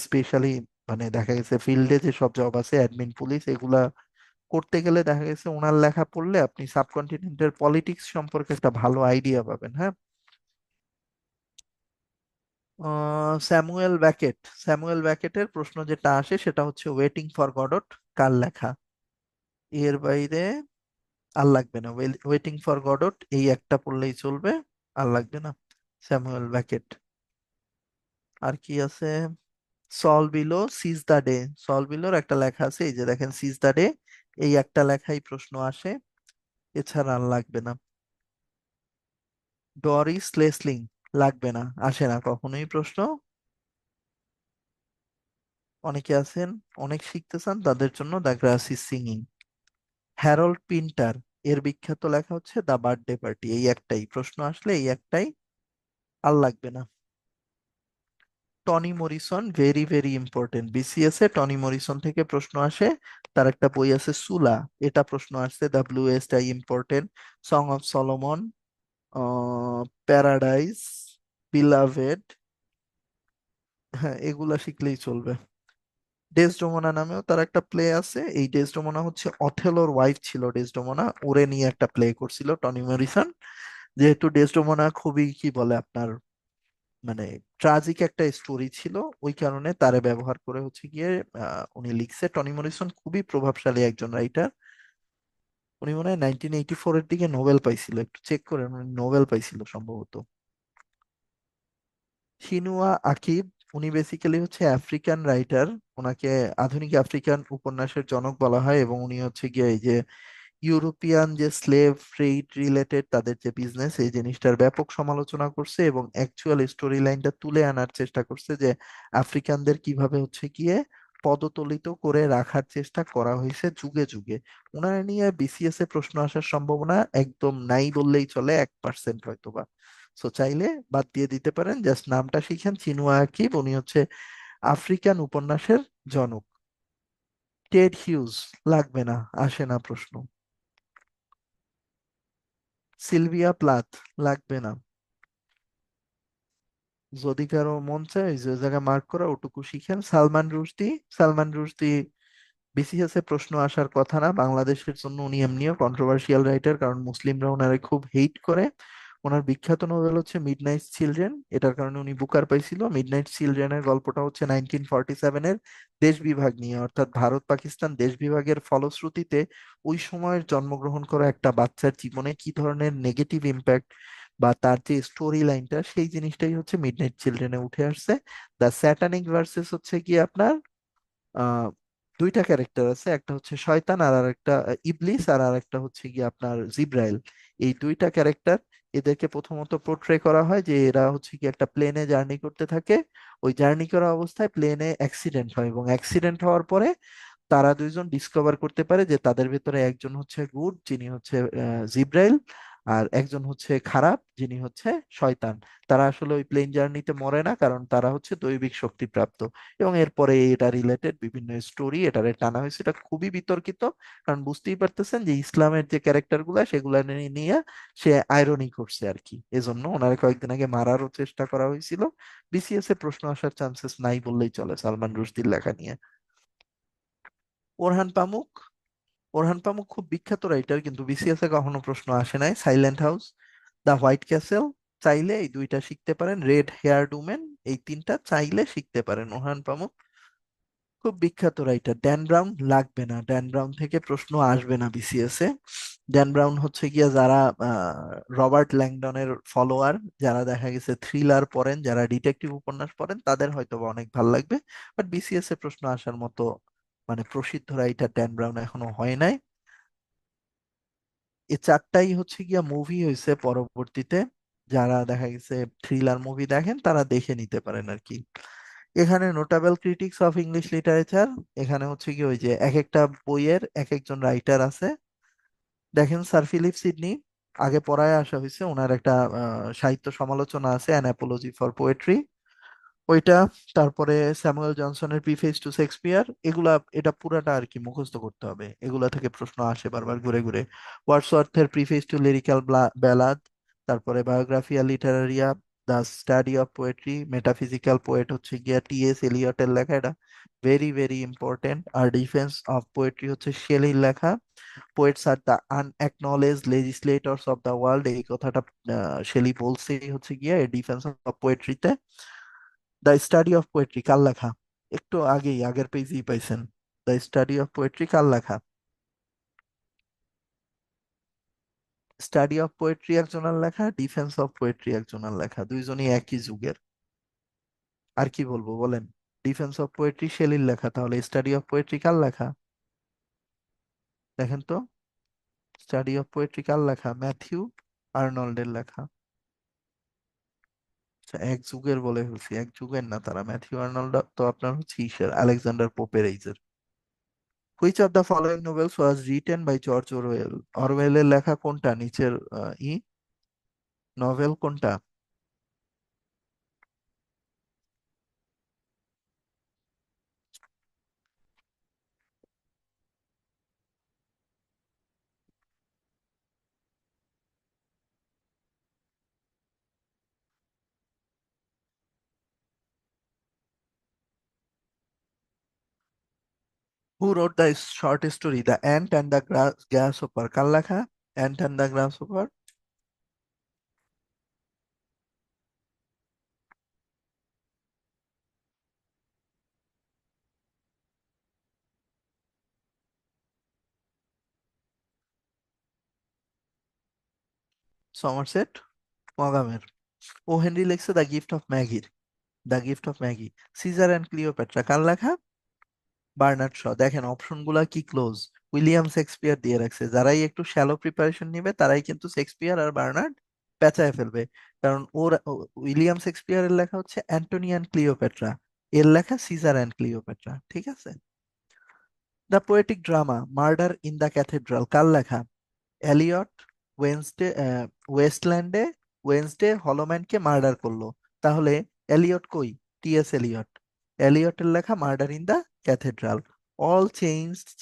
স্পেশালি মানে দেখা গেছে ফিল্ডে যে সব জব আছে, অ্যাডমিন, পুলিশ, এগুলা করতে গেলে দেখা গেছে ওনার লেখা পড়লে আপনি সাবকন্টিনেন্টের পলিটিক্স সম্পর্কে একটা ভালো আইডিয়া পাবেন। হ্যাঁ। স্যামুয়েল ব্যাকেট, স্যামুয়েল ব্যাকেটের প্রশ্ন যেটা আসে সেটা হচ্ছে ওয়েটিং ফর গডট কার লেখা। এর বাইরে আর লাগবে না। ওয়েটিং ফর গডট এই একটা পড়লেই চলবে, আর লাগবে না। Samuel bracket. আর কি আছে? সল বিলো সিজ দ্য ডে। সল বিলোর একটা লেখা আছে, এই যে দেখেন, সিজ দ্য ডে। এই একটা লেখাই প্রশ্ন আসে, এছাড়া আর লাগবে না। ডরিস লেসলিং, লাগবে না, আসে না কখনোই প্রশ্ন। অনেকে আছেন অনেক শিখতে চান, তাদের জন্য the grass is singing. Harold Pinter, এর বিখ্যাত লেখা হচ্ছে দ্য বার্থডে পার্টি। এই একটাই প্রশ্ন আসলে, এই একটাই, আর লাগবে না। Toni Morrison, very very important BCS এ। টনি মরিসন থেকে প্রশ্ন আসে। তার একটা বই আছে সুলা, এটা প্রশ্ন আসছে। দ্য ব্লু স্টাই, important. Song of Solomon, paradise, beloved, হ্যাঁ এগুলা শিখলেই চলবে। ডেসডেমোনা নামেও তার একটা প্লে আছে। এই ডেসডেমোনা হচ্ছে অথেলোর ওয়াইফ ছিল ডেসডেমোনা, ওরে নিয়ে একটা প্লে করছিল টনি মরিসন। যেহেতু ডেসডেমোনা খুবই কি বলে আপনার মানে ট্রাজিক একটা স্টোরি ছিল, ওই কারণে তারে ব্যবহার করে হচ্ছে গিয়ে উনি লিখছে। টনি মরিসন খুবই প্রভাবশালী একজন রাইটার। উনি মনে হয় 1984 এর দিকে নোবেল পাইছিল, একটু চেক করেন, উনি নোবেল পাইছিল সম্ভবত। শিনুয়া আকিব, উনি বেসিক্যালি হচ্ছে আফ্রিকান রাইটার। ওনাকে আধুনিক আফ্রিকান উপন্যাসের জনক বলা হয়, এবং উনি হচ্ছে গিয়ে এই যে ইউরোপিয়ান যে স্লেভ ট্রেড রিলেটেড তাদের যে বিজনেস, এই জিনিসটার ব্যাপক সমালোচনা করছে এবং অ্যাকচুয়াল স্টোরি লাইনটা তুলে আনার চেষ্টা করছে যে আফ্রিকানদের কিভাবে হচ্ছে গিয়ে পদতলিত করে রাখার চেষ্টা করা হয়েছে যুগে যুগে। ওনার নিয়ে বিসিএস এ প্রশ্ন আসার সম্ভাবনা একদম নাই বললেই চলে, 1% হয়তোবা। সো চাইলে বাদ দিয়ে দিতে পারেন, জাস্ট নামটা শিখেন, চিনুয়া আকিব, উনি হচ্ছে আফ্রিকান উপন্যাসের জনক। টেড হিউজ, লাগবে না, আসে না প্রশ্ন। সিলভিয়া প্লাথ, লাগবে না। যদি কারো মন চায় ওই যে জায়গায় মার্ক করা ওটুকু শিখেন। সালমান রুশদি, সালমান রুশদি বিসিএস এ প্রশ্ন আসার কথা না, বাংলাদেশের জন্য উনি এমনিও কন্ট্রোভার্সিয়াল রাইটার, কারণ মুসলিমরা ওনারে খুব হেট করে। ওনার বিখ্যাত নোবেল হচ্ছে মিডনাইট চিলড্রেন, এটার কারণে উনি বুকার পাইছিল। মিডনাইট চিলড্রেনের গল্পটা হচ্ছে 1947-এর দেশ বিভাগ নিয়ে, অর্থাৎ ভারত পাকিস্তান দেশ বিভাগের ফলশ্রুতিতে ওই সময়ের জন্মগ্রহণ করা একটা বাচ্চার জীবনে কি ধরনের নেগেটিভ ইম্প্যাক্ট বা তার যে স্টোরি লাইনটা, সেই জিনিসটাই হচ্ছে মিডনাইট চিলড্রেনে উঠে আসছে। দ্য স্যাটানিক ভার্সেস হচ্ছে কি আপনার আহ দুইটা ক্যারেক্টার আছে, একটা হচ্ছে শয়তান আর আরেকটা ইবলিস, আর আরেকটা হচ্ছে কি আপনার জিব্রাইল। এই দুইটা ক্যারেক্টার, এদেরকে প্রথমত পোর্ট্রে করা হয় যে এরা হচ্ছে কি একটা প্লেনে জার্নি করতে থাকে। ওই জার্নি করা অবস্থায় প্লেনে অ্যাক্সিডেন্ট হয়, এবং অ্যাক্সিডেন্ট হওয়ার পরে তারা দুইজন ডিসকভার করতে পারে যে তাদের ভেতরে একজন হচ্ছে গুড, যিনি হচ্ছে জিব্রাইল, আর একজন হচ্ছে খারাপ, যিনি হচ্ছে শয়তান। তারা আসলে ওই প্লেন জার্নিতে মরে না, কারণ তারা হচ্ছে দৈবিক শক্তি প্রাপ্ত। এবং এরপরে এটা রিলেটেড বিভিন্ন স্টোরি এটারে টানা হয়েছে। এটা খুবই বিতর্কিত, কারণ বুঝতেই পারতেছেন যে ইসলামের যে ক্যারেক্টার গুলা সেগুলা নিয়ে সে আইরনি করছে আর কি, এজন্য ওনারে কয়েকদিন আগে মারারও চেষ্টা করা হয়েছিল। বিসিএস এ প্রশ্ন আসার চান্সেস নাই বললেই চলে সালমান রুশদির লেখা নিয়ে। ওরহান পামুক, ওরহান পামুক খুব বিখ্যাত রাইটার, কিন্তু বিসিএস এ কখনো প্রশ্ন আসে নাই। Silent house, the white castle, চাইলে এই দুইটা শিখতে পারেন। রেড হেয়ার্ড উমেন, এই তিনটা চাইলে শিখতে পারেন। ওরহান পামুক খুব বিখ্যাত রাইটার। ড্যান ব্রাউন, লাগবে না, ড্যান ব্রাউন থেকে প্রশ্ন আসবে না বিসিএস এ। ড্যান ব্রাউন হচ্ছে গিয়া যারা রবার্ট ল্যাংডনের ফলোয়ার, যারা দেখা গেছে থ্রিলার পড়েন, যারা ডিটেকটিভ উপন্যাস পড়েন, তাদের হয়তো বা অনেক ভালো লাগবে। বাট বিসিএস এ প্রশ্ন আসার মতো মানে প্রসিদ্ধ রাইটার ড্যান ব্রাউন এখনো হয় নাই। এই চারটাই হচ্ছে গিয়া মুভি হয়েছে পরবর্তীতে। যারা দেখা গেছে থ্রিলার মুভি দেখেন তারা দেখে নিতে পারেন আর কি। এখানে notable critics of English literature, এখানে হচ্ছে কি ওই যে এক একটা বইয়ের এক একজন রাইটার আছে। দেখেন স্যার ফিলিপ সিডনি, আগে পড়ায় আসা হয়েছে, ওনার একটা সাহিত্য সমালোচনা আছে অ্যান অ্যাপোলজি ফর পোয়েট্রি, ওইটা। তারপরে স্যামুয়েল জনসনের প্রিফেস টু শেক্সপিয়ার, এগুলা, এটা পুরাটা আর কি মুখস্থ করতে হবে, এগুলা থেকে প্রশ্ন আসে বারবার ঘুরে ঘুরে। ওয়ার্ডসওয়ার্থের প্রিফেস টু লিরিক্যাল ব্যালাদ, তারপরে biographia literaria, the study of poetry, metaphysical poet হচ্ছে গিয়া টি.এস. এলিয়টের লেখা, এটা ভেরি ভেরি ইম্পর্টেন্ট। আর ডিফেন্স অফ পোয়েট্রি হচ্ছে শেলির লেখা, poets are the unacknowledged legislators of the world, এই কথাটা শেলি বলছেই হচ্ছে গিয়া ডিফেন্স অফ পোয়েট্রিতে। দ্য স্টাডি অফ পোয়েট্রি কার লেখা? একটু আগেই আগের পেজেই পাইছেন। দ্য স্টাডি অফ পোয়েট্রি কার লেখা? স্টাডি অফ পোয়েট্রি একজনের লেখা, ডিফেন্স অফ পোয়েট্রি একজনের লেখা, দুইজনই একই যুগের। আর কি বলবো বলেন? ডিফেন্স অফ পোয়েট্রি শেলির লেখা, তাহলে স্টাডি অফ পোয়েট্রি কার লেখা? দেখেন তো, স্টাডি অফ পোয়েট্রি কার লেখা? ম্যাথিউ আর্নল্ডের লেখা। আচ্ছা, এক যুগের বলে ফেলছি, এক যুগের না তারা, ম্যাথিউ আর্নল্ড তো আপনার হচ্ছে ইসের আলেকজান্ডার পোপের এইজের। Which of the following novels was written by George Orwell? অরওয়েলের লেখা কোনটা নিচের ই নভেল কোনটা? Who wrote the short story the ant and the grasshopper? কার লেখা ant and the grasshopper? Somerset মগামের। ও হেনরি লেখছে দ্য গিফট অফ ম্যাগির, the gift of magi. Caesar and Cleopatra কার লেখা? Bernard Shaw. দেখেন অপশন গুলা কি ক্লোজ, উইলিয়াম শেক্সপিয়ার দিয়ে রাখছে, যারাই একটু শ্যালো প্রিপারেশন নিবে তারাই কিন্তু শেক্সপিয়ার আর বার্নার্ড পেঁচায় ফেলবে। কারণ উইলিয়াম শেক্সপিয়ারের লেখা হচ্ছে অ্যান্টনি অ্যান্ড ক্লিওপেট্রা, এর লেখা সিজার অ্যান্ড ক্লিওপেট্রা, ঠিক আছে। The poetic drama murder in the cathedral কার লেখা? এলিয়ট। ওয়েন্সডে ওয়েস্টল্যান্ডে ওয়েন্সডে হলোম্যানকে মার্ডার করলো, তাহলে এলিয়ট কই? টি.এস. এলিয়ট। এলিয়টের লেখা murder in the cathedral. All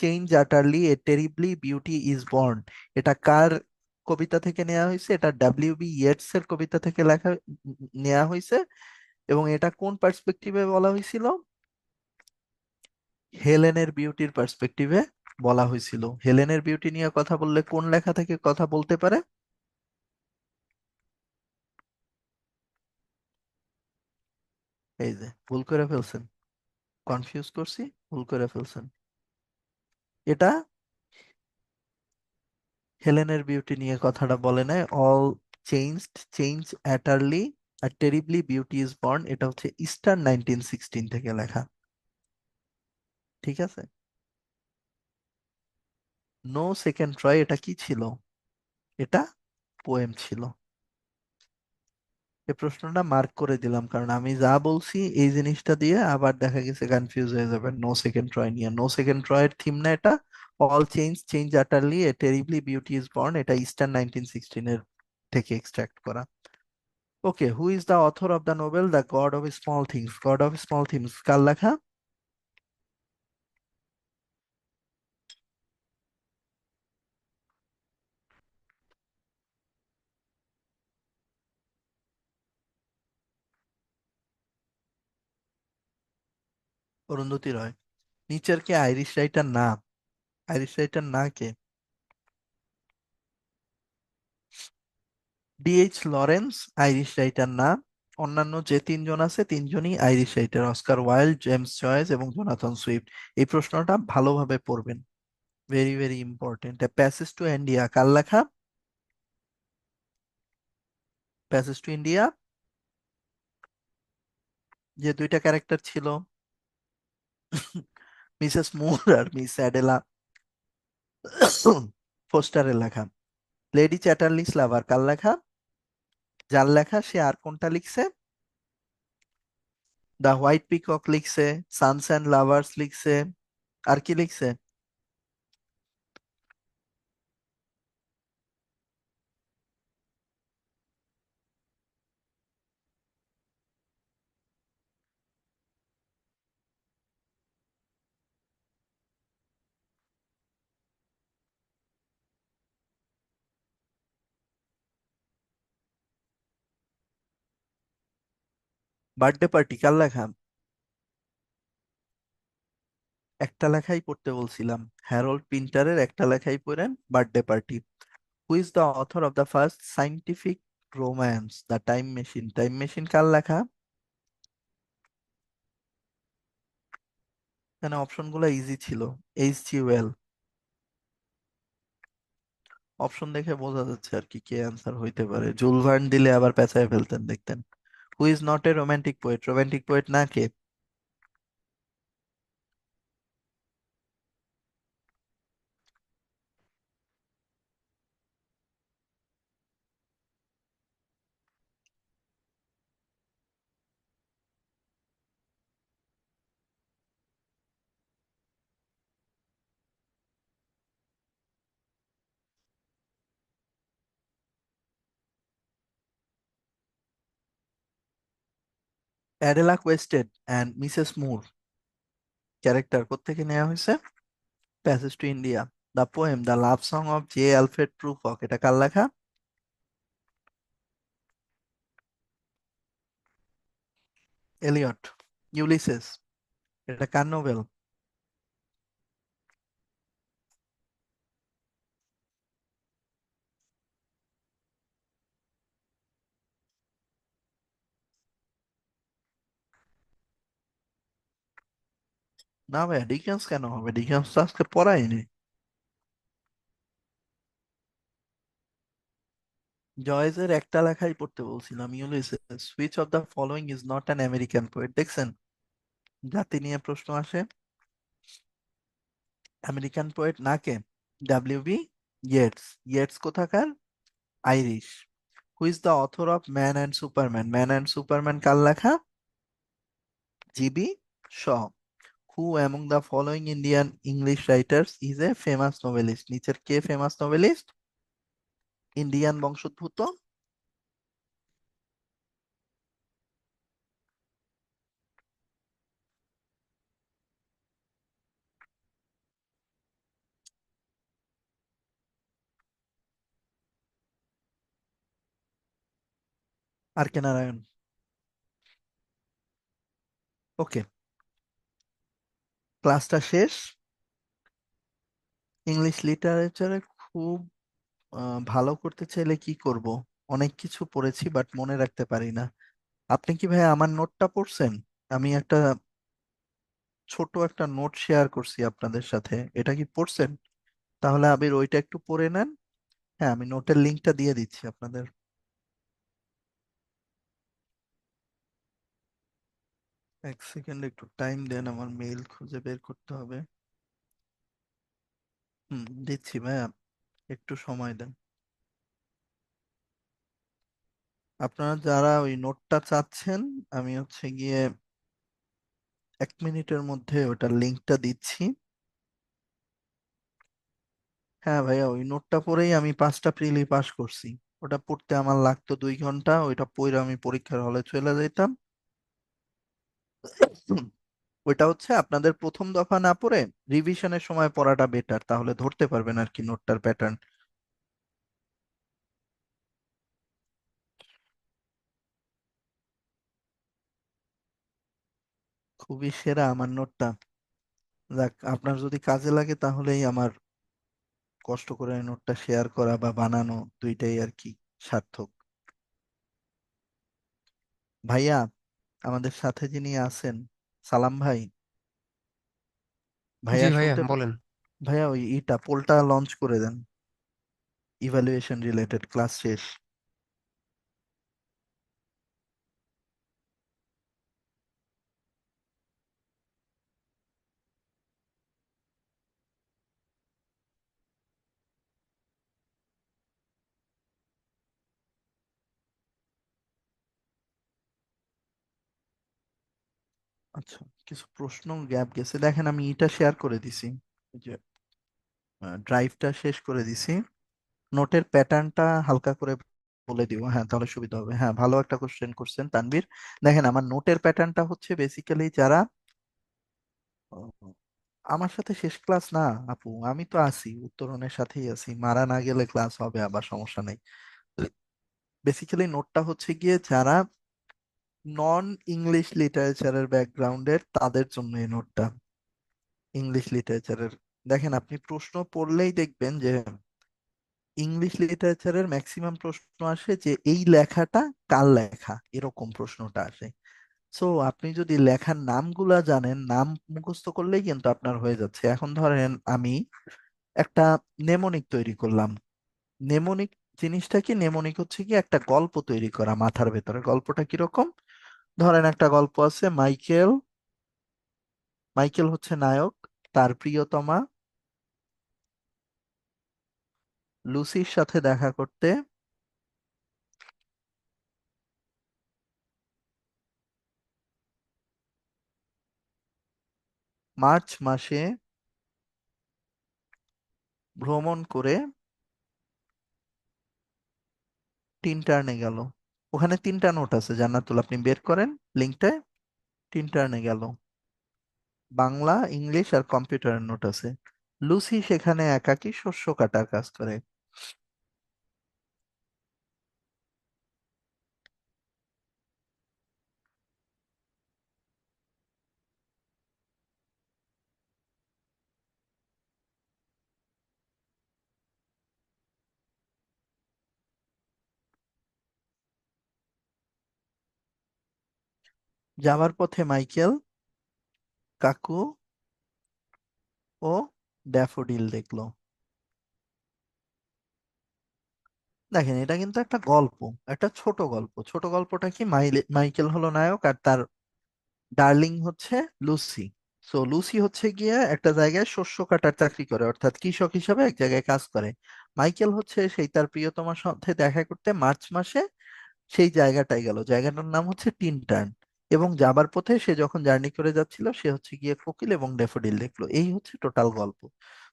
change utterly a terribly beauty is born, এটা কার কবিতা থেকে নেওয়া হয়েছে? এটা ডাব্লিউ.বি. ইয়েটস এর কবিতা থেকে লেখা নেওয়া হয়েছে। এবং এটা কোন পার্সপেক্টিভে বলা হয়েছিল? হেলেনের বিউটির পার্সপেক্টিভে বলা হয়েছিল। হেলেনের বিউটি নিয়ে কথা বললে কোন লেখা থেকে কথা বলতে পারে? এই যে ভুল করে ফেলছেন, কনফিউজ করছি, ভুল করে ফেলছেন। এটা হেলেনের বিউটি নিয়ে কথাটা বলে নাই। অল চেঞ্জ অ্যাটারলি আর টেরিবলি বিউটি ইজ বর্ন, এটা হচ্ছে ইস্টার 1916 থেকে লেখা, ঠিক আছে। নো সেকেন্ড ট্রাই, এটা কি ছিল? এটা পোয়েম ছিল। এই প্রশ্নটা মার্ক করে দিলাম, কারণ আমি যা বলছি এই জিনিসটা দিয়ে আবার দেখা গেছে কনফিউজ হয়ে যাবে নো সেকেন্ড ট্রয় নিয়ে। নো সেকেন্ড ট্রয়ের থিম না এটা। All change utterly a terribly beauty is born, এটা ইস্টার 1916 এর থেকে এক্সট্রাক্ট করা। Okay, who is the author of the novel the God of small things? God of small things কার লেখা? অরুন্ধতী রয়। নিচের কে আইরিশ রাইটার না? আইরিশ রাইটার না কে? ডি.এইচ. লরেন্স আইরিশ রাইটার না। অন্যান্য যে তিনজন আছে তিনজনই Irish writer, Oscar Wilde, James Joyce এবং জোনাথন সুইফট। এই প্রশ্নটা ভালোভাবে পড়বেন, very very important. Passage to India কার লেখা? প্যাসেজ টু ইন্ডিয়া, যে দুইটা ক্যারেক্টার ছিল, মিসেস মুর আর মিস অ্যাডেলা ফোস্টারের লেখা। লেডি চ্যাটার্লি স্লাভার কার লেখা? যার লেখা সে আর কোনটা লিখছে? দ্য হোয়াইট পিকক লিখছে, সানস অ্যান্ড লাভার্স লিখছে, আর কি লিখছে? বার্থডে পার্টি কার লেখা? একটা লেখাই পড়তে বলছিলাম, হ্যারোল্ড পিন্টারের একটা লেখাই পড়েন, birthday party. Who is the author of the first scientific romance, the time machine? Time machine কার লেখা? এখানে অপশনগুলো ইজি ছিল। H G well. অপশন দেখে বোঝা যাচ্ছে আর কি কে অ্যান্সার হইতে পারে। জুল ভার্ন দিলে আবার পেঁচায় ফেলতেন দেখতেন। Who is not a romantic poet? Romantic poet না কে? Adela Quested and Mrs Moore character কোত্থেকে নেওয়া হয়েছে? Passage to India. The poem the love song of J Alfred Prufrock, এটা কার লেখা? এলিয়ট। ইউলিসেস, এটা কার নোবেল? না ভাই, ডিকেন্স কেন হবে? ডিকেন্স তো আজকে পড়াইনি। জয়েসের একটা লেখাই পড়তে বলছিলাম, Ulysses. Which of the following is not an American poet? দেখছেন, জাতি নিয়ে প্রশ্ন আসে। আমেরিকান পোয়েট না কে? W B Yeats. ইয়েটস কোথাকার? Irish. Who is the author of man and superman? Man and superman কার লেখা? G B Shaw. Who among the following Indian English writers is a famous Nobelist? নিচের কে famous noblest, Indian বংশোদ্ভূত? আর কে নারায়ণ। ওকে, ক্লাসটা শেষ। English লিটারেচারে খুব ভালো করতে চাইলে কি করব? অনেক কিছু পড়েছি বাট মনে রাখতে পারি না। আপনি কি ভাই আমার নোটটা পড়ছেন? আমি একটা ছোট একটা নোট শেয়ার করছি আপনাদের সাথে, এটা কি পড়ছেন? তাহলে আবির ওইটা একটু পড়ে নেন। হ্যাঁ, আমি নোটের লিঙ্কটা দিয়ে দিচ্ছি আপনাদের। এক সেকেন্ড একটু টাইম দেন, আমার মেইল খুঁজে বের করতে হবে। দিচ্ছি ভাইয়া, একটু সময় দেন। আপনারা যারা ওই নোটটা চাচ্ছেন, আমি হচ্ছে গিয়ে 1 মিনিটের মধ্যে ওটার লিঙ্কটা দিচ্ছি। হ্যাঁ ভাইয়া, ওই নোটটা পড়েই আমি 5টা প্রিলি পাস করছি। ওটা পড়তে আমার লাগতো 2 ঘন্টা, ওইটা পড়ে আমি পরীক্ষার হলে চলে যেতাম। হুম, ওইটা হচ্ছে আপনাদের প্রথম দফা না পড়ে রিভিশনের সময় পড়াটা বেটার, তাহলে ধরতে পারবেন আর কি নোটটার প্যাটার্ন। খুবই সেরা আমার নোটটা। যাক, আপনার যদি কাজে লাগে তাহলেই আমার কষ্ট করে নোটটা শেয়ার করা বা বানানো দুইটাই আর কি সার্থক। ভাইয়া, আমাদের সাথে যিনি আছেন, সালাম ভাই, জি ভাইয়া ভাইয়া শুনতে বলেন। ভাইয়া ওই পোলটা লঞ্চ করে দেন, ইভালুয়েশন রিলেটেড, ক্লাস শেষ। আচ্ছা, কিছু প্রশ্ন গ্যাপ গেছে, দেখেন আমি এটা শেয়ার করে দিছি, এই যে ড্রাইভটা শেষ করে দিছি। নোটের প্যাটার্নটা হালকা করে বলে দিব, হ্যাঁ তাহলে সুবিধা হবে। হ্যাঁ, ভালো একটা কোশ্চেন করছেন তানভীর। দেখেন আমার নোটের প্যাটার্নটা হচ্ছে বেসিক্যালি যারা আহ, আমার সাথে শেষ ক্লাস না আপু, আমি তো আছি, উত্তরণের সাথেই আছি, মারা না গেলে ক্লাস হবে আবার, সমস্যা নেই। বেসিক্যালি নোটটা হচ্ছে গিয়ে যারা নন ইংলিশ লিটারেচারের ব্যাকগ্রাউন্ডের তাদের জন্য এই নোটটা, ইংলিশ লিটারেচারের। দেখেন আপনি প্রশ্ন পড়লেই দেখবেন যে ইংলিশ লিটারেচারের ম্যাক্সিমাম প্রশ্ন আসে যে এই লেখাটা কার লেখা, এরকম প্রশ্নটা আসে। সো আপনি যদি লেখার নামগুলা জানেন, নাম মুখস্থ করলেই কিন্তু আপনার হয়ে যাচ্ছে। এখন ধরেন আমি একটা নেমোনিক তৈরি করলাম। নেমোনিক জিনিসটা কি? নেমোনিক হচ্ছে কি একটা গল্প তৈরি করা মাথার ভেতরে। গল্পটা কিরকম? ধরেন একটা গল্প আছে, মাইকেল, মাইকেল হচ্ছে নায়ক, তার প্রিয়তমা লুসির সাথে দেখা করতে মার্চ মাসে ভ্রমণ করে টিনটার্নে গেল। ওখানে তিনটা নোট আছে জান্নাতুল, আপনি বের করেন লিঙ্কটায়। টিনটার্নে গেল, বাংলা, ইংলিশ আর কম্পিউটারের নোট আছে। লুসি সেখানে একাকী শস্য কাটার কাজ করে। যাওয়ার পথে মাইকেল কাকু ও ড্যাফোডিল দেখলো। দেখেন এটা কিন্তু একটা গল্প, একটা ছোট গল্প। ছোট গল্পটা কি, মাইকেল হলো নায়ক আর তার ডার্লিং হচ্ছে লুসি। সো লুসি হচ্ছে গিয়ে একটা জায়গায় শস্য কাটার চাকরি করে, অর্থাৎ কৃষক হিসাবে এক জায়গায় কাজ করে। মাইকেল হচ্ছে সেই তার প্রিয়তমার সাথে দেখা করতে মার্চ মাসে সেই জায়গাটায় গেল, জায়গাটার নাম হচ্ছে টিনটার্ন। এবং যাবার পথে সে যখন জার্নি করে যাচ্ছিল সে হচ্ছে গিয়ে কোকিল এবং ড্যাফোডিল দেখলো। এই হচ্ছে টোটাল গল্প।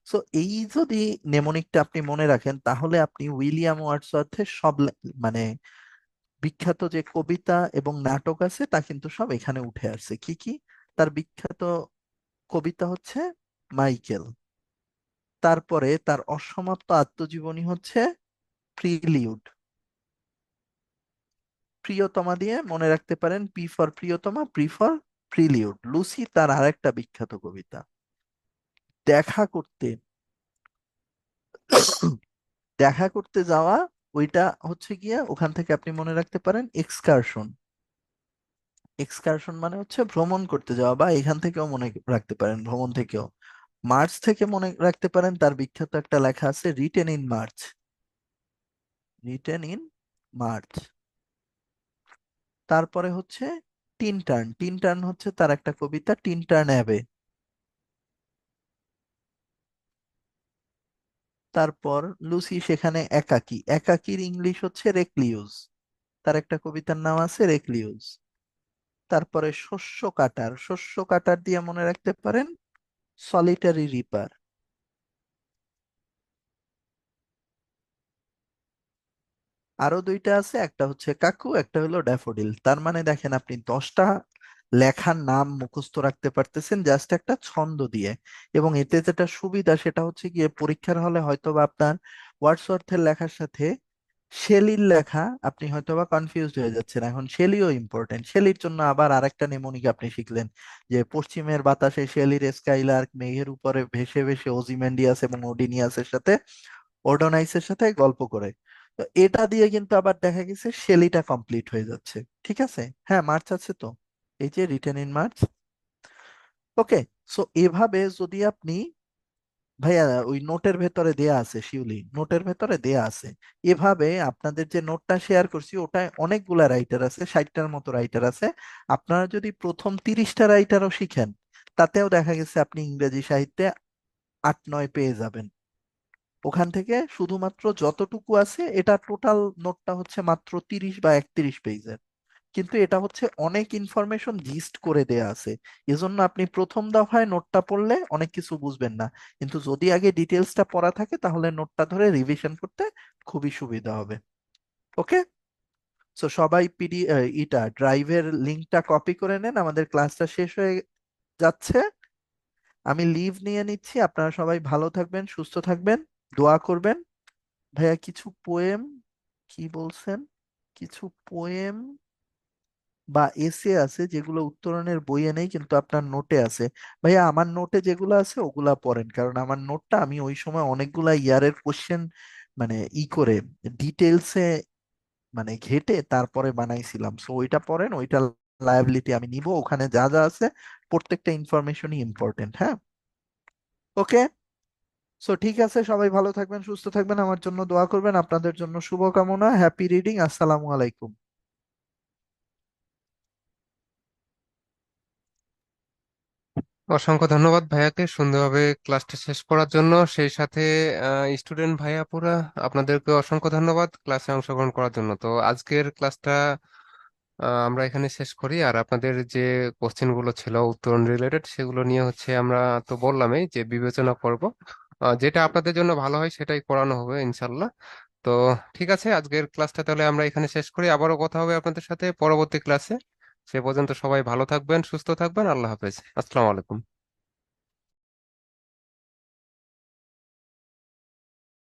সো এই যদি নেমোনিকটা আপনি মনে রাখেন, তাহলে আপনি উইলিয়াম ওয়ার্ডসওয়ার্থের সব মানে বিখ্যাত যে কবিতা এবং নাটক আছে তা কিন্তু সব এখানে উঠে আসছে। কি কি? তার বিখ্যাত কবিতা হচ্ছে মাইকেল, তারপরে তার অসমাপ্ত আত্মজীবনী হচ্ছে প্রিলিউড। প্রিয়তমা দিয়ে মনে রাখতে পারেন, পি ফর প্রিয়তমা, প্রি ফর প্রিলিউড। লুসি তার আরেকটা বিখ্যাত কবিতা। দেখা করতে, দেখা করতে যাওয়া, ওইটা হচ্ছে গিয়ে ওখান থেকে আপনি মনে রাখতে পারেন এক্সকারশন। এক্সকারশন মানে হচ্ছে ভ্রমণ করতে যাওয়া, বা এখান থেকেও মনে রাখতে পারেন ভ্রমণ থেকেও। মার্চ থেকে মনে রাখতে পারেন তার বিখ্যাত একটা লেখা আছে written in March, written in March. তারপরে হচ্ছে টিন টার্ন, টিন টার্ন হচ্ছে তার একটা কবিতা টিন টার্ন অ্যাবে। তারপর লুসি সেখানে একাকী, একাকীর ইংলিশ হচ্ছে রেকলিউজ, তার একটা কবিতার নাম আছে রেকলিউজ। তারপরে শস্য কাটার, শস্য কাটার দিয়ে মনে রাখতে পারেন সলিটারি রিপার। আরো দুইটা আছে, একটা হচ্ছে কাকু, একটা হলো ড্যাফোডিল। তার মানে দেখেন আপনি 10টা লেখার নাম মুখস্থ রাখতে পারতেছেন জাস্ট একটা ছন্দ দিয়ে। এবং এতে যেটা সুবিধা সেটা হচ্ছে গিয়ে পরীক্ষার হলে হয়তোবা আপনার ওয়ার্ডসওয়ার্থের লেখার সাথে শেলির লেখা আপনি হয়তোবা কনফিউজড হয়ে যাচ্ছেন। এখন শেলিও ইম্পর্টেন্ট, শেলির জন্য আবার আরেকটা নেমোনিক আপনি শিখলেন, যে পশ্চিমের বাতাসে শেলির স্কাইলার্ক মেঘের উপরে ভেসে ভেসে ওজিমেন্ডিয়াস এবং ওডিনিয়াসের সাথে, ওডোনাইসের সাথে গল্প করে। তো এটা দিয়ে কিন্তু আবার দেখা গেছে শেলিটা কমপ্লিট হয়ে যাচ্ছে। ঠিক আছে, হ্যাঁ মার্চ আছে তো, এই যে written in March. Okay. So এভাবে যদি আপনি, ভাইয়া ওই নোটের ভেতরে দেয়া আছে, শিউলি নোটের ভেতরে দেয়া আছে, এভাবে আপনাদের যে নোটটা শেয়ার করছি ওটায় অনেকগুলা রাইটার আছে, 60টার মতো রাইটার আছে। আপনারা যদি প্রথম 30টা রাইটারও শিখেন, তাতেও দেখা গেছে আপনি ইংরেজি সাহিত্যে 8-9 পেয়ে যাবেন। ওখান থেকে শুধুমাত্র যতটুকু আছে, এটা টোটাল নোটটা হচ্ছে মাত্র 30 বা 31 পেজের। কিন্তু এটা হচ্ছে অনেক ইনফরমেশন জিস্ট করে দেয়া আছে। এজন্য আপনি প্রথম দফায় নোটটা পড়লে অনেক কিছু বুঝবেন না, কিন্তু যদি আগে ডিটেলসটা পড়া থাকে তাহলে নোটটা ধরে রিভিশন করতে খুবই সুবিধা হবে। ওকে, সো সবাই ইটা ড্রাইভের লিংকটা কপি করে নেন, আমাদের ক্লাসটা শেষ হয়ে যাচ্ছে। আমি লিভ নিয়ে নিচ্ছি, আপনারা সবাই ভালো থাকবেন, সুস্থ থাকবেন, দোয়া করবেন। ভাইয়া কিছু পোয়েম, কি বলছেন, কিছু পোয়েম বা এসে আছে যেগুলো উত্তরণের বইয়ে নেই কিন্তু আপনার নোটে আছে। ভাইয়া আমার নোটে যেগুলো আছে ওগুলা পড়েন, কারণ আমার নোটটা আমি ওই সময় অনেকগুলা ইয়ারের কোশ্চেন মানে করে ডিটেলসে মানে ঘেটে তারপরে বানাইছিলাম। সো ওইটা পড়েন, ওইটা লায়াবিলিটি আমি নিব, ওখানে যা যা আছে প্রত্যেকটা ইনফরমেশনই ইম্পর্টেন্ট। হ্যাঁ, ওকে। সো ঠিক আছে, সবাই ভালো থাকবেন, সুস্থ থাকবেন, আমার জন্য দোয়া করবেন, আপনাদের জন্য শুভকামনা। Happy reading. আসসালামু আলাইকুম। অসংখ্য ধন্যবাদ ভাইয়াকে সুন্দরভাবে ক্লাসটা শেষ করার জন্য। সেই সাথে স্টুডেন্ট ভাইয়াপুরা, আপনাদেরকে অসংখ্য ধন্যবাদ ক্লাসে অংশগ্রহণ করার জন্য। তো আজকের ক্লাসটা আমরা এখানে শেষ করি। আর আপনাদের যে কোশ্চেন গুলো ছিল উত্তরণ রিলেটেড, সেগুলো নিয়ে হচ্ছে আমরা তো বললামই যে বিবেচনা করব। যেটা আপনাদের জন্য ভালো হয় সেটাই করানো হবে ইনশাল্লাহ। তো ঠিক আছে, আজকের ক্লাসটা তাহলে আমরা এখানে শেষ করি। আবারও কথা হবে আপনাদের সাথে পরবর্তী ক্লাসে। সে পর্যন্ত সবাই ভালো থাকবেন, সুস্থ থাকবেন। আল্লাহ হাফেজ, আসসালামু আলাইকুম।